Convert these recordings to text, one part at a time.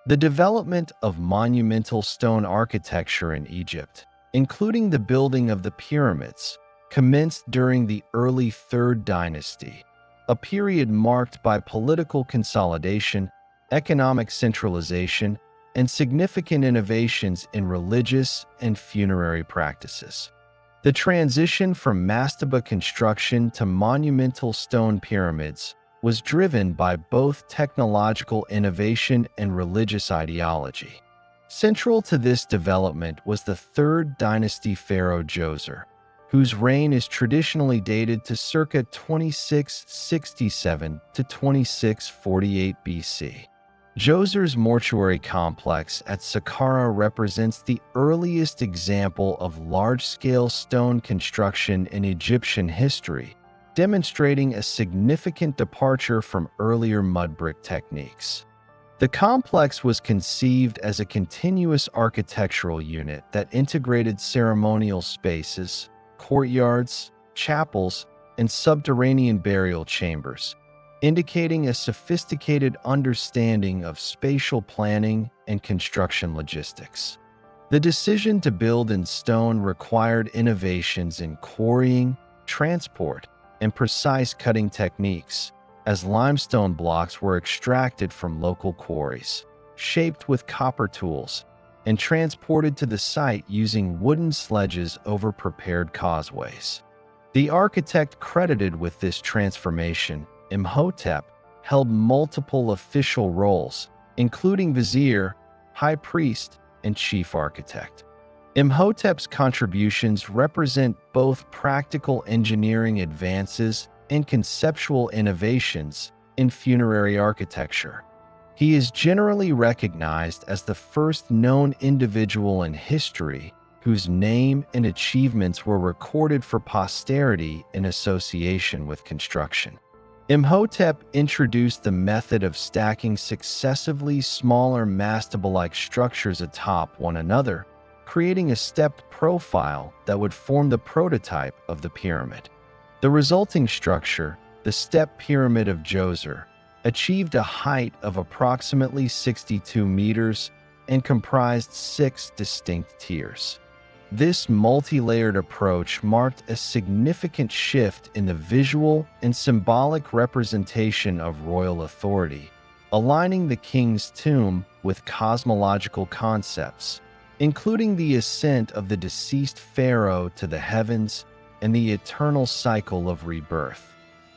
The development of monumental stone architecture in Egypt, including the building of the pyramids, commenced during the early Third Dynasty, a period marked by political consolidation, economic centralization, and significant innovations in religious and funerary practices. The transition from mastaba construction to monumental stone pyramids was driven by both technological innovation and religious ideology. Central to this development was the Third Dynasty pharaoh Djoser, whose reign is traditionally dated to circa 2667 to 2648 BC. Djoser's mortuary complex at Saqqara represents the earliest example of large-scale stone construction in Egyptian history, demonstrating a significant departure from earlier mud brick techniques. The complex was conceived as a continuous architectural unit that integrated ceremonial spaces, courtyards, chapels, and subterranean burial chambers, indicating a sophisticated understanding of spatial planning and construction logistics. The decision to build in stone required innovations in quarrying, transport, and precise cutting techniques, as limestone blocks were extracted from local quarries, shaped with copper tools, and transported to the site using wooden sledges over prepared causeways. The architect credited with this transformation, Imhotep, held multiple official roles, including vizier, high priest, and chief architect. Imhotep's contributions represent both practical engineering advances and conceptual innovations in funerary architecture. He is generally recognized as the first known individual in history whose name and achievements were recorded for posterity in association with construction. Imhotep introduced the method of stacking successively smaller mastaba-like structures atop one another, creating a stepped profile that would form the prototype of the pyramid. The resulting structure, the Step Pyramid of Djoser, achieved a height of approximately 62 meters and comprised 6 distinct tiers. This multi-layered approach marked a significant shift in the visual and symbolic representation of royal authority, aligning the king's tomb with cosmological concepts, including the ascent of the deceased pharaoh to the heavens and the eternal cycle of rebirth.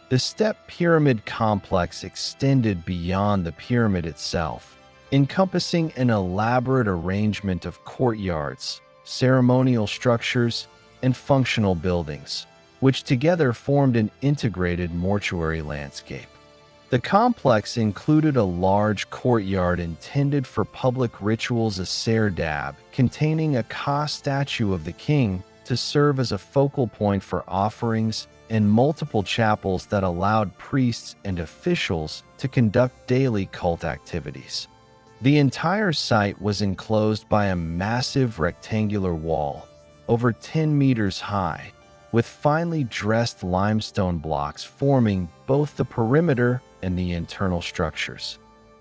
The Step Pyramid complex extended beyond the pyramid itself, encompassing an elaborate arrangement of courtyards, ceremonial structures, and functional buildings, which together formed an integrated mortuary landscape. The complex included a large courtyard intended for public rituals, a serdab containing a Ka statue of the king to serve as a focal point for offerings, and multiple chapels that allowed priests and officials to conduct daily cult activities. The entire site was enclosed by a massive rectangular wall, over 10 meters high, with finely dressed limestone blocks forming both the perimeter and the internal structures.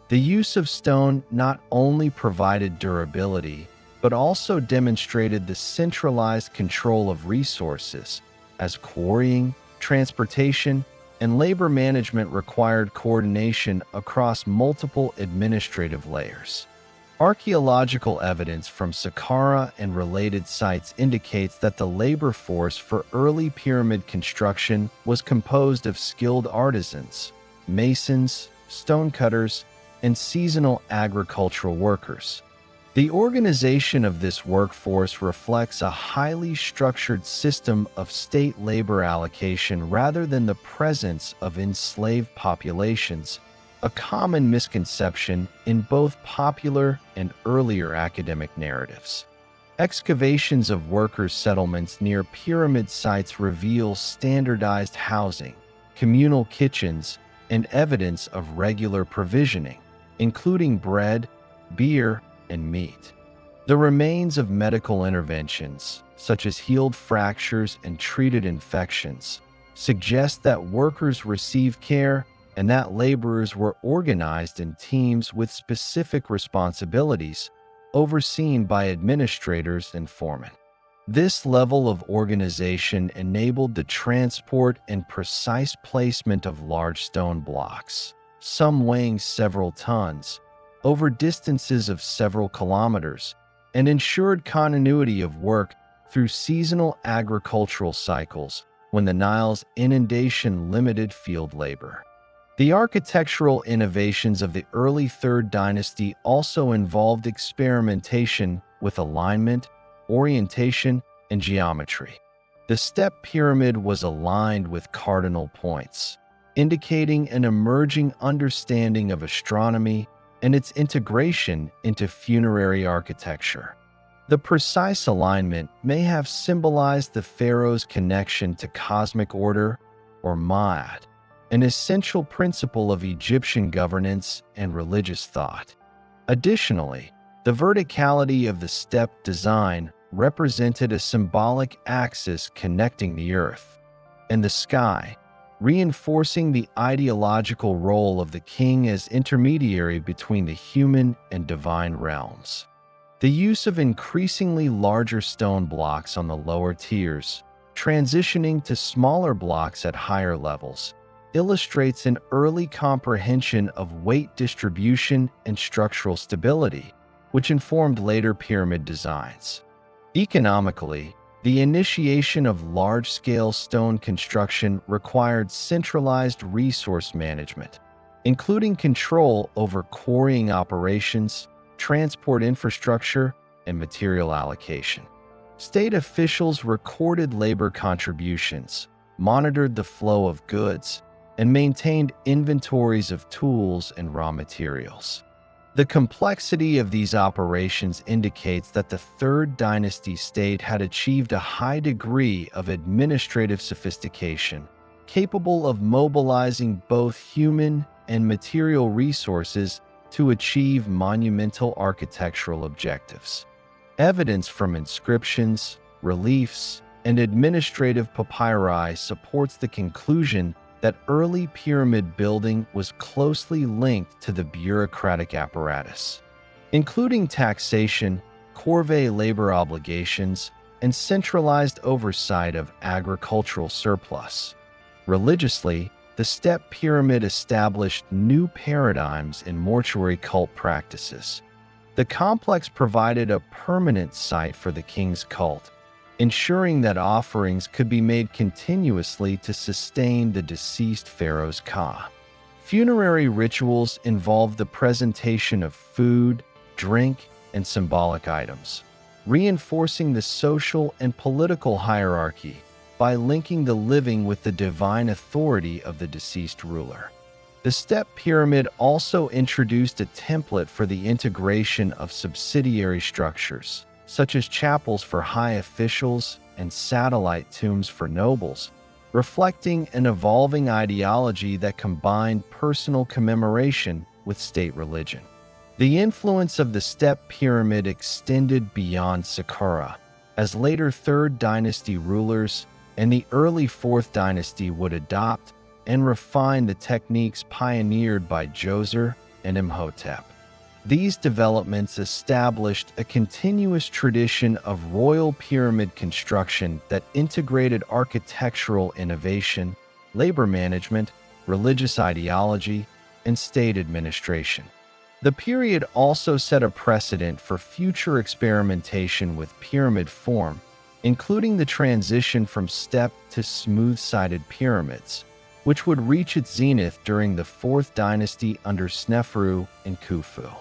The use of stone not only provided durability, but also demonstrated the centralized control of resources, as quarrying, transportation, and labor management required coordination across multiple administrative layers. Archaeological evidence from Saqqara and related sites indicates that the labor force for early pyramid construction was composed of skilled artisans, masons, stonecutters, and seasonal agricultural workers. The organization of this workforce reflects a highly structured system of state labor allocation rather than the presence of enslaved populations, a common misconception in both popular and earlier academic narratives. Excavations of workers' settlements near pyramid sites reveal standardized housing, communal kitchens, and evidence of regular provisioning, including bread, beer, and meat. The remains of medical interventions, such as healed fractures and treated infections, suggest that workers received care and that laborers were organized in teams with specific responsibilities, overseen by administrators and foremen. This level of organization enabled the transport and precise placement of large stone blocks, some weighing several tons, over distances of several kilometers, and ensured continuity of work through seasonal agricultural cycles when the Nile's inundation limited field labor. The architectural innovations of the early Third Dynasty also involved experimentation with alignment, orientation, and geometry. The Step Pyramid was aligned with cardinal points, indicating an emerging understanding of astronomy and its integration into funerary architecture. The precise alignment may have symbolized the pharaoh's connection to cosmic order, or Ma'at, an essential principle of Egyptian governance and religious thought. Additionally, the verticality of the step design represented a symbolic axis connecting the earth and the sky, reinforcing the ideological role of the king as intermediary between the human and divine realms. The use of increasingly larger stone blocks on the lower tiers, transitioning to smaller blocks at higher levels, illustrates an early comprehension of weight distribution and structural stability, which informed later pyramid designs. Economically, the initiation of large-scale stone construction required centralized resource management, including control over quarrying operations, transport infrastructure, and material allocation. State officials recorded labor contributions, monitored the flow of goods, and maintained inventories of tools and raw materials. The complexity of these operations indicates that the Third Dynasty state had achieved a high degree of administrative sophistication, capable of mobilizing both human and material resources to achieve monumental architectural objectives. Evidence from inscriptions, reliefs, and administrative papyri supports the conclusion that early pyramid building was closely linked to the bureaucratic apparatus, including taxation, corvée labor obligations, and centralized oversight of agricultural surplus. Religiously, the Step Pyramid established new paradigms in mortuary cult practices. The complex provided a permanent site for the king's cult, ensuring that offerings could be made continuously to sustain the deceased pharaoh's ka. Funerary rituals involved the presentation of food, drink, and symbolic items, reinforcing the social and political hierarchy by linking the living with the divine authority of the deceased ruler. The Step Pyramid also introduced a template for the integration of subsidiary structures, such as chapels for high officials and satellite tombs for nobles, reflecting an evolving ideology that combined personal commemoration with state religion. The influence of the Step Pyramid extended beyond Saqqara, as later Third Dynasty rulers and the early Fourth Dynasty would adopt and refine the techniques pioneered by Djoser and Imhotep. These developments established a continuous tradition of royal pyramid construction that integrated architectural innovation, labor management, religious ideology, and state administration. The period also set a precedent for future experimentation with pyramid form, including the transition from step to smooth-sided pyramids, which would reach its zenith during the Fourth Dynasty under Sneferu and Khufu.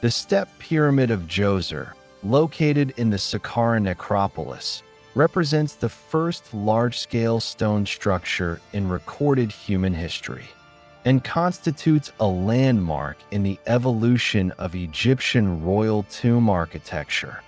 The Step Pyramid of Djoser, located in the Saqqara necropolis, represents the first large-scale stone structure in recorded human history and constitutes a landmark in the evolution of Egyptian royal tomb architecture.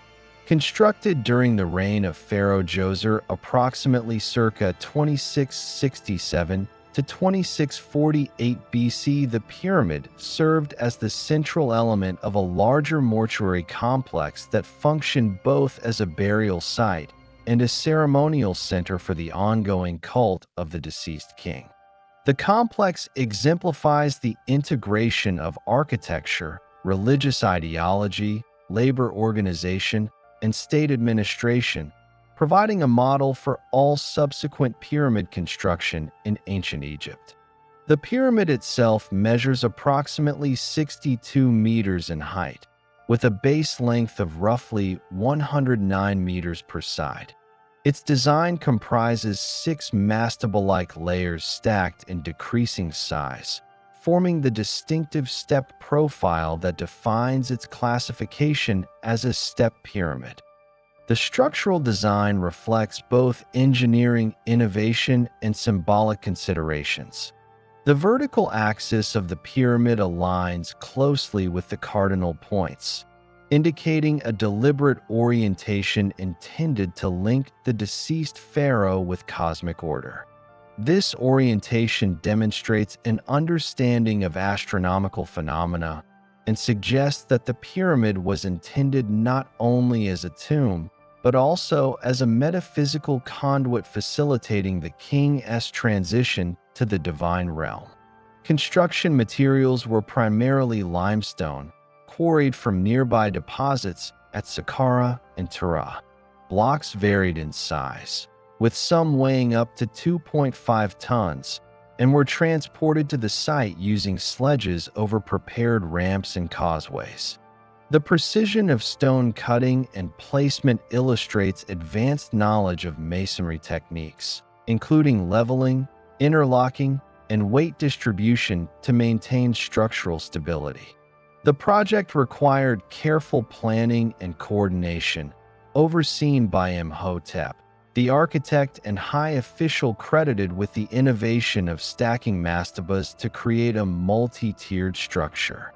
Constructed during the reign of Pharaoh Djoser approximately circa 2667 to 2648 BC, the pyramid served as the central element of a larger mortuary complex that functioned both as a burial site and a ceremonial center for the ongoing cult of the deceased king. The complex exemplifies the integration of architecture, religious ideology, labor organization, and state administration, providing a model for all subsequent pyramid construction in ancient Egypt. The pyramid itself measures approximately 62 meters in height, with a base length of roughly 109 meters per side. Its design comprises 6 mastable-like layers stacked in decreasing size, forming the distinctive step profile that defines its classification as a step pyramid. The structural design reflects both engineering innovation and symbolic considerations. The vertical axis of the pyramid aligns closely with the cardinal points, indicating a deliberate orientation intended to link the deceased pharaoh with cosmic order. This orientation demonstrates an understanding of astronomical phenomena and suggests that the pyramid was intended not only as a tomb, but also as a metaphysical conduit facilitating the king's transition to the divine realm. Construction materials were primarily limestone, quarried from nearby deposits at Saqqara and Tura. Blocks varied in size, with some weighing up to 2.5 tons, and were transported to the site using sledges over prepared ramps and causeways. The precision of stone cutting and placement illustrates advanced knowledge of masonry techniques, including leveling, interlocking, and weight distribution to maintain structural stability. The project required careful planning and coordination, overseen by Imhotep, the architect and high official credited with the innovation of stacking mastabas to create a multi-tiered structure.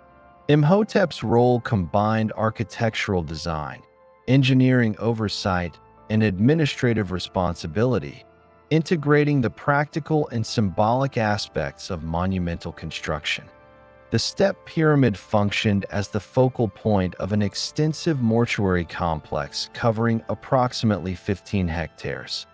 Imhotep's role combined architectural design, engineering oversight, and administrative responsibility, integrating the practical and symbolic aspects of monumental construction. The step pyramid functioned as the focal point of an extensive mortuary complex covering approximately 15 hectares.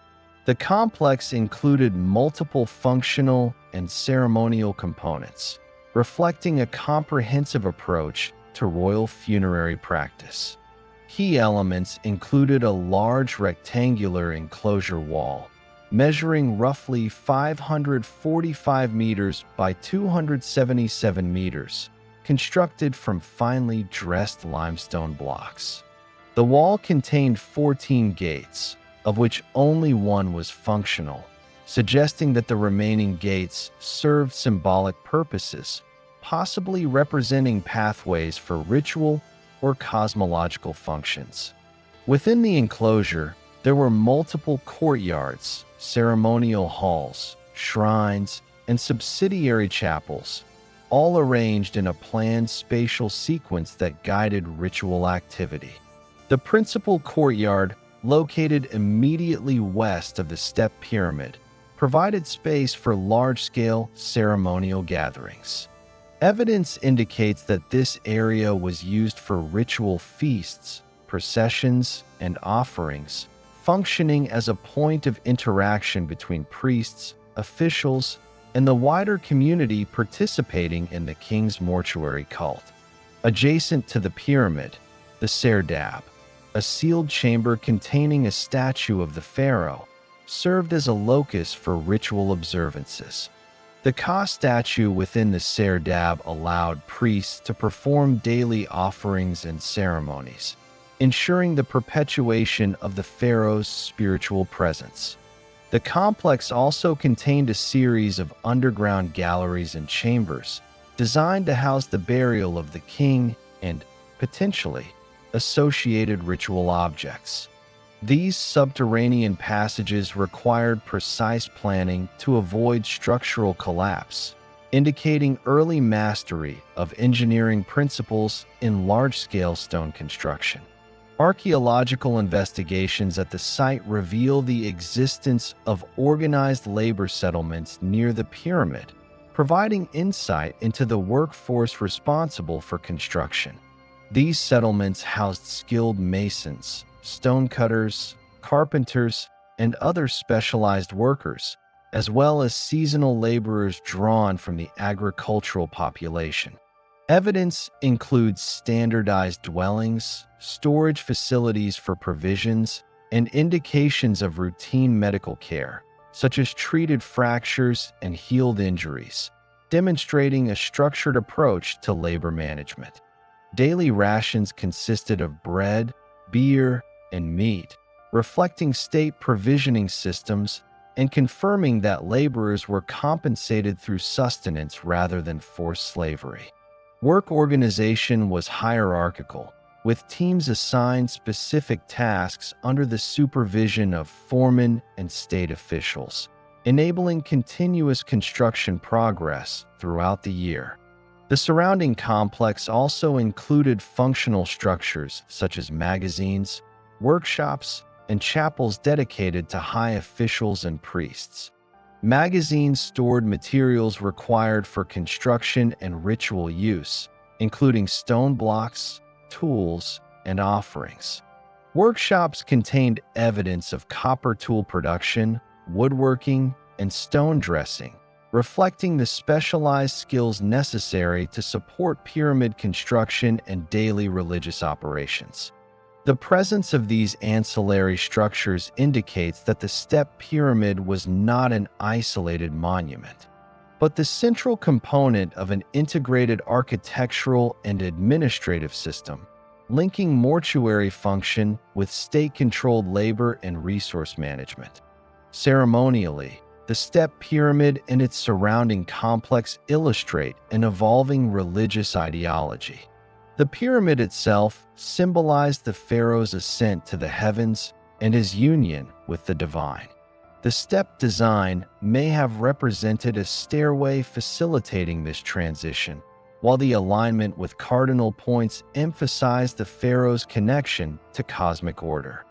The complex included multiple functional and ceremonial components, reflecting a comprehensive approach to royal funerary practice. Key elements included a large rectangular enclosure wall, measuring roughly 545 meters by 277 meters, constructed from finely dressed limestone blocks. The wall contained 14 gates, of which only one was functional, suggesting that the remaining gates served symbolic purposes, possibly representing pathways for ritual or cosmological functions. Within the enclosure, there were multiple courtyards, ceremonial halls, shrines, and subsidiary chapels, all arranged in a planned spatial sequence that guided ritual activity. The principal courtyard, located immediately west of the step pyramid, provided space for large-scale ceremonial gatherings. Evidence indicates that this area was used for ritual feasts, processions, and offerings, functioning as a point of interaction between priests, officials, and the wider community participating in the king's mortuary cult. Adjacent to the pyramid, the serdab, a sealed chamber containing a statue of the pharaoh, served as a locus for ritual observances. The Ka statue within the serdab allowed priests to perform daily offerings and ceremonies, ensuring the perpetuation of the pharaoh's spiritual presence. The complex also contained a series of underground galleries and chambers designed to house the burial of the king and, potentially, associated ritual objects. These subterranean passages required precise planning to avoid structural collapse, indicating early mastery of engineering principles in large-scale stone construction. Archaeological investigations at the site reveal the existence of organized labor settlements near the pyramid, providing insight into the workforce responsible for construction. These settlements housed skilled masons, stonecutters, carpenters, and other specialized workers, as well as seasonal laborers drawn from the agricultural population. Evidence includes standardized dwellings, storage facilities for provisions, and indications of routine medical care, such as treated fractures and healed injuries, demonstrating a structured approach to labor management. Daily rations consisted of bread, beer, and meat, reflecting state provisioning systems and confirming that laborers were compensated through sustenance rather than forced slavery. Work organization was hierarchical, with teams assigned specific tasks under the supervision of foremen and state officials, enabling continuous construction progress throughout the year. The surrounding complex also included functional structures such as magazines, workshops, and chapels dedicated to high officials and priests. Magazines stored materials required for construction and ritual use, including stone blocks, tools, and offerings. Workshops contained evidence of copper tool production, woodworking, and stone dressing, reflecting the specialized skills necessary to support pyramid construction and daily religious operations. The presence of these ancillary structures indicates that the Step Pyramid was not an isolated monument, but the central component of an integrated architectural and administrative system, linking mortuary function with state-controlled labor and resource management. Ceremonially, the Step Pyramid and its surrounding complex illustrate an evolving religious ideology. The pyramid itself symbolized the pharaoh's ascent to the heavens and his union with the divine. The step design may have represented a stairway facilitating this transition, while the alignment with cardinal points emphasized the pharaoh's connection to cosmic order.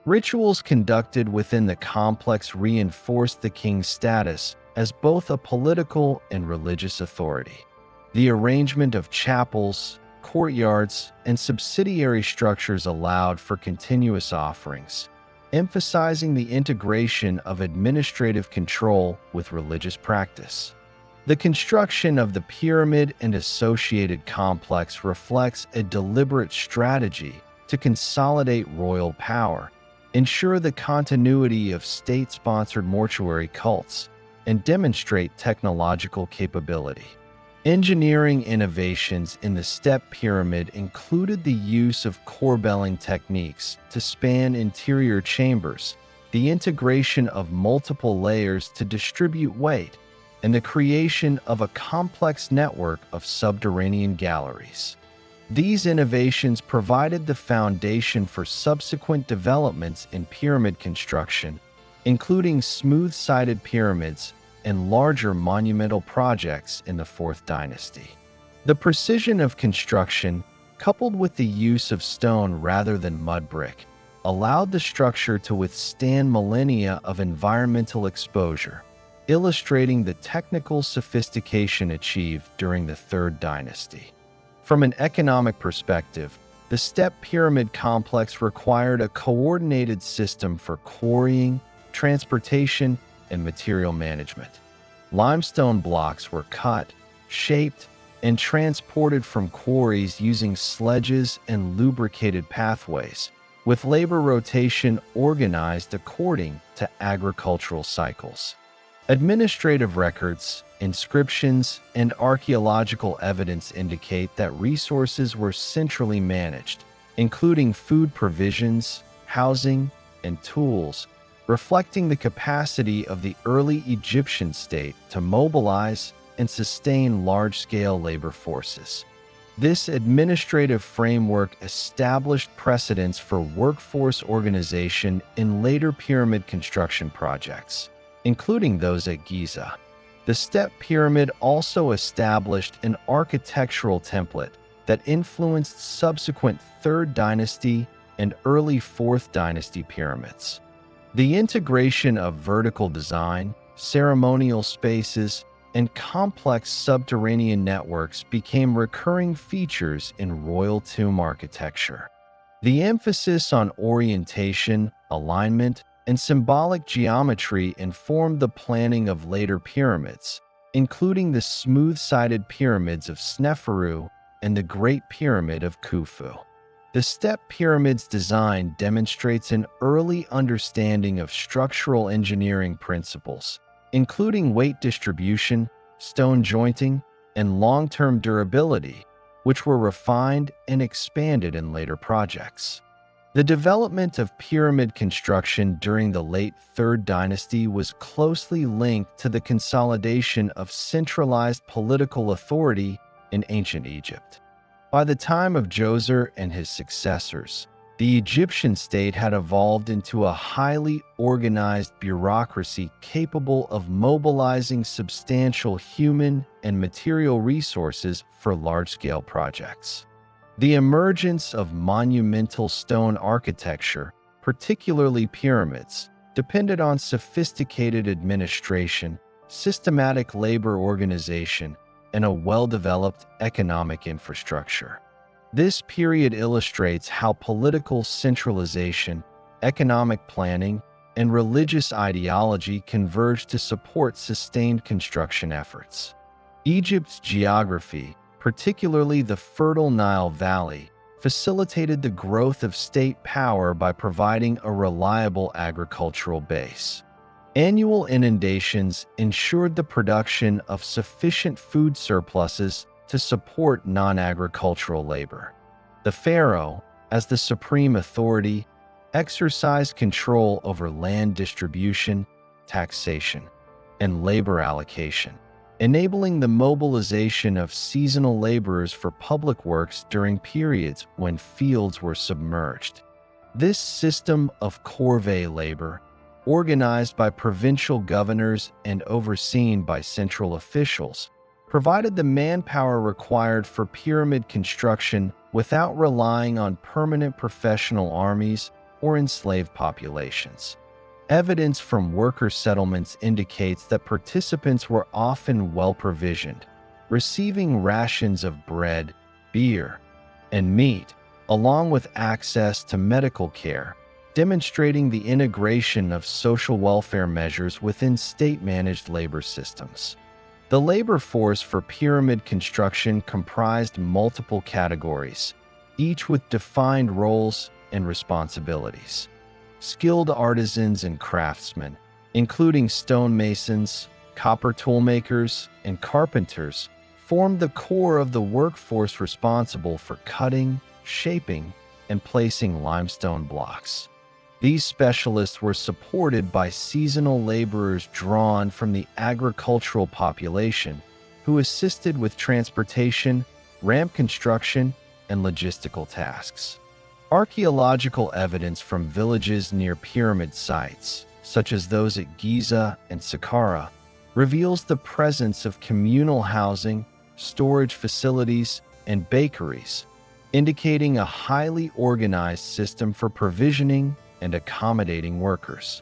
Rituals conducted within the complex reinforced the king's status as both a political and religious authority. The arrangement of chapels, courtyards, and subsidiary structures allowed for continuous offerings, emphasizing the integration of administrative control with religious practice. The construction of the pyramid and associated complex reflects a deliberate strategy to consolidate royal power, ensure the continuity of state-sponsored mortuary cults, and demonstrate technological capability. Engineering innovations in the Step Pyramid included the use of corbelling techniques to span interior chambers, the integration of multiple layers to distribute weight, and the creation of a complex network of subterranean galleries. These innovations provided the foundation for subsequent developments in pyramid construction, including smooth-sided pyramids and larger monumental projects in the Fourth Dynasty. The precision of construction, coupled with the use of stone rather than mud brick, allowed the structure to withstand millennia of environmental exposure, illustrating the technical sophistication achieved during the Third Dynasty. From an economic perspective, the Step Pyramid complex required a coordinated system for quarrying, transportation, and material management. Limestone blocks were cut, shaped, and transported from quarries using sledges and lubricated pathways, with labor rotation organized according to agricultural cycles. Administrative records, inscriptions, and archaeological evidence indicate that resources were centrally managed, including food provisions, housing, and tools, reflecting the capacity of the early Egyptian state to mobilize and sustain large-scale labor forces. This administrative framework established precedents for workforce organization in later pyramid construction projects, including those at Giza. The Step Pyramid also established an architectural template that influenced subsequent Third Dynasty and early Fourth Dynasty pyramids. The integration of vertical design, ceremonial spaces, and complex subterranean networks became recurring features in royal tomb architecture. The emphasis on orientation, alignment, and symbolic geometry informed the planning of later pyramids, including the smooth-sided pyramids of Sneferu and the Great Pyramid of Khufu. The Step Pyramid's design demonstrates an early understanding of structural engineering principles, including weight distribution, stone jointing, and long-term durability, which were refined and expanded in later projects. The development of pyramid construction during the late Third Dynasty was closely linked to the consolidation of centralized political authority in ancient Egypt. By the time of Djoser and his successors, the Egyptian state had evolved into a highly organized bureaucracy capable of mobilizing substantial human and material resources for large-scale projects. The emergence of monumental stone architecture, particularly pyramids, depended on sophisticated administration, systematic labor organization, and a well-developed economic infrastructure. This period illustrates how political centralization, economic planning, and religious ideology converged to support sustained construction efforts. Egypt's geography, particularly the fertile Nile Valley, facilitated the growth of state power by providing a reliable agricultural base. Annual inundations ensured the production of sufficient food surpluses to support non-agricultural labor. The pharaoh, as the supreme authority, exercised control over land distribution, taxation, and labor allocation, enabling the mobilization of seasonal laborers for public works during periods when fields were submerged. This system of corvée labor, organized by provincial governors and overseen by central officials, provided the manpower required for pyramid construction without relying on permanent professional armies or enslaved populations. Evidence from worker settlements indicates that participants were often well-provisioned, receiving rations of bread, beer, and meat, along with access to medical care, demonstrating the integration of social welfare measures within state-managed labor systems. The labor force for pyramid construction comprised multiple categories, each with defined roles and responsibilities. Skilled artisans and craftsmen, including stonemasons, copper toolmakers, and carpenters, formed the core of the workforce responsible for cutting, shaping, and placing limestone blocks. These specialists were supported by seasonal laborers drawn from the agricultural population, who assisted with transportation, ramp construction, and logistical tasks. Archaeological evidence from villages near pyramid sites, such as those at Giza and Saqqara, reveals the presence of communal housing, storage facilities, and bakeries, indicating a highly organized system for provisioning and accommodating workers.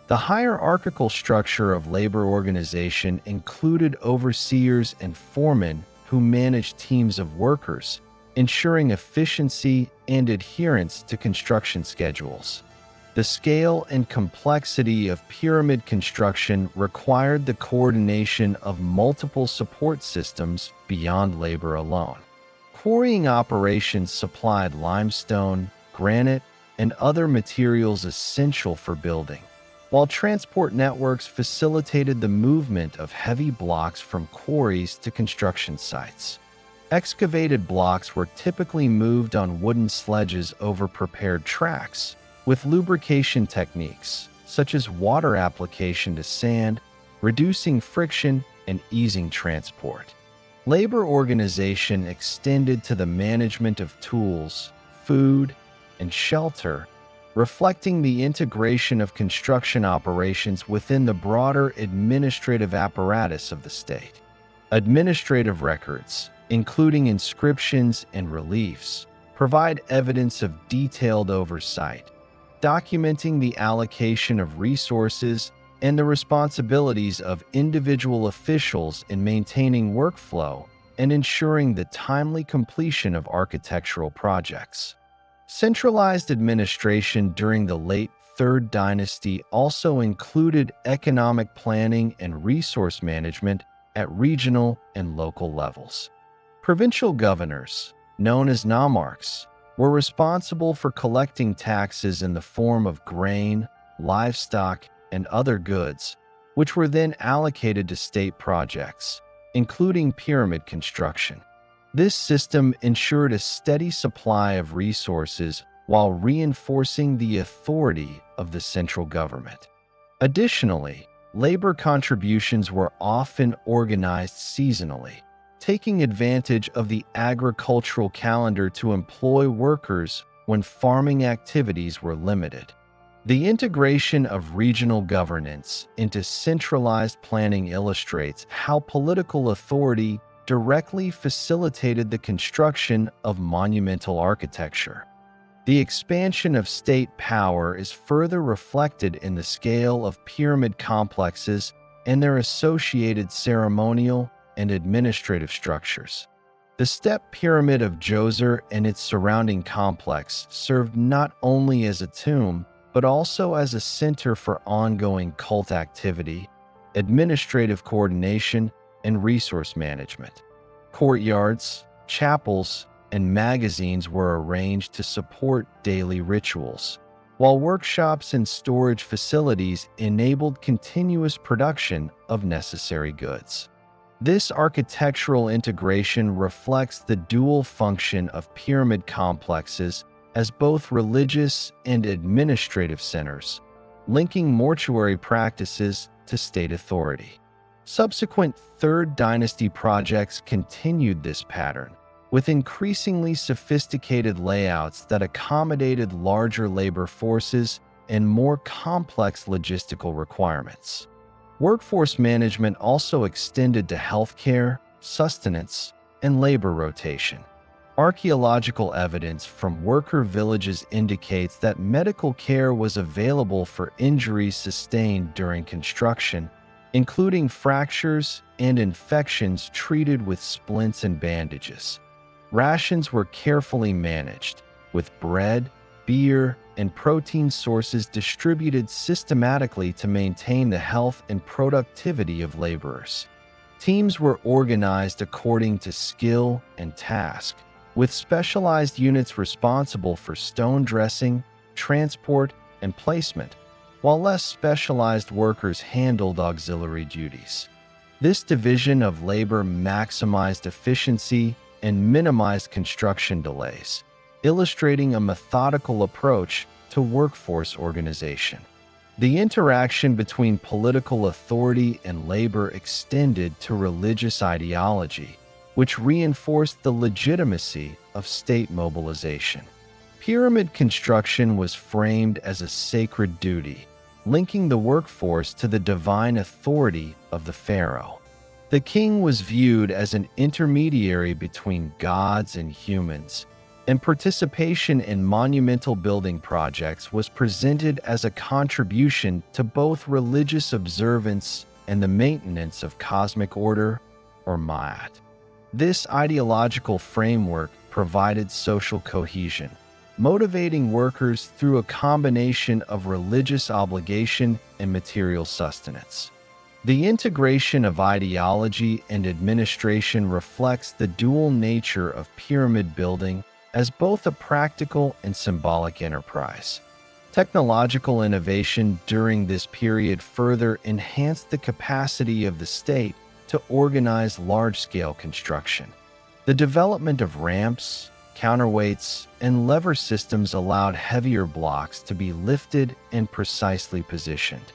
The hierarchical structure of labor organization included overseers and foremen who managed teams of workers, ensuring efficiency and adherence to construction schedules. The scale and complexity of pyramid construction required the coordination of multiple support systems beyond labor alone. Quarrying operations supplied limestone, granite, and other materials essential for building, while transport networks facilitated the movement of heavy blocks from quarries to construction sites. Excavated blocks were typically moved on wooden sledges over prepared tracks, with lubrication techniques, such as water application to sand, reducing friction and easing transport. Labor organization extended to the management of tools, food, and shelter, reflecting the integration of construction operations within the broader administrative apparatus of the state. Administrative records, including inscriptions and reliefs, provide evidence of detailed oversight, documenting the allocation of resources and the responsibilities of individual officials in maintaining workflow and ensuring the timely completion of architectural projects. Centralized administration during the late Third Dynasty also included economic planning and resource management at regional and local levels. Provincial governors, known as nomarchs, were responsible for collecting taxes in the form of grain, livestock, and other goods, which were then allocated to state projects, including pyramid construction. This system ensured a steady supply of resources while reinforcing the authority of the central government. Additionally, labor contributions were often organized seasonally, taking advantage of the agricultural calendar to employ workers when farming activities were limited. The integration of regional governance into centralized planning illustrates how political authority directly facilitated the construction of monumental architecture. The expansion of state power is further reflected in the scale of pyramid complexes and their associated ceremonial and administrative structures. The Step Pyramid of Djoser and its surrounding complex served not only as a tomb, but also as a center for ongoing cult activity, administrative coordination, and resource management. Courtyards, chapels, and magazines were arranged to support daily rituals, while workshops and storage facilities enabled continuous production of necessary goods. This architectural integration reflects the dual function of pyramid complexes as both religious and administrative centers, linking mortuary practices to state authority. Subsequent Third Dynasty projects continued this pattern, with increasingly sophisticated layouts that accommodated larger labor forces and more complex logistical requirements. Workforce management also extended to healthcare, sustenance, and labor rotation. Archaeological evidence from worker villages indicates that medical care was available for injuries sustained during construction, including fractures and infections treated with splints and bandages. Rations were carefully managed, with bread, beer, and protein sources distributed systematically to maintain the health and productivity of laborers. Teams were organized according to skill and task, with specialized units responsible for stone dressing, transport, and placement, while less specialized workers handled auxiliary duties. This division of labor maximized efficiency and minimized construction delays, illustrating a methodical approach to workforce organization. The interaction between political authority and labor extended to religious ideology, which reinforced the legitimacy of state mobilization. Pyramid construction was framed as a sacred duty, linking the workforce to the divine authority of the pharaoh. The king was viewed as an intermediary between gods and humans, and participation in monumental building projects was presented as a contribution to both religious observance and the maintenance of cosmic order, or Ma'at. This ideological framework provided social cohesion, motivating workers through a combination of religious obligation and material sustenance. The integration of ideology and administration reflects the dual nature of pyramid building as both a practical and symbolic enterprise. Technological innovation during this period further enhanced the capacity of the state to organize large-scale construction. The development of ramps, counterweights, and lever systems allowed heavier blocks to be lifted and precisely positioned.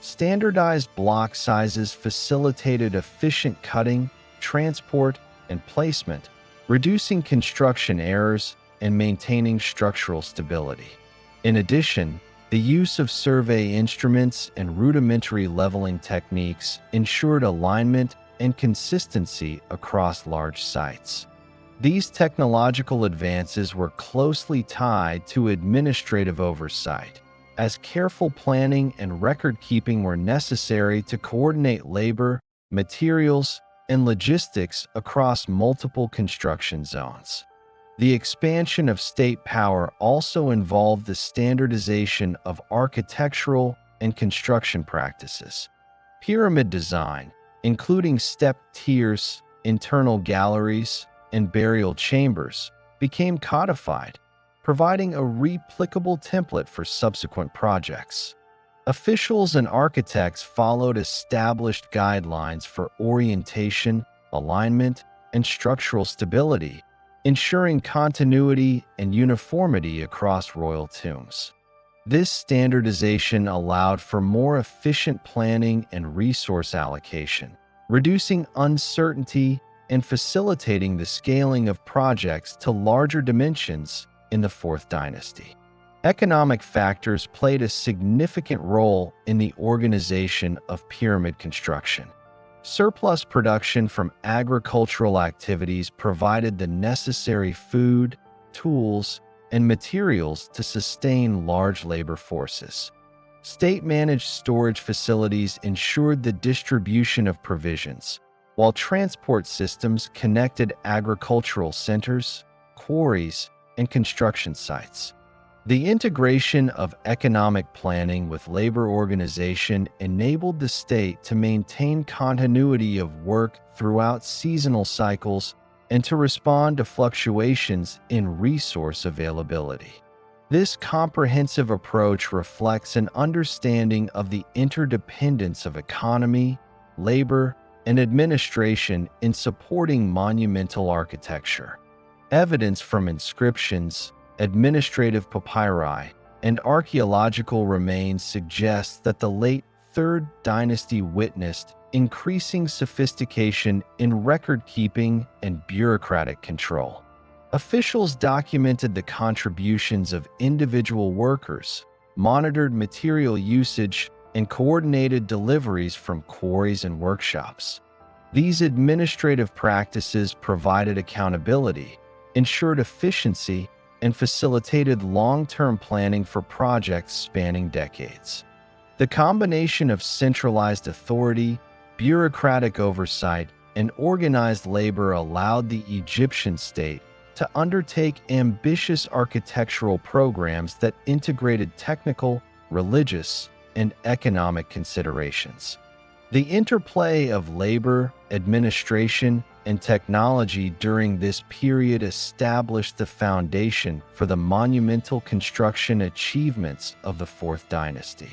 Standardized block sizes facilitated efficient cutting, transport, and placement, reducing construction errors and maintaining structural stability. In addition, the use of survey instruments and rudimentary leveling techniques ensured alignment and consistency across large sites. These technological advances were closely tied to administrative oversight, as careful planning and record-keeping were necessary to coordinate labor, materials, and logistics across multiple construction zones. The expansion of state power also involved the standardization of architectural and construction practices. Pyramid design, including step tiers, internal galleries, and burial chambers, became codified, providing a replicable template for subsequent projects. Officials and architects followed established guidelines for orientation, alignment, and structural stability, ensuring continuity and uniformity across royal tombs. This standardization allowed for more efficient planning and resource allocation, reducing uncertainty and facilitating the scaling of projects to larger dimensions in the Fourth Dynasty. Economic factors played a significant role in the organization of pyramid construction. Surplus production from agricultural activities provided the necessary food, tools, and materials to sustain large labor forces. State-managed storage facilities ensured the distribution of provisions, while transport systems connected agricultural centers, quarries, and construction sites. The integration of economic planning with labor organization enabled the state to maintain continuity of work throughout seasonal cycles and to respond to fluctuations in resource availability. This comprehensive approach reflects an understanding of the interdependence of economy, labor, and administration in supporting monumental architecture. Evidence from inscriptions, administrative papyri, and archaeological remains suggests that the late Third Dynasty witnessed increasing sophistication in record-keeping and bureaucratic control. Officials documented the contributions of individual workers, monitored material usage, and coordinated deliveries from quarries and workshops. These administrative practices provided accountability, ensured efficiency, and facilitated long-term planning for projects spanning decades. The combination of centralized authority, bureaucratic oversight, and organized labor allowed the Egyptian state to undertake ambitious architectural programs that integrated technical, religious, and economic considerations. The interplay of labor, administration, and technology during this period established the foundation for the monumental construction achievements of the Fourth Dynasty.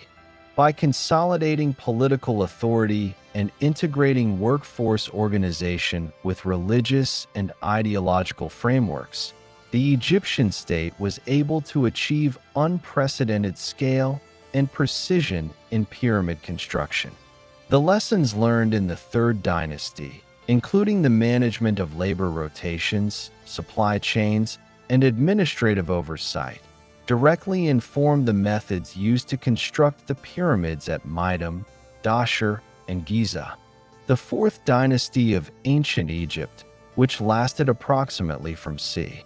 By consolidating political authority and integrating workforce organization with religious and ideological frameworks, the Egyptian state was able to achieve unprecedented scale and precision in pyramid construction. The lessons learned in the Third Dynasty, including the management of labor rotations, supply chains, and administrative oversight, directly informed the methods used to construct the pyramids at Mitam, Djoser, and Giza. The Fourth Dynasty of Ancient Egypt, which lasted approximately from c.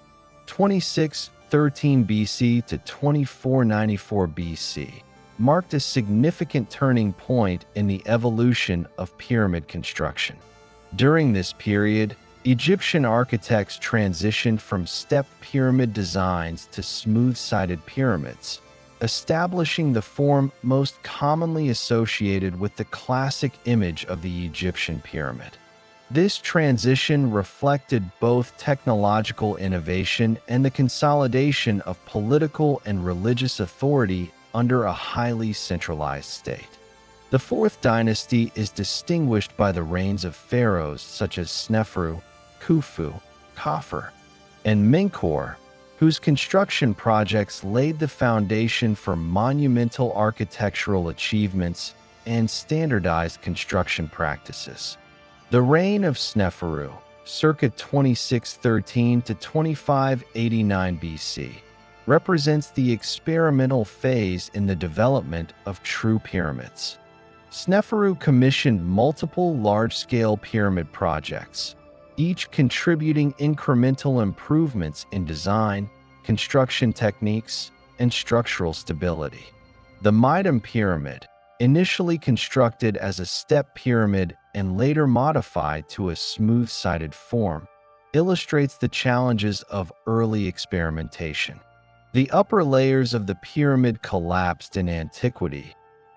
2613 BC to 2494 BC, marked a significant turning point in the evolution of pyramid construction. During this period, Egyptian architects transitioned from step pyramid designs to smooth-sided pyramids, establishing the form most commonly associated with the classic image of the Egyptian pyramid. This transition reflected both technological innovation and the consolidation of political and religious authority under a highly centralized state. The Fourth Dynasty is distinguished by the reigns of pharaohs such as Sneferu, Khufu, Khafre, and Menkaure, whose construction projects laid the foundation for monumental architectural achievements and standardized construction practices. The reign of Sneferu, circa 2613 to 2589 BC, represents the experimental phase in the development of true pyramids. Sneferu commissioned multiple large-scale pyramid projects, each contributing incremental improvements in design, construction techniques, and structural stability. The Mitam Pyramid, initially constructed as a step pyramid and later modified to a smooth-sided form, illustrates the challenges of early experimentation. The upper layers of the pyramid collapsed in antiquity,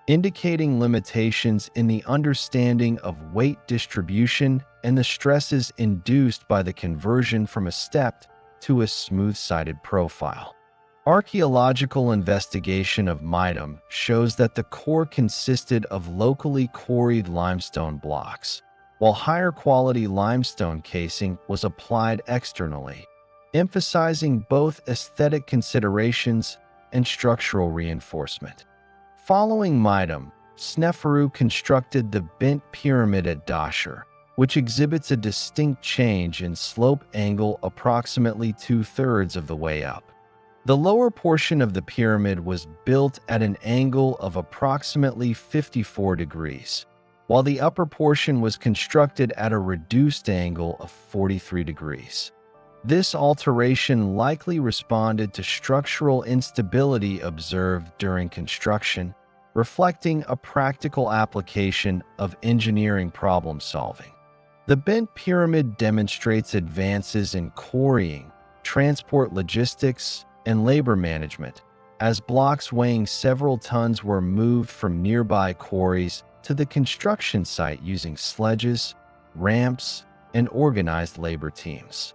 indicating limitations in the understanding of weight distribution and the stresses induced by the conversion from a stepped to a smooth-sided profile. Archaeological investigation of Midam shows that the core consisted of locally quarried limestone blocks, while higher quality limestone casing was applied externally, emphasizing both aesthetic considerations and structural reinforcement. Following Midam, Sneferu constructed the bent pyramid at Djoser, which exhibits a distinct change in slope angle approximately 2/3 of the way up. The lower portion of the pyramid was built at an angle of approximately 54 degrees, while the upper portion was constructed at a reduced angle of 43 degrees. This alteration likely responded to structural instability observed during construction, reflecting a practical application of engineering problem solving. The bent pyramid demonstrates advances in quarrying, transport logistics, and labor management, as blocks weighing several tons were moved from nearby quarries to the construction site using sledges, ramps, and organized labor teams.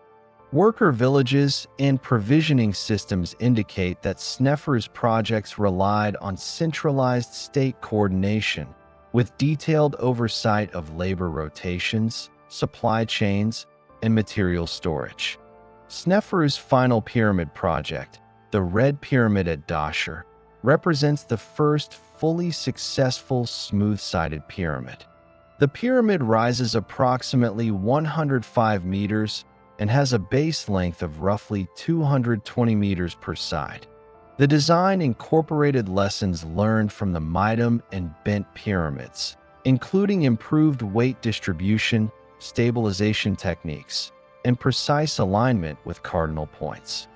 Worker villages and provisioning systems indicate that Sneferu's projects relied on centralized state coordination, with detailed oversight of labor rotations, supply chains, and material storage. Sneferu's final pyramid project, the Red Pyramid at Djoser, represents the first fully successful smooth-sided pyramid. The pyramid rises approximately 105 meters and has a base length of roughly 220 meters per side. The design incorporated lessons learned from the Midam and bent pyramids, including improved weight distribution, stabilization techniques, and precise alignment with cardinal points.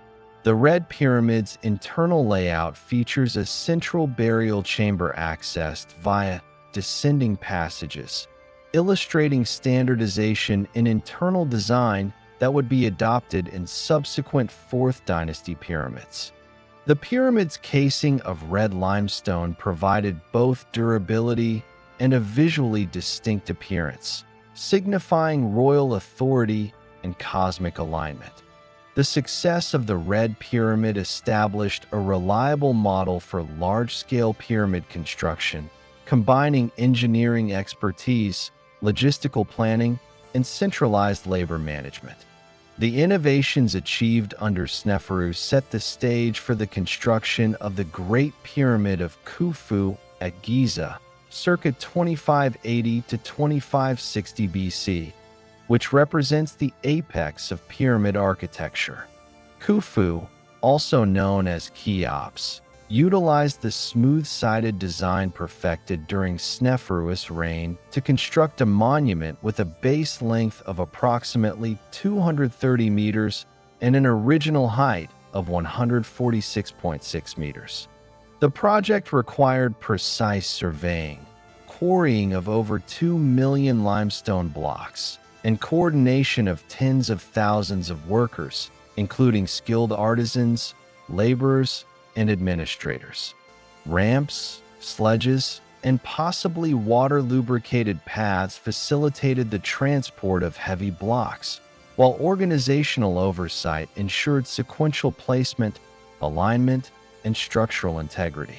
The Red Pyramid's internal layout features a central burial chamber accessed via descending passages, illustrating standardization in internal design that would be adopted in subsequent 4th Dynasty pyramids. The pyramid's casing of red limestone provided both durability and a visually distinct appearance, signifying royal authority and cosmic alignment. The success of the Red Pyramid established a reliable model for large-scale pyramid construction, combining engineering expertise, logistical planning, and centralized labor management. The innovations achieved under Sneferu set the stage for the construction of the Great Pyramid of Khufu at Giza, circa 2580 to 2560 BC, which represents the apex of pyramid architecture. Khufu, also known as Cheops, utilized the smooth-sided design perfected during Sneferu's reign to construct a monument with a base length of approximately 230 meters and an original height of 146.6 meters. The project required precise surveying, quarrying of over 2 million limestone blocks, and coordination of tens of thousands of workers, including skilled artisans, laborers, and administrators. Ramps, sledges, and possibly water-lubricated paths facilitated the transport of heavy blocks, while organizational oversight ensured sequential placement, alignment, and structural integrity.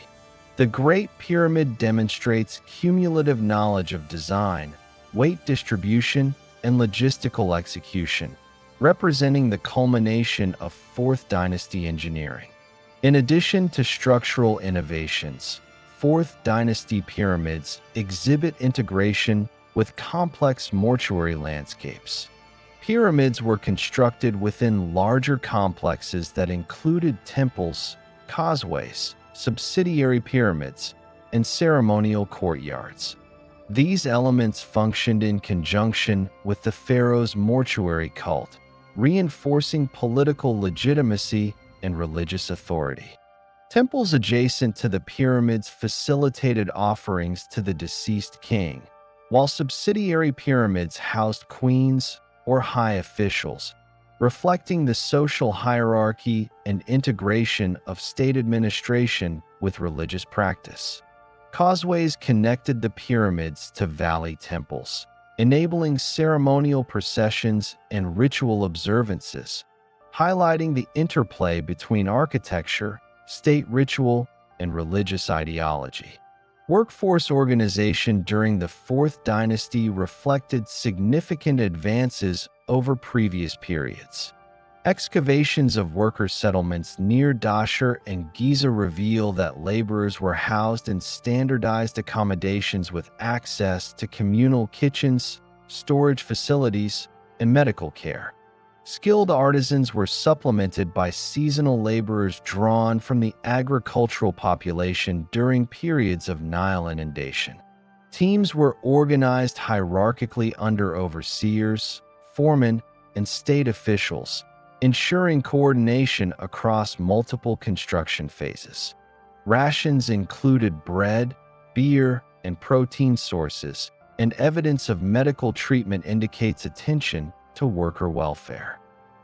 The Great Pyramid demonstrates cumulative knowledge of design, weight distribution, and logistical execution, representing the culmination of 4th Dynasty engineering. In addition to structural innovations, 4th Dynasty pyramids exhibit integration with complex mortuary landscapes. Pyramids were constructed within larger complexes that included temples, causeways, subsidiary pyramids, and ceremonial courtyards. These elements functioned in conjunction with the pharaoh's mortuary cult, reinforcing political legitimacy and religious authority. Temples adjacent to the pyramids facilitated offerings to the deceased king, while subsidiary pyramids housed queens or high officials, reflecting the social hierarchy and integration of state administration with religious practice. Causeways connected the pyramids to valley temples, enabling ceremonial processions and ritual observances, highlighting the interplay between architecture, state ritual, and religious ideology. Workforce organization during the Fourth Dynasty reflected significant advances over previous periods. Excavations of worker settlements near Djoser and Giza reveal that laborers were housed in standardized accommodations with access to communal kitchens, storage facilities, and medical care. Skilled artisans were supplemented by seasonal laborers drawn from the agricultural population during periods of Nile inundation. Teams were organized hierarchically under overseers, foremen, and state officials, ensuring coordination across multiple construction phases. Rations included bread, beer, and protein sources, and evidence of medical treatment indicates attention to worker welfare.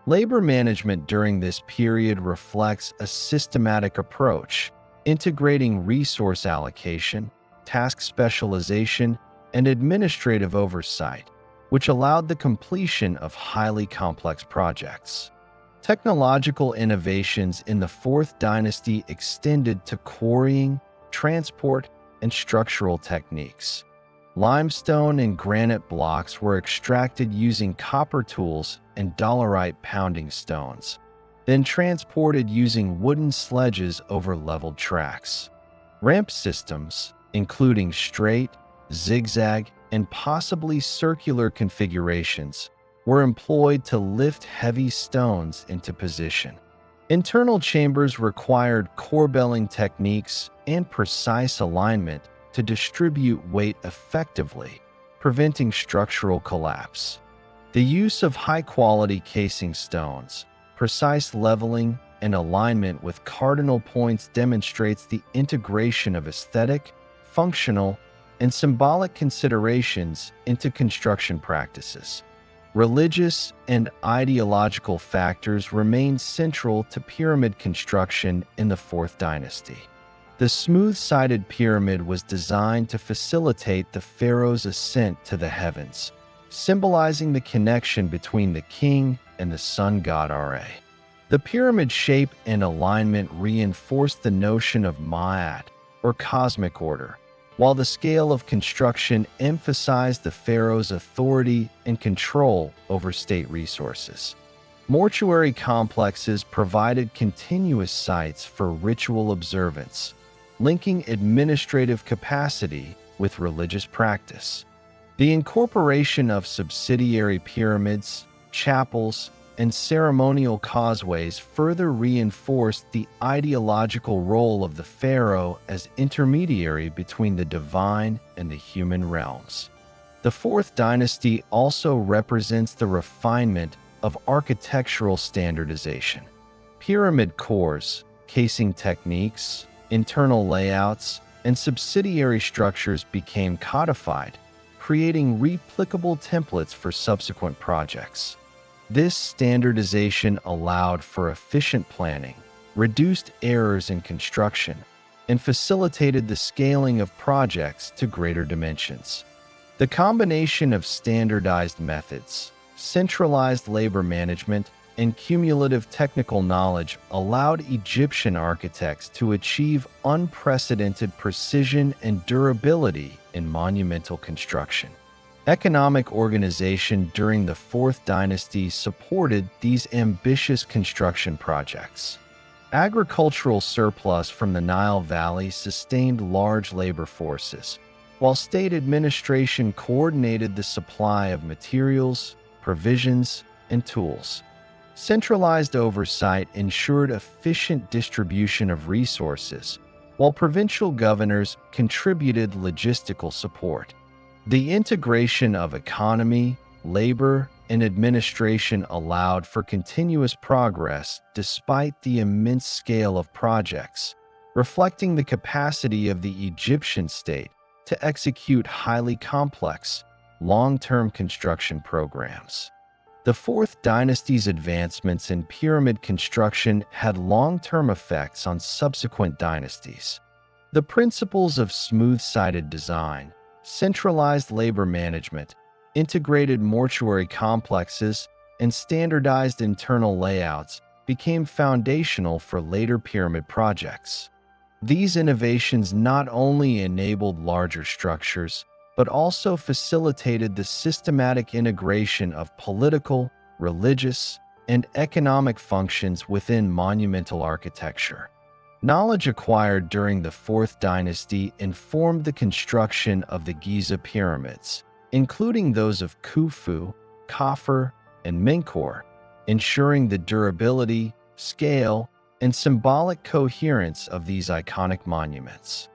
Labor management during this period reflects a systematic approach, integrating resource allocation, task specialization, and administrative oversight, which allowed the completion of highly complex projects. Technological innovations in the Fourth Dynasty extended to quarrying, transport, and structural techniques. Limestone and granite blocks were extracted using copper tools and dolerite pounding stones, then transported using wooden sledges over leveled tracks. Ramp systems, including straight, zigzag, and possibly circular configurations, were employed to lift heavy stones into position. Internal chambers required corbelling techniques and precise alignment to distribute weight effectively, preventing structural collapse. The use of high-quality casing stones, precise leveling, and alignment with cardinal points demonstrates the integration of aesthetic, functional, and symbolic considerations into construction practices. Religious and ideological factors remained central to pyramid construction in the Fourth Dynasty. The smooth-sided pyramid was designed to facilitate the pharaoh's ascent to the heavens, symbolizing the connection between the king and the sun god Ra. The pyramid shape and alignment reinforced the notion of Ma'at, or cosmic order, while the scale of construction emphasized the pharaoh's authority and control over state resources. Mortuary complexes provided continuous sites for ritual observance, linking administrative capacity with religious practice. The incorporation of subsidiary pyramids, chapels, and ceremonial causeways further reinforced the ideological role of the pharaoh as intermediary between the divine and the human realms. The Fourth Dynasty also represents the refinement of architectural standardization. Pyramid cores, casing techniques, internal layouts, and subsidiary structures became codified, creating replicable templates for subsequent projects. This standardization allowed for efficient planning, reduced errors in construction, and facilitated the scaling of projects to greater dimensions. The combination of standardized methods, centralized labor management, and cumulative technical knowledge allowed Egyptian architects to achieve unprecedented precision and durability in monumental construction. Economic organization during the Fourth Dynasty supported these ambitious construction projects. Agricultural surplus from the Nile Valley sustained large labor forces, while state administration coordinated the supply of materials, provisions, and tools. Centralized oversight ensured efficient distribution of resources, while provincial governors contributed logistical support. The integration of economy, labor, and administration allowed for continuous progress despite the immense scale of projects, reflecting the capacity of the Egyptian state to execute highly complex, long-term construction programs. The Fourth Dynasty's advancements in pyramid construction had long-term effects on subsequent dynasties. The principles of smooth-sided design, centralized labor management, integrated mortuary complexes, and standardized internal layouts became foundational for later pyramid projects. These innovations not only enabled larger structures, but also facilitated the systematic integration of political, religious, and economic functions within monumental architecture. Knowledge acquired during the Fourth Dynasty informed the construction of the Giza pyramids, including those of Khufu, Khafre, and Menkaure, ensuring the durability, scale, and symbolic coherence of these iconic monuments.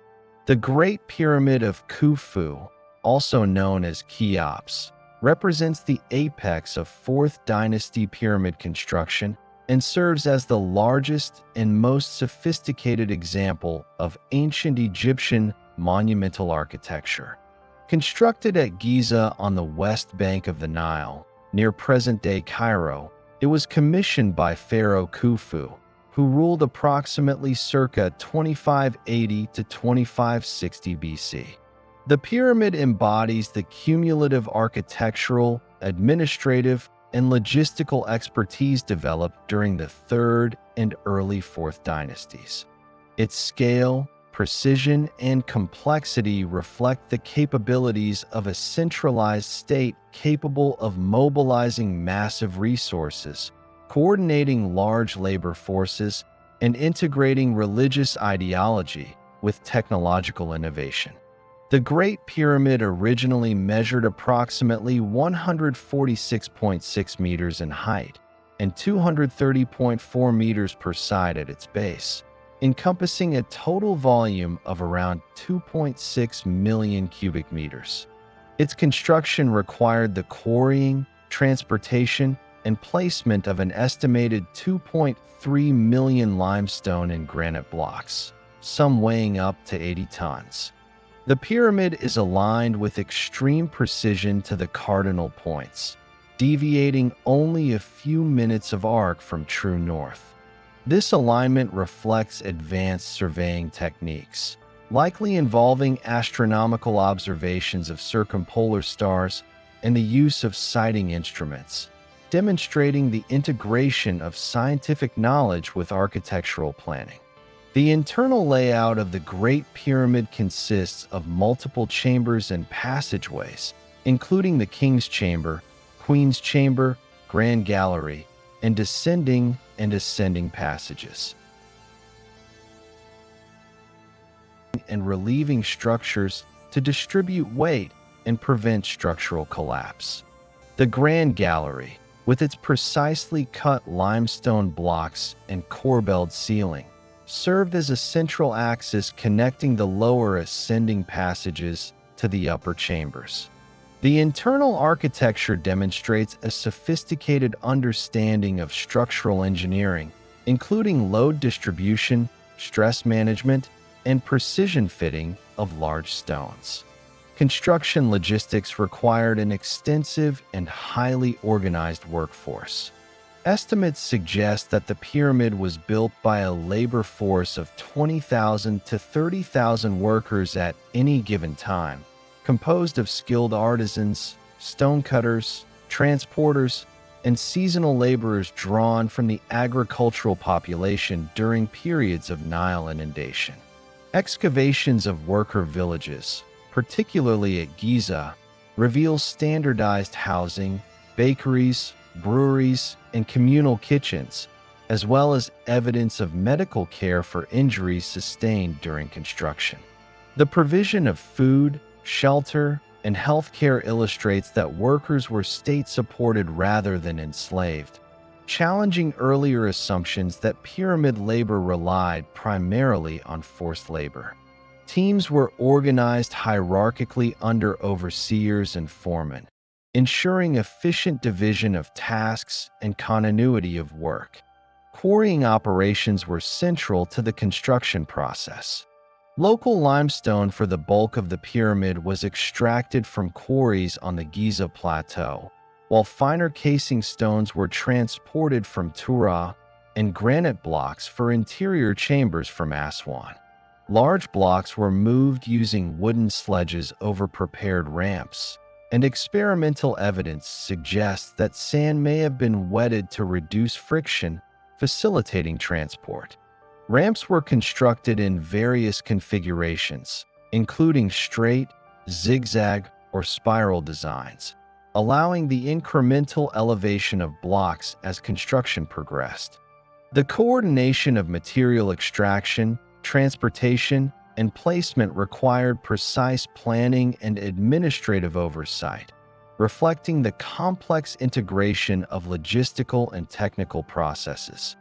The Great Pyramid of Khufu, also known as Cheops, represents the apex of Fourth Dynasty pyramid construction and serves as the largest and most sophisticated example of ancient Egyptian monumental architecture. Constructed at Giza on the west bank of the Nile, near present-day Cairo, it was commissioned by Pharaoh Khufu, who ruled approximately circa 2580 to 2560 BC. The pyramid embodies the cumulative architectural, administrative, and logistical expertise developed during the Third and early Fourth Dynasties. Its scale, precision, and complexity reflect the capabilities of a centralized state capable of mobilizing massive resources, coordinating large labor forces, and integrating religious ideology with technological innovation. The Great Pyramid originally measured approximately 146.6 meters in height and 230.4 meters per side at its base, encompassing a total volume of around 2.6 million cubic meters. Its construction required the quarrying, transportation, and placement of an estimated 2.3 million limestone and granite blocks, some weighing up to 80 tons. The pyramid is aligned with extreme precision to the cardinal points, deviating only a few minutes of arc from true north. This alignment reflects advanced surveying techniques, likely involving astronomical observations of circumpolar stars and the use of sighting instruments, demonstrating the integration of scientific knowledge with architectural planning. The internal layout of the Great Pyramid consists of multiple chambers and passageways, including the King's Chamber, Queen's Chamber, Grand Gallery, and descending and ascending passages, and relieving structures to distribute weight and prevent structural collapse. The Grand Gallery, with its precisely cut limestone blocks and corbelled ceiling, served as a central axis connecting the lower ascending passages to the upper chambers. The internal architecture demonstrates a sophisticated understanding of structural engineering, including load distribution, stress management, and precision fitting of large stones. Construction logistics required an extensive and highly organized workforce. Estimates suggest that the pyramid was built by a labor force of 20,000 to 30,000 workers at any given time, composed of skilled artisans, stonecutters, transporters, and seasonal laborers drawn from the agricultural population during periods of Nile inundation. Excavations of worker villages, particularly at Giza, reveal standardized housing, bakeries, breweries, and communal kitchens, as well as evidence of medical care for injuries sustained during construction. The provision of food, shelter, and healthcare illustrates that workers were state-supported rather than enslaved, challenging earlier assumptions that pyramid labor relied primarily on forced labor. Teams were organized hierarchically under overseers and foremen, ensuring efficient division of tasks and continuity of work. Quarrying operations were central to the construction process. Local limestone for the bulk of the pyramid was extracted from quarries on the Giza Plateau, while finer casing stones were transported from Tura and granite blocks for interior chambers from Aswan. Large blocks were moved using wooden sledges over prepared ramps, and experimental evidence suggests that sand may have been wetted to reduce friction, facilitating transport. Ramps were constructed in various configurations, including straight, zigzag, or spiral designs, allowing the incremental elevation of blocks as construction progressed. The coordination of material extraction, transportation, and placement required precise planning and administrative oversight, reflecting the complex integration of logistical and technical processes.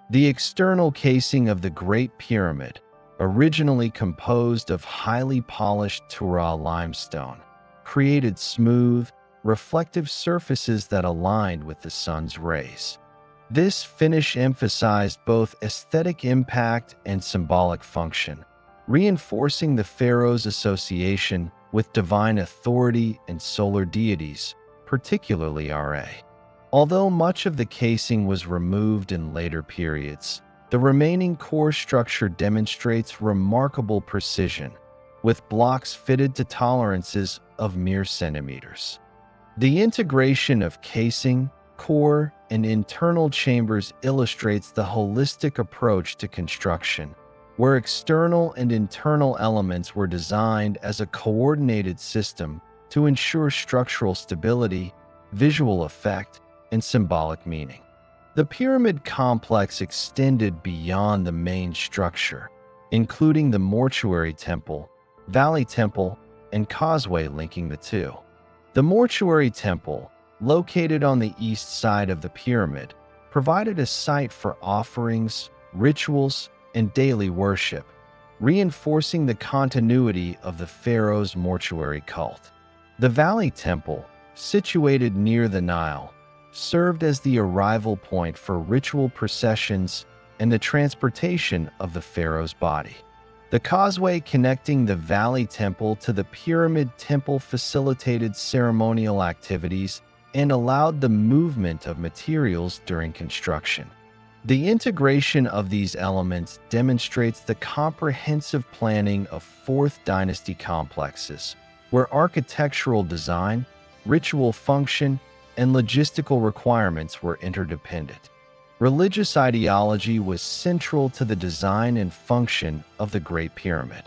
The external casing of the Great Pyramid, originally composed of highly polished Tura limestone, created smooth, reflective surfaces that aligned with the sun's rays. This finish emphasized both aesthetic impact and symbolic function, reinforcing the pharaoh's association with divine authority and solar deities, particularly Ra. Although much of the casing was removed in later periods, the remaining core structure demonstrates remarkable precision, with blocks fitted to tolerances of mere centimeters. The integration of casing, core, and internal chambers illustrates the holistic approach to construction, where external and internal elements were designed as a coordinated system to ensure structural stability, visual effect, and symbolic meaning. The pyramid complex extended beyond the main structure, including the mortuary temple, valley temple, and causeway linking the two. The mortuary temple, located on the east side of the pyramid, provided a site for offerings, rituals, and daily worship, reinforcing the continuity of the pharaoh's mortuary cult. The valley temple, situated near the Nile, served as the arrival point for ritual processions and the transportation of the pharaoh's body. The causeway connecting the valley temple to the pyramid temple facilitated ceremonial activities and allowed the movement of materials during construction. The integration of these elements demonstrates the comprehensive planning of Fourth Dynasty complexes, where architectural design, ritual function, and logistical requirements were interdependent. Religious ideology was central to the design and function of the Great Pyramid.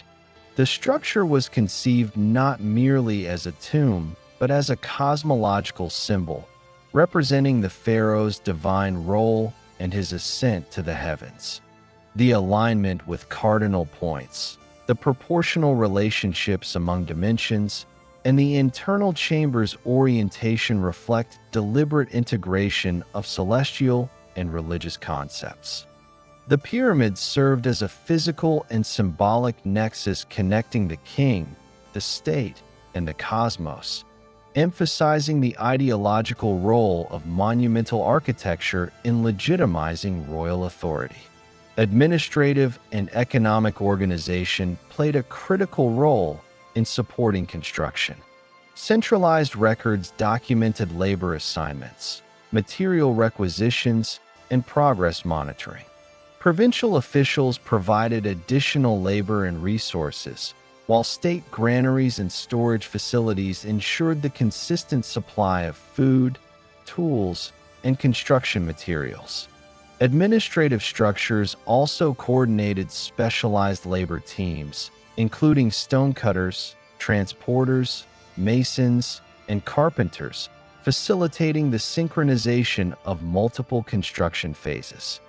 The structure was conceived not merely as a tomb, but as a cosmological symbol, representing the pharaoh's divine role and his ascent to the heavens. The alignment with cardinal points, the proportional relationships among dimensions, and the internal chamber's orientation reflect deliberate integration of celestial and religious concepts. The pyramids served as a physical and symbolic nexus connecting the king, the state, and the cosmos, emphasizing the ideological role of monumental architecture in legitimizing royal authority. Administrative and economic organization played a critical role in supporting construction. Centralized records documented labor assignments, material requisitions, and progress monitoring. Provincial officials provided additional labor and resources, while state granaries and storage facilities ensured the consistent supply of food, tools, and construction materials. Administrative structures also coordinated specialized labor teams, including stonecutters, transporters, masons, and carpenters, facilitating the synchronization of multiple construction phases.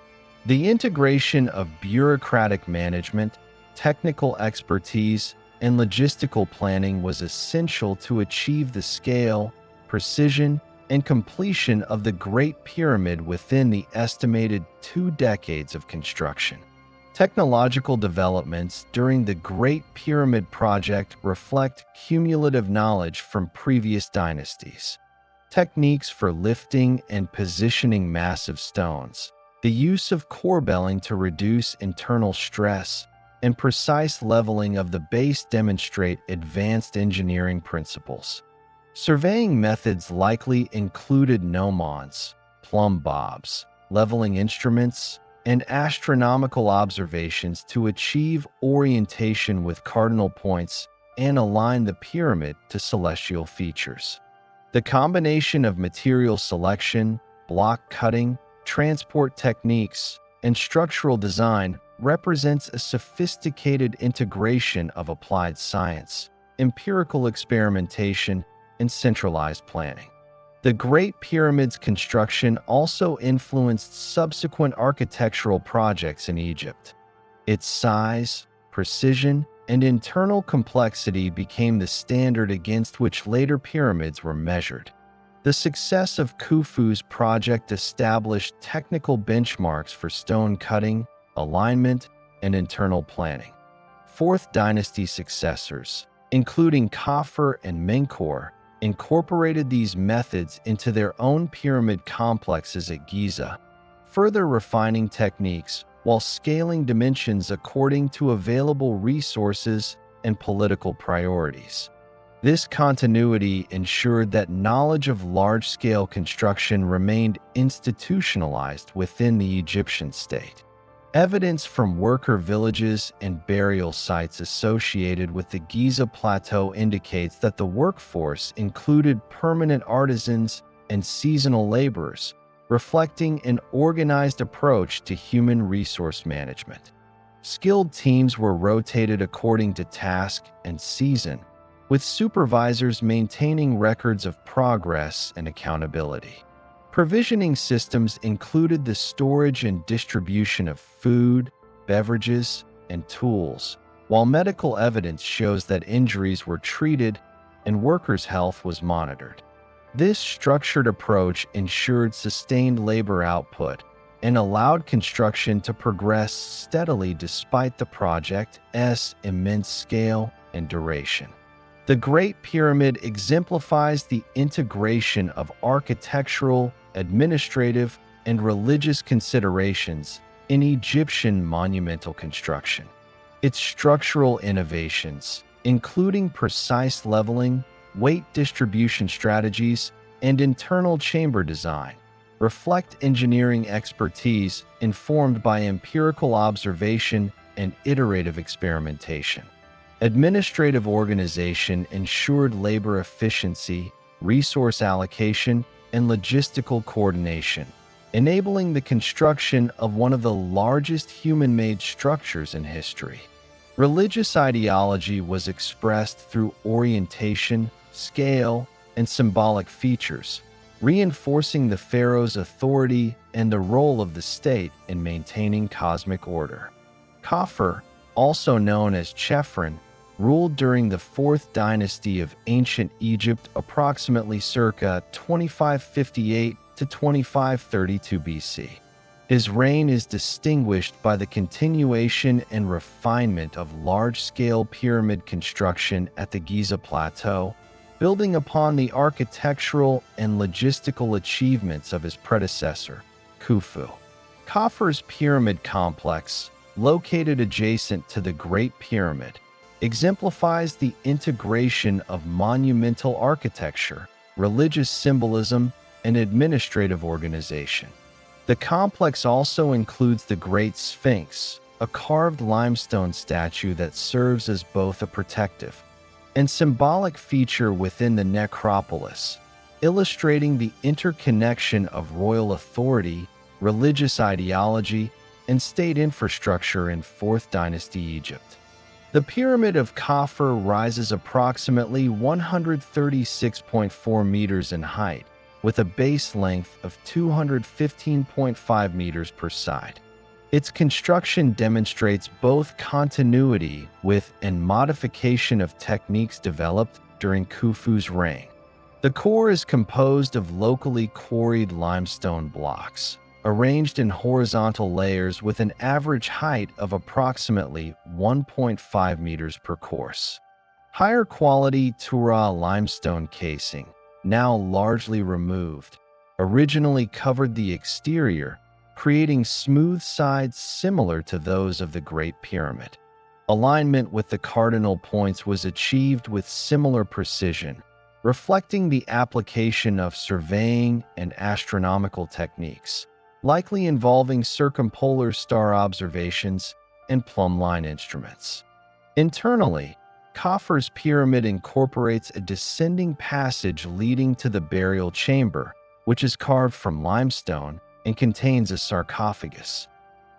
The integration of bureaucratic management, technical expertise, and logistical planning was essential to achieve the scale, precision, and completion of the Great Pyramid within the estimated 2 decades of construction. Technological developments during the Great Pyramid project reflect cumulative knowledge from previous dynasties. Techniques for lifting and positioning massive stones, the use of corbelling to reduce internal stress, and precise leveling of the base demonstrate advanced engineering principles. Surveying methods likely included gnomons, plumb bobs, leveling instruments, and astronomical observations to achieve orientation with cardinal points and align the pyramid to celestial features. The combination of material selection, block cutting, transport techniques, and structural design represents a sophisticated integration of applied science, empirical experimentation, and centralized planning. The Great Pyramids construction also influenced subsequent architectural projects in Egypt. Its size, precision, and internal complexity became the standard against which later pyramids were measured. The success of Khufu's project established technical benchmarks for stone cutting, alignment, and internal planning. Fourth Dynasty successors, including Khafre and Menkaure, incorporated these methods into their own pyramid complexes at Giza, further refining techniques while scaling dimensions according to available resources and political priorities. This continuity ensured that knowledge of large-scale construction remained institutionalized within the Egyptian state. Evidence from worker villages and burial sites associated with the Giza Plateau indicates that the workforce included permanent artisans and seasonal laborers, reflecting an organized approach to human resource management. Skilled teams were rotated according to task and season, with supervisors maintaining records of progress and accountability. Provisioning systems included the storage and distribution of food, beverages, and tools, while medical evidence shows that injuries were treated and workers' health was monitored. This structured approach ensured sustained labor output and allowed construction to progress steadily despite the project's immense scale and duration. The Great Pyramid exemplifies the integration of architectural, administrative, and religious considerations in Egyptian monumental construction. Its structural innovations, including precise leveling, weight distribution strategies, and internal chamber design, reflect engineering expertise informed by empirical observation and iterative experimentation. Administrative organization ensured labor efficiency, resource allocation, and logistical coordination, enabling the construction of one of the largest human-made structures in history. Religious ideology was expressed through orientation, scale, and symbolic features, reinforcing the pharaoh's authority and the role of the state in maintaining cosmic order. Khafre, also known as Chephren, ruled during the Fourth Dynasty of Ancient Egypt approximately circa 2558 to 2532 BC. His reign is distinguished by the continuation and refinement of large-scale pyramid construction at the Giza Plateau, building upon the architectural and logistical achievements of his predecessor, Khufu. Khafre's pyramid complex, located adjacent to the Great Pyramid, exemplifies the integration of monumental architecture, religious symbolism, and administrative organization. The complex also includes the Great Sphinx, a carved limestone statue that serves as both a protective and symbolic feature within the necropolis, illustrating the interconnection of royal authority, religious ideology, and state infrastructure in Fourth Dynasty Egypt. The Pyramid of Khafre rises approximately 136.4 meters in height, with a base length of 215.5 meters per side. Its construction demonstrates both continuity with and modification of techniques developed during Khufu's reign. The core is composed of locally quarried limestone blocks, arranged in horizontal layers with an average height of approximately 1.5 meters per course. Higher quality Tura limestone casing, now largely removed, originally covered the exterior, creating smooth sides similar to those of the Great Pyramid. Alignment with the cardinal points was achieved with similar precision, reflecting the application of surveying and astronomical techniques, likely involving circumpolar star observations and plumbline instruments. Internally, Khafre's pyramid incorporates a descending passage leading to the burial chamber, which is carved from limestone and contains a sarcophagus.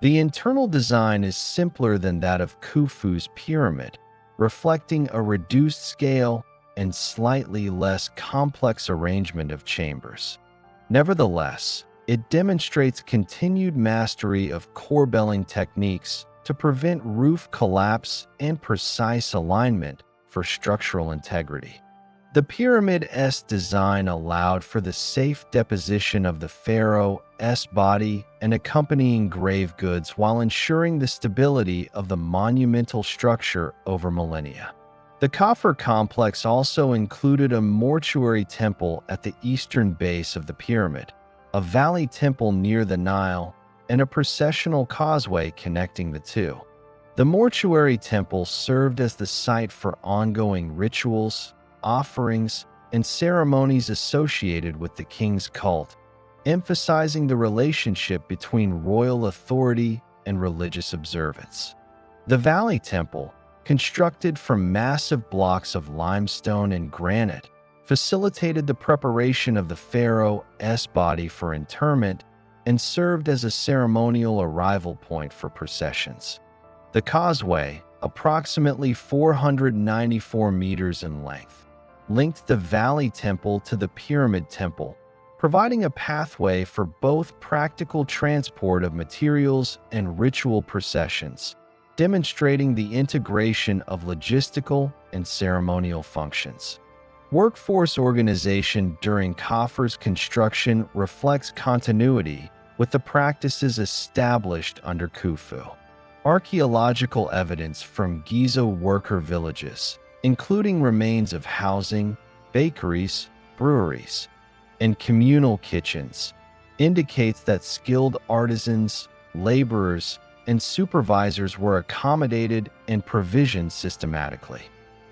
The internal design is simpler than that of Khufu's pyramid, reflecting a reduced scale and slightly less complex arrangement of chambers. Nevertheless, it demonstrates continued mastery of corbelling techniques to prevent roof collapse and precise alignment for structural integrity. The pyramid's design allowed for the safe deposition of the pharaoh's body and accompanying grave goods while ensuring the stability of the monumental structure over millennia. The Khafre complex also included a mortuary temple at the eastern base of the pyramid, a valley temple near the Nile, and a processional causeway connecting the two. The mortuary temple served as the site for ongoing rituals, offerings, and ceremonies associated with the king's cult, emphasizing the relationship between royal authority and religious observance. The Valley Temple, constructed from massive blocks of limestone and granite, facilitated the preparation of the pharaoh's body for interment and served as a ceremonial arrival point for processions. The causeway, approximately 494 meters in length, linked the Valley Temple to the Pyramid Temple, providing a pathway for both practical transport of materials and ritual processions, demonstrating the integration of logistical and ceremonial functions. Workforce organization during Khafre's construction reflects continuity with the practices established under Khufu. Archaeological evidence from Giza worker villages, including remains of housing, bakeries, breweries, and communal kitchens, indicates that skilled artisans, laborers, and supervisors were accommodated and provisioned systematically.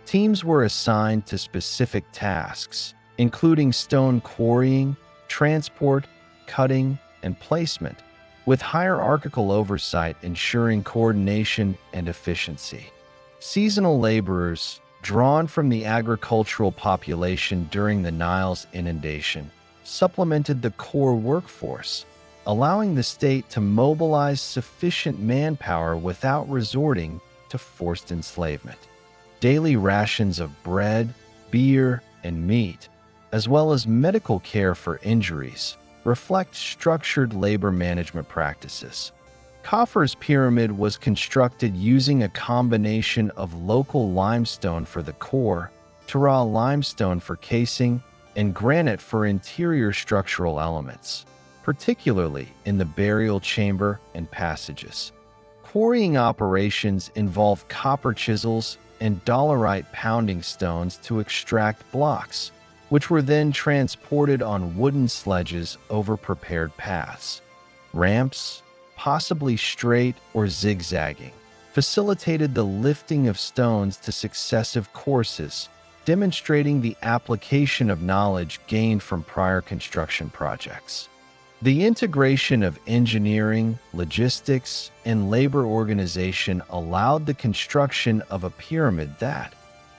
Teams were assigned to specific tasks, including stone quarrying, transport, cutting, and placement, with hierarchical oversight ensuring coordination and efficiency. Seasonal laborers, drawn from the agricultural population during the Nile's inundation, supplemented the core workforce, allowing the state to mobilize sufficient manpower without resorting to forced enslavement. Daily rations of bread, beer, and meat, as well as medical care for injuries, reflect structured labor management practices. Khafre's pyramid was constructed using a combination of local limestone for the core, Tara limestone for casing, and granite for interior structural elements, particularly in the burial chamber and passages. Quarrying operations involve copper chisels and dolerite pounding stones to extract blocks, which were then transported on wooden sledges over prepared paths. Ramps, possibly straight or zigzagging, facilitated the lifting of stones to successive courses, demonstrating the application of knowledge gained from prior construction projects. The integration of engineering, logistics, and labor organization allowed the construction of a pyramid that,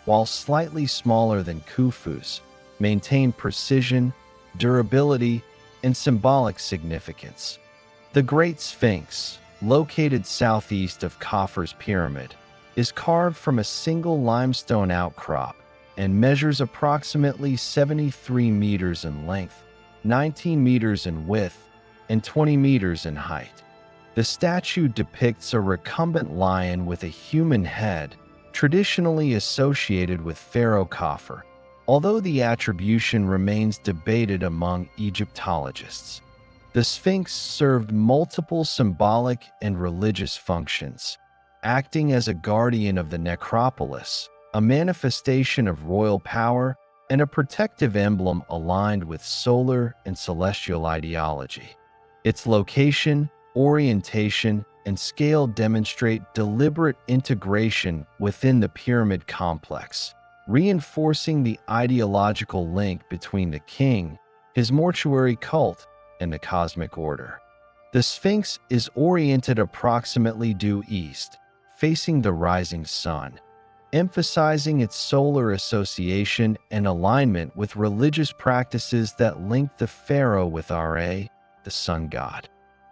while slightly smaller than Khufu's, maintained precision, durability, and symbolic significance. The Great Sphinx, located southeast of Khafre's pyramid, is carved from a single limestone outcrop and measures approximately 73 meters in length, 19 meters in width, and 20 meters in height. The statue depicts a recumbent lion with a human head, traditionally associated with Pharaoh Khafre, although the attribution remains debated among Egyptologists. The Sphinx served multiple symbolic and religious functions, acting as a guardian of the necropolis, a manifestation of royal power, and a protective emblem aligned with solar and celestial ideology. Its location, orientation, and scale demonstrate deliberate integration within the pyramid complex, reinforcing the ideological link between the king, his mortuary cult, and the cosmic order. The Sphinx is oriented approximately due east, facing the rising sun, emphasizing its solar association and alignment with religious practices that link the pharaoh with Ra, the sun god.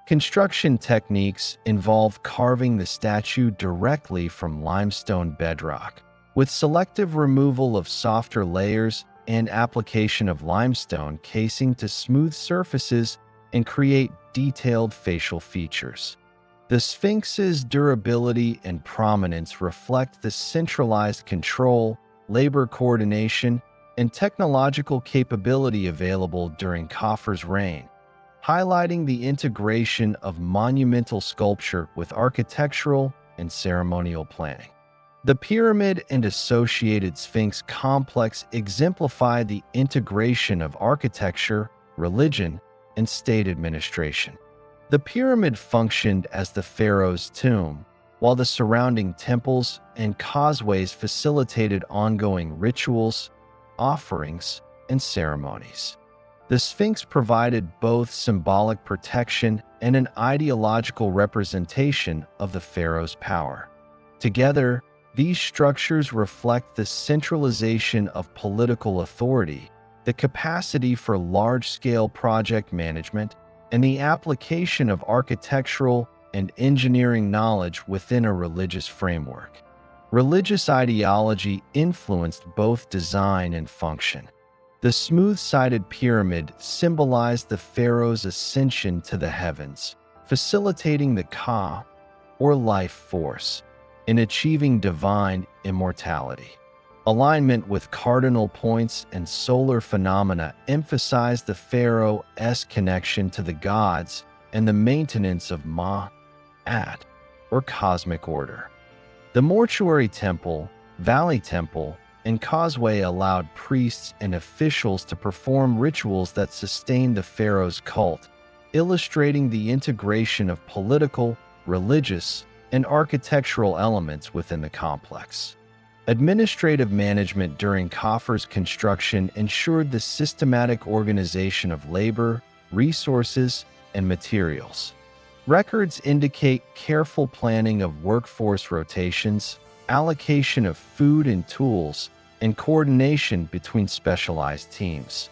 Construction techniques involve carving the statue directly from limestone bedrock, with selective removal of softer layers and application of limestone casing to smooth surfaces and create detailed facial features. The Sphinx's durability and prominence reflect the centralized control, labor coordination, and technological capability available during Khafu's reign, highlighting the integration of monumental sculpture with architectural and ceremonial planning. The pyramid and associated Sphinx complex exemplify the integration of architecture, religion, and state administration. The pyramid functioned as the pharaoh's tomb, while the surrounding temples and causeways facilitated ongoing rituals, offerings, and ceremonies. The Sphinx provided both symbolic protection and an ideological representation of the pharaoh's power. Together, these structures reflect the centralization of political authority, the capacity for large-scale project management, and the application of architectural and engineering knowledge within a religious framework. Religious ideology influenced both design and function. The smooth-sided pyramid symbolized the pharaoh's ascension to the heavens, facilitating the Ka, or life force, in achieving divine immortality. Alignment with cardinal points and solar phenomena emphasized the pharaoh's connection to the gods and the maintenance of Ma'at, or cosmic order. The mortuary temple, valley temple, and causeway allowed priests and officials to perform rituals that sustained the pharaoh's cult, illustrating the integration of political, religious, and architectural elements within the complex. Administrative management during Khafu's construction ensured the systematic organization of labor, resources, and materials. Records indicate careful planning of workforce rotations, allocation of food and tools, and coordination between specialized teams.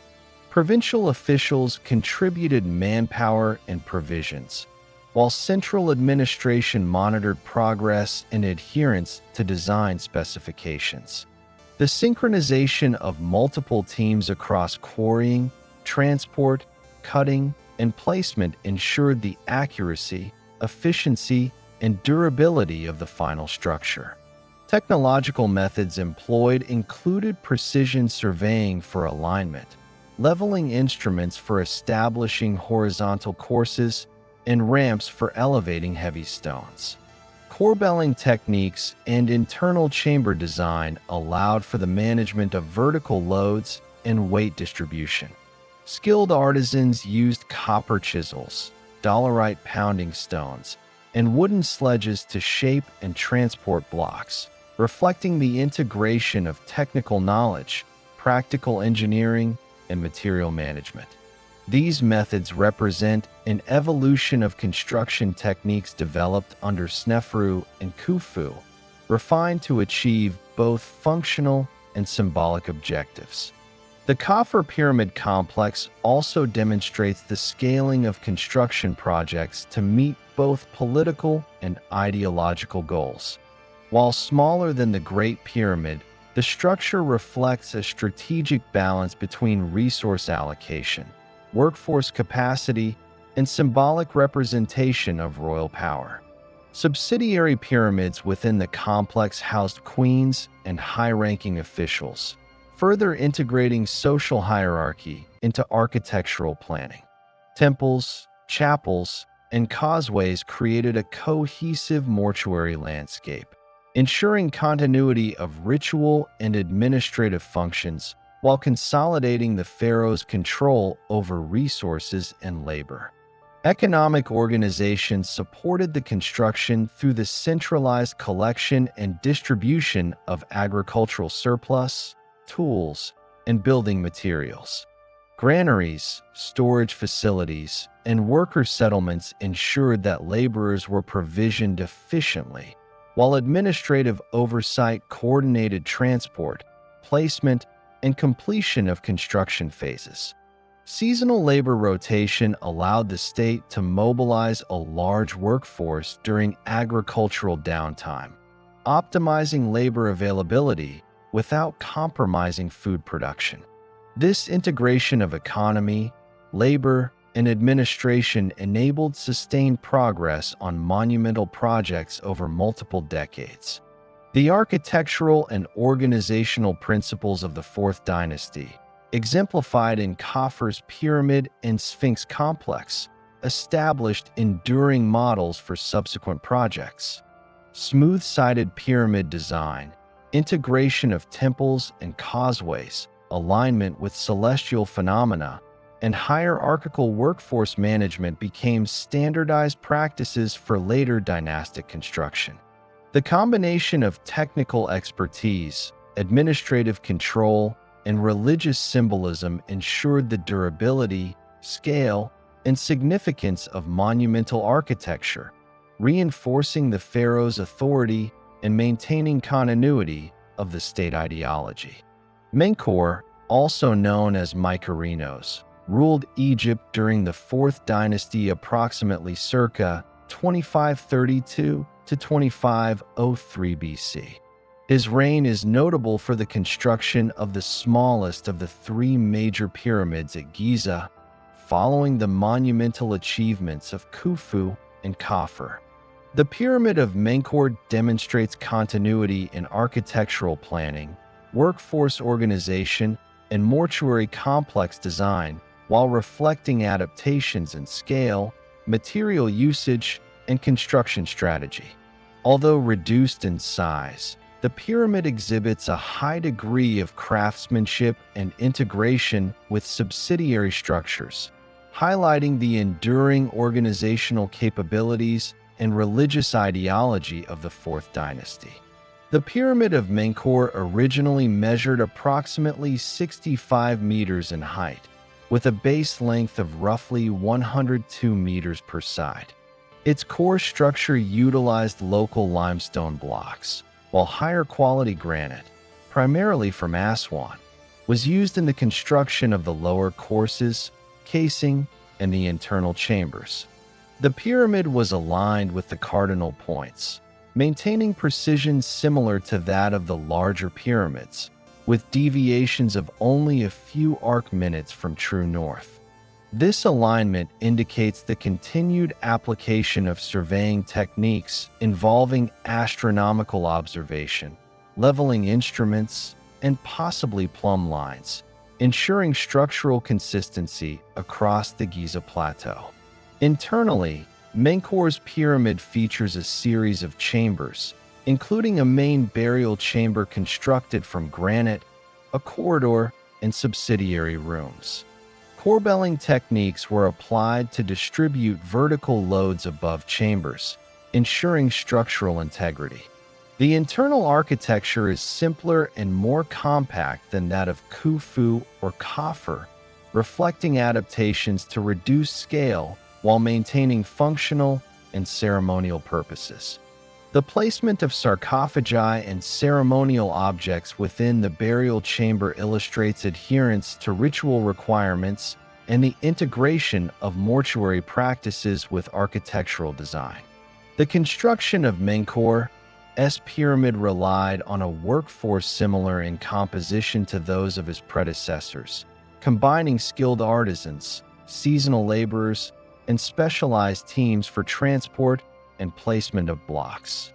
Provincial officials contributed manpower and provisions, while central administration monitored progress and adherence to design specifications. The synchronization of multiple teams across quarrying, transport, cutting, and placement ensured the accuracy, efficiency, and durability of the final structure. Technological methods employed included precision surveying for alignment, leveling instruments for establishing horizontal courses, and ramps for elevating heavy stones. Corbelling techniques and internal chamber design allowed for the management of vertical loads and weight distribution. Skilled artisans used copper chisels, dolerite pounding stones, and wooden sledges to shape and transport blocks, reflecting the integration of technical knowledge, practical engineering, and material management. These methods represent an evolution of construction techniques developed under Sneferu and Khufu, refined to achieve both functional and symbolic objectives. The Khafu pyramid complex also demonstrates the scaling of construction projects to meet both political and ideological goals. While smaller than the Great Pyramid, the structure reflects a strategic balance between resource allocation, workforce capacity, and symbolic representation of royal power. Subsidiary pyramids within the complex housed queens and high-ranking officials, further integrating social hierarchy into architectural planning. Temples, chapels, and causeways created a cohesive mortuary landscape, ensuring continuity of ritual and administrative functions while consolidating the pharaoh's control over resources and labor. Economic organization supported the construction through the centralized collection and distribution of agricultural surplus, tools, and building materials. Granaries, storage facilities, and worker settlements ensured that laborers were provisioned efficiently, while administrative oversight coordinated transport, placement, and completion of construction phases. Seasonal labor rotation allowed the state to mobilize a large workforce during agricultural downtime, optimizing labor availability without compromising food production. This integration of economy, labor, and administration enabled sustained progress on monumental projects over multiple decades. The architectural and organizational principles of the Fourth Dynasty, exemplified in Khufu's pyramid and Sphinx complex, established enduring models for subsequent projects. Smooth-sided pyramid design, integration of temples and causeways, alignment with celestial phenomena, and hierarchical workforce management became standardized practices for later dynastic construction. The combination of technical expertise, administrative control, and religious symbolism ensured the durability, scale, and significance of monumental architecture, reinforcing the pharaoh's authority and maintaining continuity of the state ideology. Menkaure, also known as Mykerinos, ruled Egypt during the Fourth Dynasty approximately circa 2532 to 2503 BC. His reign is notable for the construction of the smallest of the three major pyramids at Giza, following the monumental achievements of Khufu and Khufu. The Pyramid of Menkaure demonstrates continuity in architectural planning, workforce organization, and mortuary complex design, while reflecting adaptations in scale, material usage, and construction strategy. Although reduced in size, the pyramid exhibits a high degree of craftsmanship and integration with subsidiary structures, highlighting the enduring organizational capabilities and religious ideology of the Fourth Dynasty. The Pyramid of Menkaure originally measured approximately 65 meters in height, with a base length of roughly 102 meters per side. Its core structure utilized local limestone blocks, while higher quality granite, primarily from Aswan, was used in the construction of the lower courses, casing, and the internal chambers. The pyramid was aligned with the cardinal points, maintaining precision similar to that of the larger pyramids, with deviations of only a few arc minutes from true north. This alignment indicates the continued application of surveying techniques involving astronomical observation, leveling instruments, and possibly plumb lines, ensuring structural consistency across the Giza Plateau. Internally, Menkaure's pyramid features a series of chambers, including a main burial chamber constructed from granite, a corridor, and subsidiary rooms. Corbelling techniques were applied to distribute vertical loads above chambers, ensuring structural integrity. The internal architecture is simpler and more compact than that of Khufu or Khufu, reflecting adaptations to reduce scale while maintaining functional and ceremonial purposes. The placement of sarcophagi and ceremonial objects within the burial chamber illustrates adherence to ritual requirements and the integration of mortuary practices with architectural design. The construction of Menkaure's pyramid relied on a workforce similar in composition to those of his predecessors, combining skilled artisans, seasonal laborers, and specialized teams for transport and placement of blocks.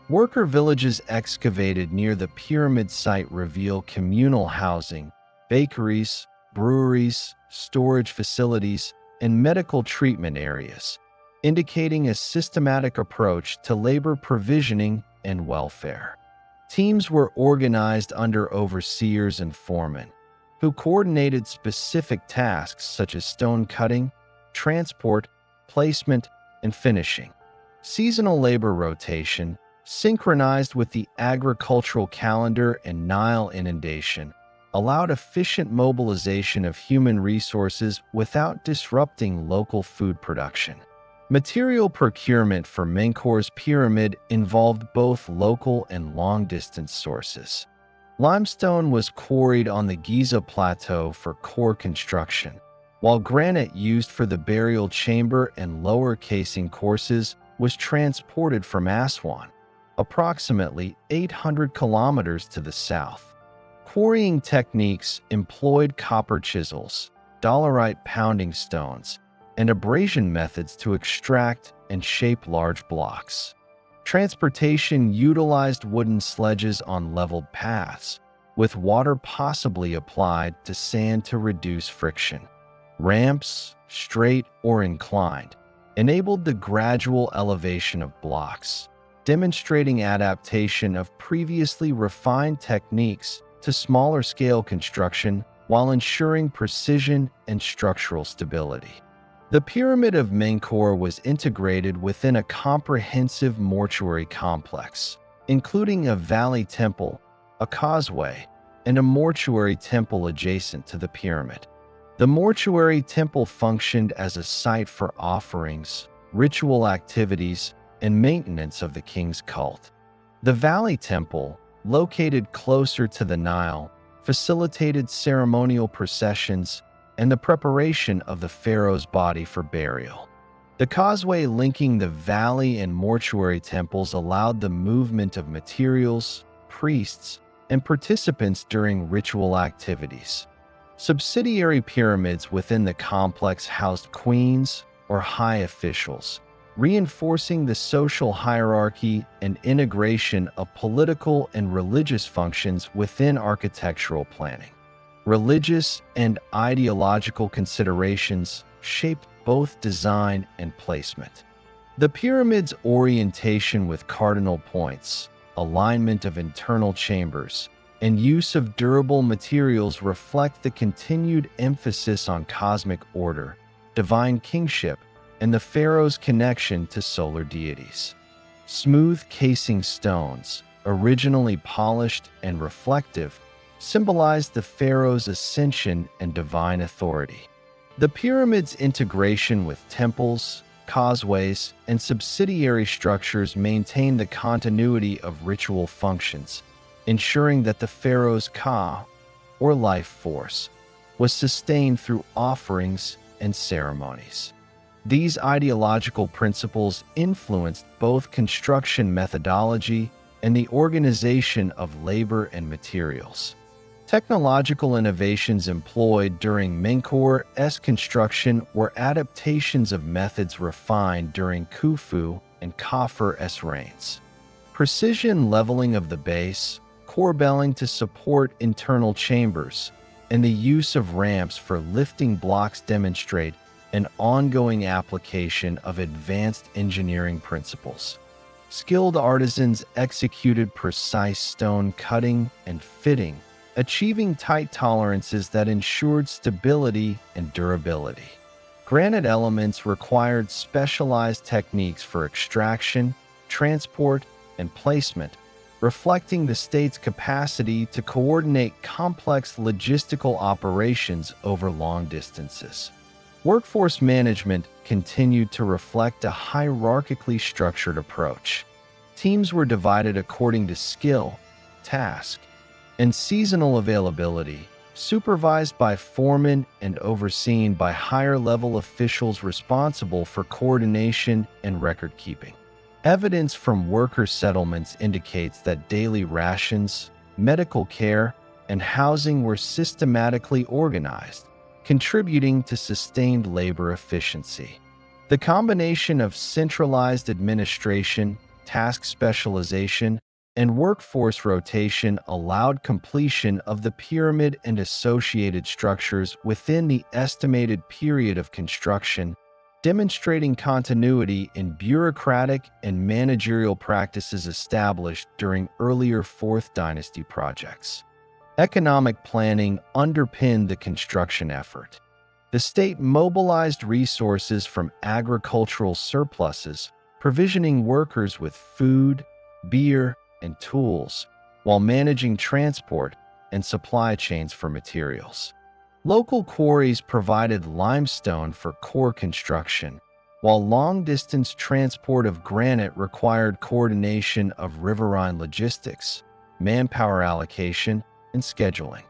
Worker villages excavated near the pyramid site reveal communal housing, bakeries, breweries, storage facilities, and medical treatment areas, indicating a systematic approach to labor provisioning and welfare. Teams were organized under overseers and foremen, who coordinated specific tasks such as stone cutting, transport, placement, and finishing. Seasonal labor rotation, synchronized with the agricultural calendar and Nile inundation, allowed efficient mobilization of human resources without disrupting local food production. Material procurement for Menkaur's pyramid involved both local and long-distance sources. Limestone was quarried on the Giza Plateau for core construction, while granite used for the burial chamber and lower casing courses was transported from Aswan, approximately 800 kilometers to the south. Quarrying techniques employed copper chisels, dolerite pounding stones, and abrasion methods to extract and shape large blocks. Transportation utilized wooden sledges on leveled paths, with water possibly applied to sand to reduce friction. Ramps, straight or inclined, enabled the gradual elevation of blocks, demonstrating adaptation of previously refined techniques to smaller-scale construction while ensuring precision and structural stability. The Pyramid of Menkaur was integrated within a comprehensive mortuary complex, including a valley temple, a causeway, and a mortuary temple adjacent to the pyramid. The mortuary temple functioned as a site for offerings, ritual activities, and maintenance of the king's cult. The valley temple, located closer to the Nile, facilitated ceremonial processions and the preparation of the pharaoh's body for burial. The causeway linking the valley and mortuary temples allowed the movement of materials, priests, and participants during ritual activities. Subsidiary pyramids within the complex housed queens or high officials, reinforcing the social hierarchy and integration of political and religious functions within architectural planning. Religious and ideological considerations shaped both design and placement. The pyramid's orientation with cardinal points, alignment of internal chambers, and use of durable materials reflect the continued emphasis on cosmic order, divine kingship, and the pharaoh's connection to solar deities. Smooth casing stones, originally polished and reflective, symbolized the pharaoh's ascension and divine authority. The pyramid's integration with temples, causeways, and subsidiary structures maintained the continuity of ritual functions, ensuring that the pharaoh's ka, or life force, was sustained through offerings and ceremonies. These ideological principles influenced both construction methodology and the organization of labor and materials. Technological innovations employed during Menkaur's construction were adaptations of methods refined during Khufu and Khafre's reigns. Precision leveling of the base, corbelling to support internal chambers, and the use of ramps for lifting blocks demonstrate an ongoing application of advanced engineering principles. Skilled artisans executed precise stone cutting and fitting, achieving tight tolerances that ensured stability and durability. Granite elements required specialized techniques for extraction, transport, and placement, reflecting the state's capacity to coordinate complex logistical operations over long distances. Workforce management continued to reflect a hierarchically structured approach. Teams were divided according to skill, task, and seasonal availability, supervised by foremen and overseen by higher-level officials responsible for coordination and record-keeping. Evidence from worker settlements indicates that daily rations, medical care, and housing were systematically organized, contributing to sustained labor efficiency. The combination of centralized administration, task specialization, and workforce rotation allowed completion of the pyramid and associated structures within the estimated period of construction, demonstrating continuity in bureaucratic and managerial practices established during earlier Fourth Dynasty projects. Economic planning underpinned the construction effort. The state mobilized resources from agricultural surpluses, provisioning workers with food, beer, and tools, while managing transport, and supply chains for materials. Local quarries provided limestone for core construction, while long-distance transport of granite required coordination of riverine logistics, manpower allocation, and scheduling.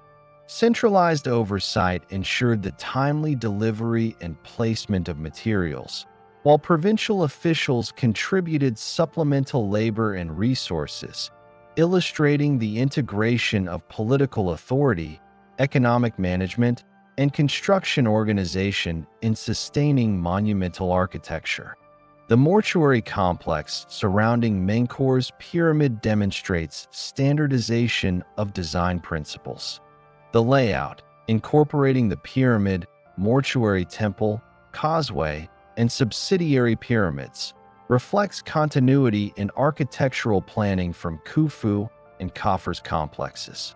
Centralized oversight ensured the timely delivery and placement of materials, while provincial officials contributed supplemental labor and resources, illustrating the integration of political authority, economic management, and construction organization in sustaining monumental architecture. The mortuary complex surrounding Menkaur's pyramid demonstrates standardization of design principles. The layout, incorporating the pyramid, mortuary temple, causeway, and subsidiary pyramids, reflects continuity in architectural planning from Khufu and Khafre's complexes.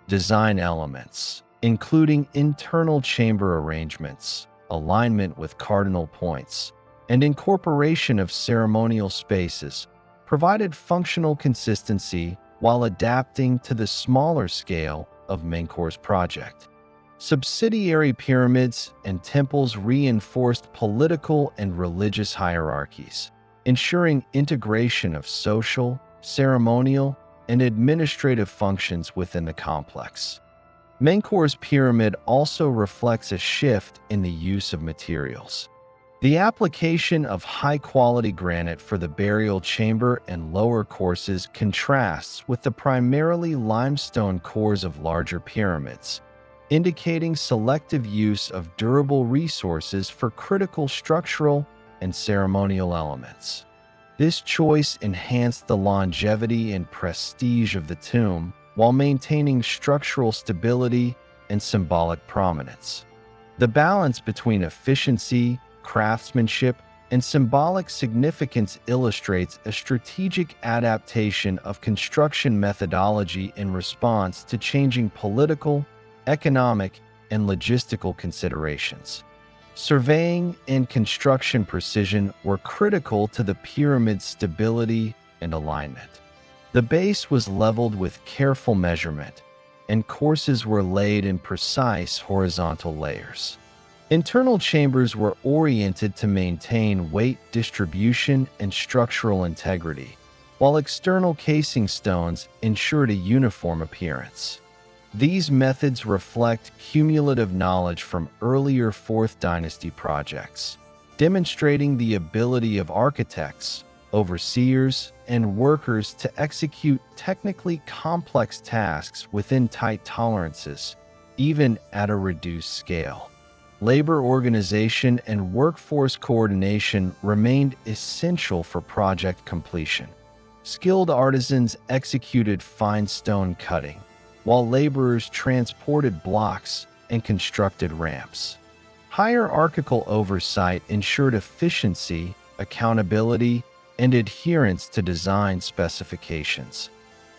Design elements, including internal chamber arrangements, alignment with cardinal points, and incorporation of ceremonial spaces, provided functional consistency while adapting to the smaller scale of Menkaur's project. Subsidiary pyramids and temples reinforced political and religious hierarchies, ensuring integration of social, ceremonial, and administrative functions within the complex. Menkaur's pyramid also reflects a shift in the use of materials. The application of high-quality granite for the burial chamber and lower courses contrasts with the primarily limestone cores of larger pyramids, indicating selective use of durable resources for critical structural and ceremonial elements. This choice enhanced the longevity and prestige of the tomb while maintaining structural stability and symbolic prominence. The balance between efficiency, craftsmanship, and symbolic significance illustrates a strategic adaptation of construction methodology in response to changing political, economic, and logistical considerations. Surveying and construction precision were critical to the pyramid's stability and alignment. The base was leveled with careful measurement, and courses were laid in precise horizontal layers. Internal chambers were oriented to maintain weight distribution and structural integrity, while external casing stones ensured a uniform appearance. These methods reflect cumulative knowledge from earlier 4th Dynasty projects, demonstrating the ability of architects, overseers, and workers to execute technically complex tasks within tight tolerances, even at a reduced scale. Labor organization and workforce coordination remained essential for project completion. Skilled artisans executed fine stone cutting, while laborers transported blocks and constructed ramps. Hierarchical oversight ensured efficiency, accountability, and adherence to design specifications.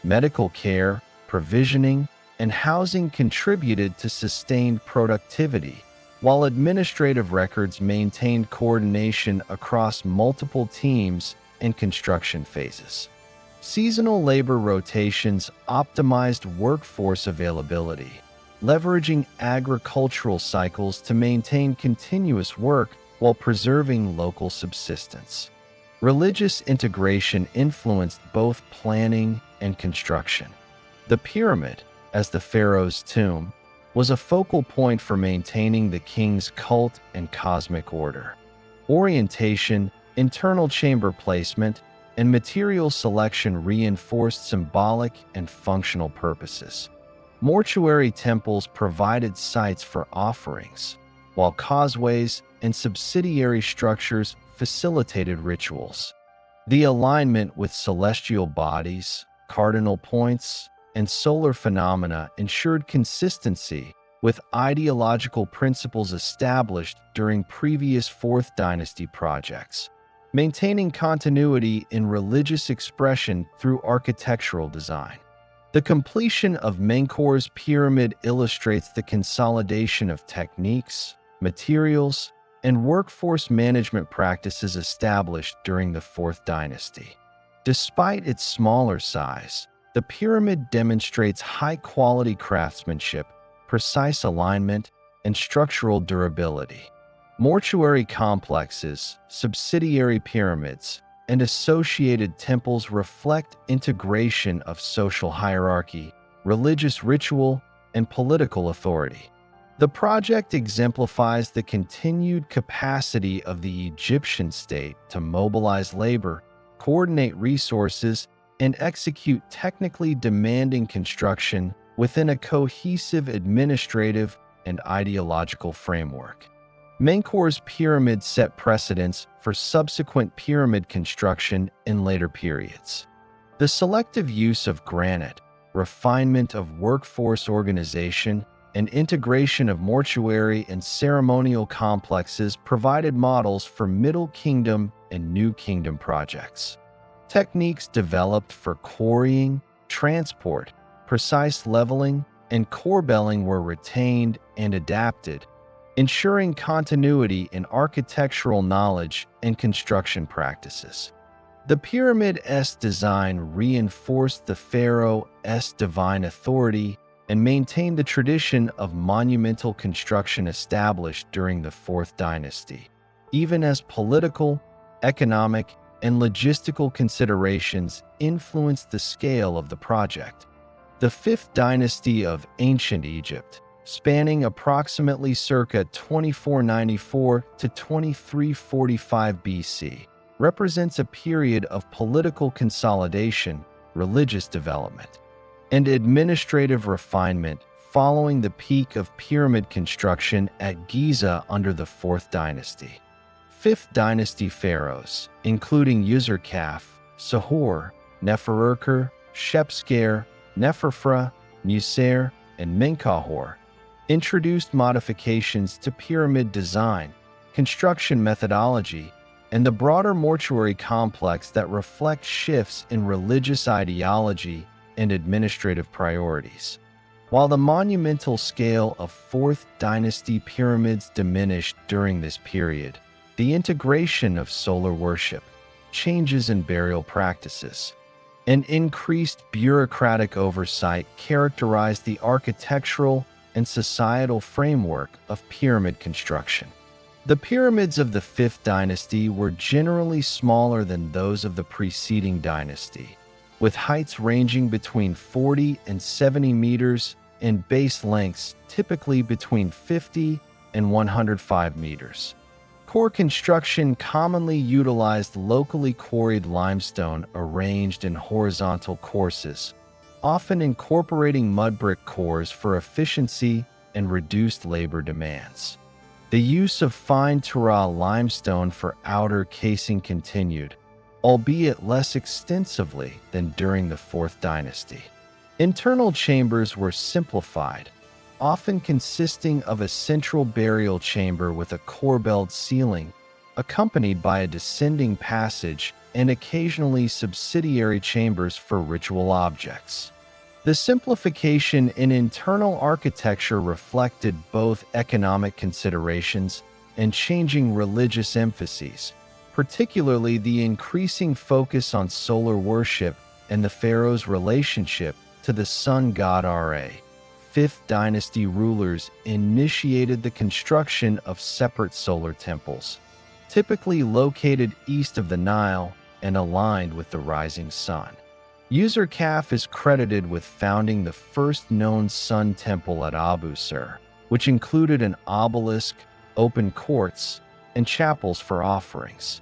Medical care, provisioning, and housing contributed to sustained productivity, while administrative records maintained coordination across multiple teams and construction phases. Seasonal labor rotations optimized workforce availability, leveraging agricultural cycles to maintain continuous work while preserving local subsistence. Religious integration influenced both planning and construction. The pyramid, as the pharaoh's tomb, was a focal point for maintaining the king's cult and cosmic order. Orientation, internal chamber placement, and material selection reinforced symbolic and functional purposes. Mortuary temples provided sites for offerings, while causeways and subsidiary structures facilitated rituals. The alignment with celestial bodies, cardinal points, and solar phenomena ensured consistency with ideological principles established during previous 4th Dynasty projects, maintaining continuity in religious expression through architectural design. The completion of Menkaur's pyramid illustrates the consolidation of techniques, materials, and workforce management practices established during the 4th Dynasty. Despite its smaller size, The pyramid demonstrates high-quality craftsmanship, precise alignment, and structural durability. Mortuary complexes, subsidiary pyramids, and associated temples reflect integration of social hierarchy, religious ritual, and political authority. The project exemplifies the continued capacity of the Egyptian state to mobilize labor, coordinate resources, and execute technically demanding construction within a cohesive administrative and ideological framework. Menkaur's pyramid set precedents for subsequent pyramid construction in later periods. The selective use of granite, refinement of workforce organization, and integration of mortuary and ceremonial complexes provided models for Middle Kingdom and New Kingdom projects. Techniques developed for quarrying, transport, precise leveling, and corbelling were retained and adapted, ensuring continuity in architectural knowledge and construction practices. The pyramid's design reinforced the pharaoh's divine authority and maintained the tradition of monumental construction established during the Fourth Dynasty, even as political, economic, and logistical considerations influenced the scale of the project. The Fifth Dynasty of Ancient Egypt, spanning approximately circa 2494 to 2345 BC, represents a period of political consolidation, religious development, and administrative refinement following the peak of pyramid construction at Giza under the Fourth Dynasty. Fifth Dynasty pharaohs, including Userkaf, Sahur, Neferurker, Shepsker, Neferfra, Muser, and Menkaure, introduced modifications to pyramid design, construction methodology, and the broader mortuary complex that reflect shifts in religious ideology and administrative priorities. While the monumental scale of Fourth Dynasty pyramids diminished during this period, the integration of solar worship, changes in burial practices, and increased bureaucratic oversight characterized the architectural and societal framework of pyramid construction. The pyramids of the Fifth Dynasty were generally smaller than those of the preceding dynasty, with heights ranging between 40 and 70 meters and base lengths typically between 50 and 105 meters. Core construction commonly utilized locally quarried limestone arranged in horizontal courses, often incorporating mud brick cores for efficiency and reduced labor demands. The use of fine Tura limestone for outer casing continued, albeit less extensively than during the Fourth Dynasty. Internal chambers were simplified, often consisting of a central burial chamber with a corbelled ceiling, accompanied by a descending passage and occasionally subsidiary chambers for ritual objects. The simplification in internal architecture reflected both economic considerations and changing religious emphases, particularly the increasing focus on solar worship and the pharaoh's relationship to the sun god Ra. Fifth Dynasty rulers initiated the construction of separate solar temples, typically located east of the Nile and aligned with the rising sun. Userkaf is credited with founding the first known sun temple at Abu Sir, which included an obelisk, open courts, and chapels for offerings.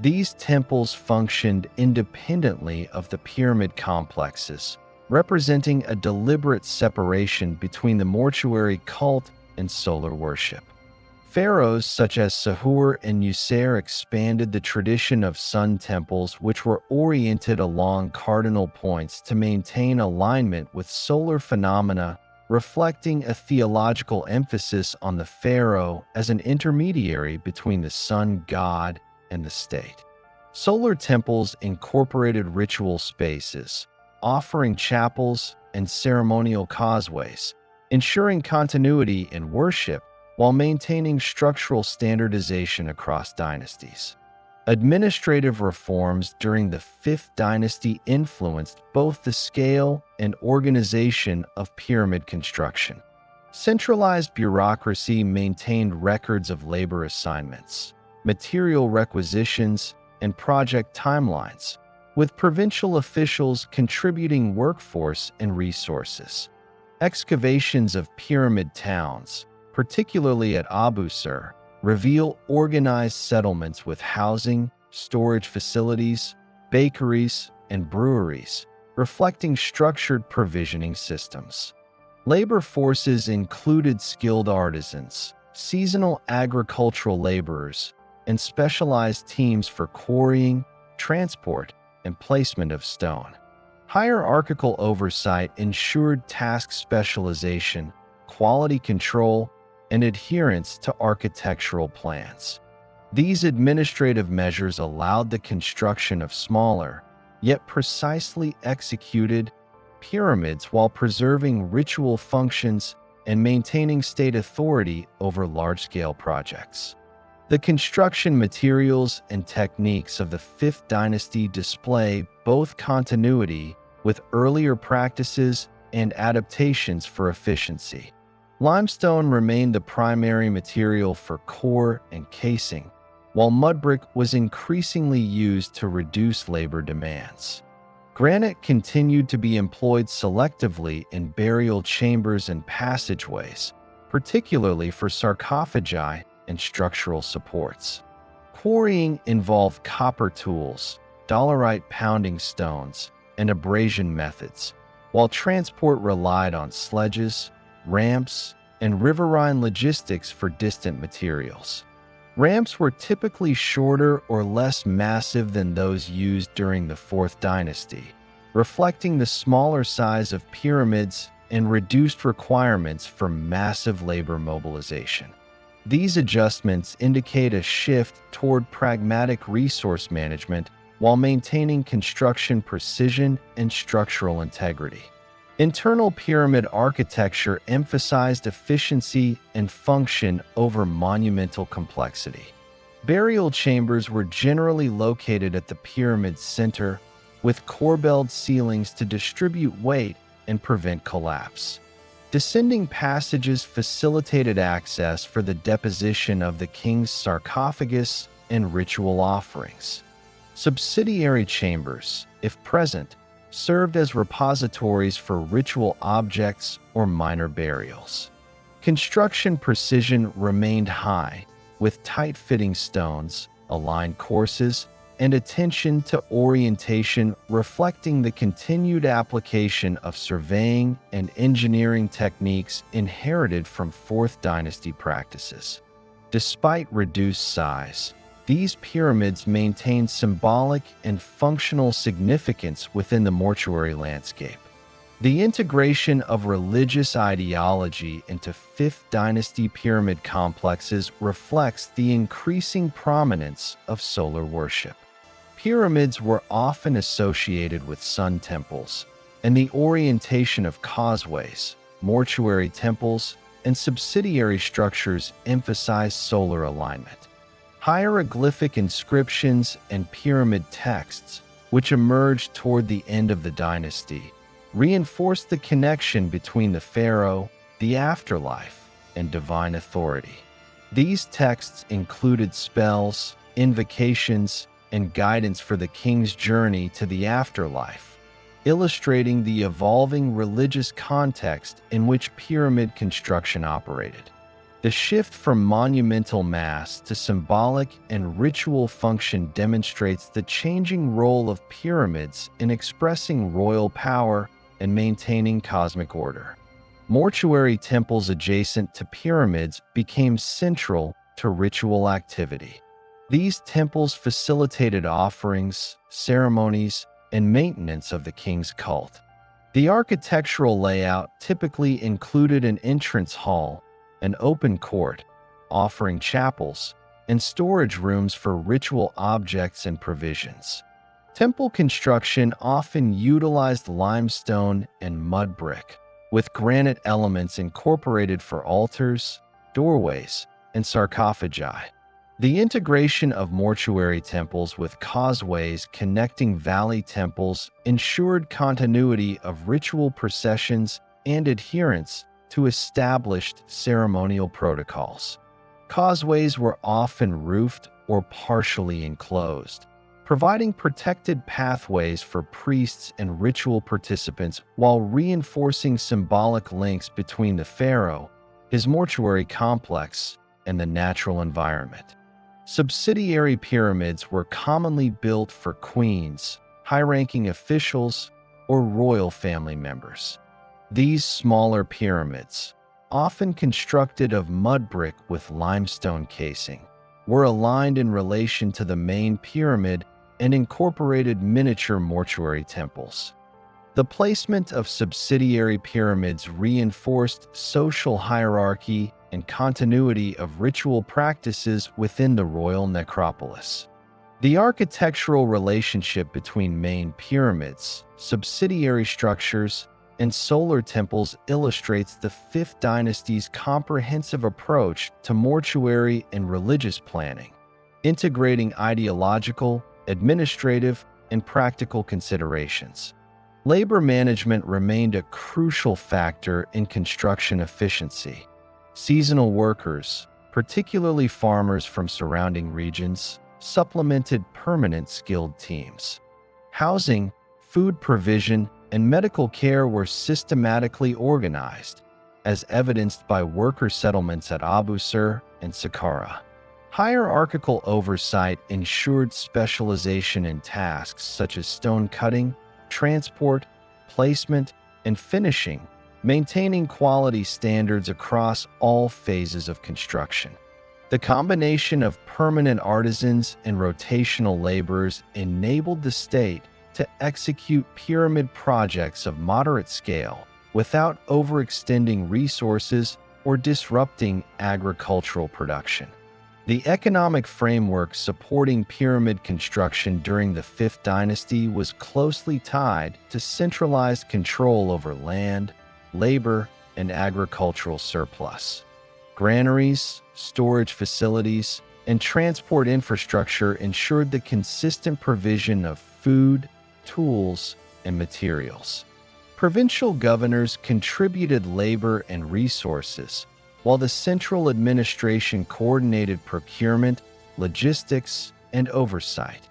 These temples functioned independently of the pyramid complexes, representing a deliberate separation between the mortuary cult and solar worship. Pharaohs such as Sahur and User expanded the tradition of sun temples, which were oriented along cardinal points to maintain alignment with solar phenomena, reflecting a theological emphasis on the pharaoh as an intermediary between the sun god and the state. Solar temples incorporated ritual spaces, offering chapels and ceremonial causeways, ensuring continuity in worship while maintaining structural standardization across dynasties. Administrative reforms during the 5th dynasty influenced both the scale and organization of pyramid construction. Centralized bureaucracy maintained records of labor assignments, material requisitions, and project timelines, with provincial officials contributing workforce and resources. Excavations of pyramid towns, particularly at Abu Sir, reveal organized settlements with housing, storage facilities, bakeries, and breweries, reflecting structured provisioning systems. Labor forces included skilled artisans, seasonal agricultural laborers, and specialized teams for quarrying, transport, and placement of stone. Hierarchical oversight ensured task specialization, quality control, and adherence to architectural plans. These administrative measures allowed the construction of smaller, yet precisely executed, pyramids while preserving ritual functions and maintaining state authority over large-scale projects. The construction materials and techniques of the 5th dynasty display both continuity with earlier practices and adaptations for efficiency. Limestone remained the primary material for core and casing, while mud brick was increasingly used to reduce labor demands. Granite continued to be employed selectively in burial chambers and passageways, particularly for sarcophagi and structural supports. Quarrying involved copper tools, dolerite pounding stones, and abrasion methods, while transport relied on sledges, ramps, and riverine logistics for distant materials. Ramps were typically shorter or less massive than those used during the 4th dynasty, reflecting the smaller size of pyramids and reduced requirements for massive labor mobilization. These adjustments indicate a shift toward pragmatic resource management while maintaining construction precision and structural integrity. Internal pyramid architecture emphasized efficiency and function over monumental complexity. Burial chambers were generally located at the pyramid's center, with corbelled ceilings to distribute weight and prevent collapse. Descending passages facilitated access for the deposition of the king's sarcophagus and ritual offerings. Subsidiary chambers, if present, served as repositories for ritual objects or minor burials. Construction precision remained high, with tight-fitting stones, aligned courses, and attention to orientation reflecting the continued application of surveying and engineering techniques inherited from 4th dynasty practices. Despite reduced size, these pyramids maintained symbolic and functional significance within the mortuary landscape. The integration of religious ideology into 5th dynasty pyramid complexes reflects the increasing prominence of solar worship. Pyramids were often associated with sun temples, and the orientation of causeways, mortuary temples, and subsidiary structures emphasized solar alignment. Hieroglyphic inscriptions and pyramid texts, which emerged toward the end of the dynasty, reinforced the connection between the pharaoh, the afterlife, and divine authority. These texts included spells, invocations, and guidance for the king's journey to the afterlife, illustrating the evolving religious context in which pyramid construction operated. The shift from monumental mass to symbolic and ritual function demonstrates the changing role of pyramids in expressing royal power and maintaining cosmic order. Mortuary temples adjacent to pyramids became central to ritual activity. These temples facilitated offerings, ceremonies, and maintenance of the king's cult. The architectural layout typically included an entrance hall, an open court, offering chapels, and storage rooms for ritual objects and provisions. Temple construction often utilized limestone and mud brick, with granite elements incorporated for altars, doorways, and sarcophagi. The integration of mortuary temples with causeways connecting valley temples ensured continuity of ritual processions and adherence to established ceremonial protocols. Causeways were often roofed or partially enclosed, providing protected pathways for priests and ritual participants while reinforcing symbolic links between the pharaoh, his mortuary complex, and the natural environment. Subsidiary pyramids were commonly built for queens, high-ranking officials, or royal family members. These smaller pyramids, often constructed of mud brick with limestone casing, were aligned in relation to the main pyramid and incorporated miniature mortuary temples. The placement of subsidiary pyramids reinforced social hierarchy and continuity of ritual practices within the royal necropolis. The architectural relationship between main pyramids, subsidiary structures, and solar temples illustrates the Fifth Dynasty's comprehensive approach to mortuary and religious planning, integrating ideological, administrative, and practical considerations. Labor management remained a crucial factor in construction efficiency. Seasonal workers, particularly farmers from surrounding regions, supplemented permanent skilled teams. Housing, food provision, and medical care were systematically organized, as evidenced by worker settlements at Abu Sir and Saqqara. Hierarchical oversight ensured specialization in tasks such as stone cutting, transport, placement, and finishing, maintaining quality standards across all phases of construction. The combination of permanent artisans and rotational laborers enabled the state to execute pyramid projects of moderate scale without overextending resources or disrupting agricultural production. The economic framework supporting pyramid construction during the Fifth Dynasty was closely tied to centralized control over land, labor, and agricultural surplus. Granaries, storage facilities, and transport infrastructure ensured the consistent provision of food, tools, and materials. Provincial governors contributed labor and resources, while the central administration coordinated procurement, logistics, and oversight.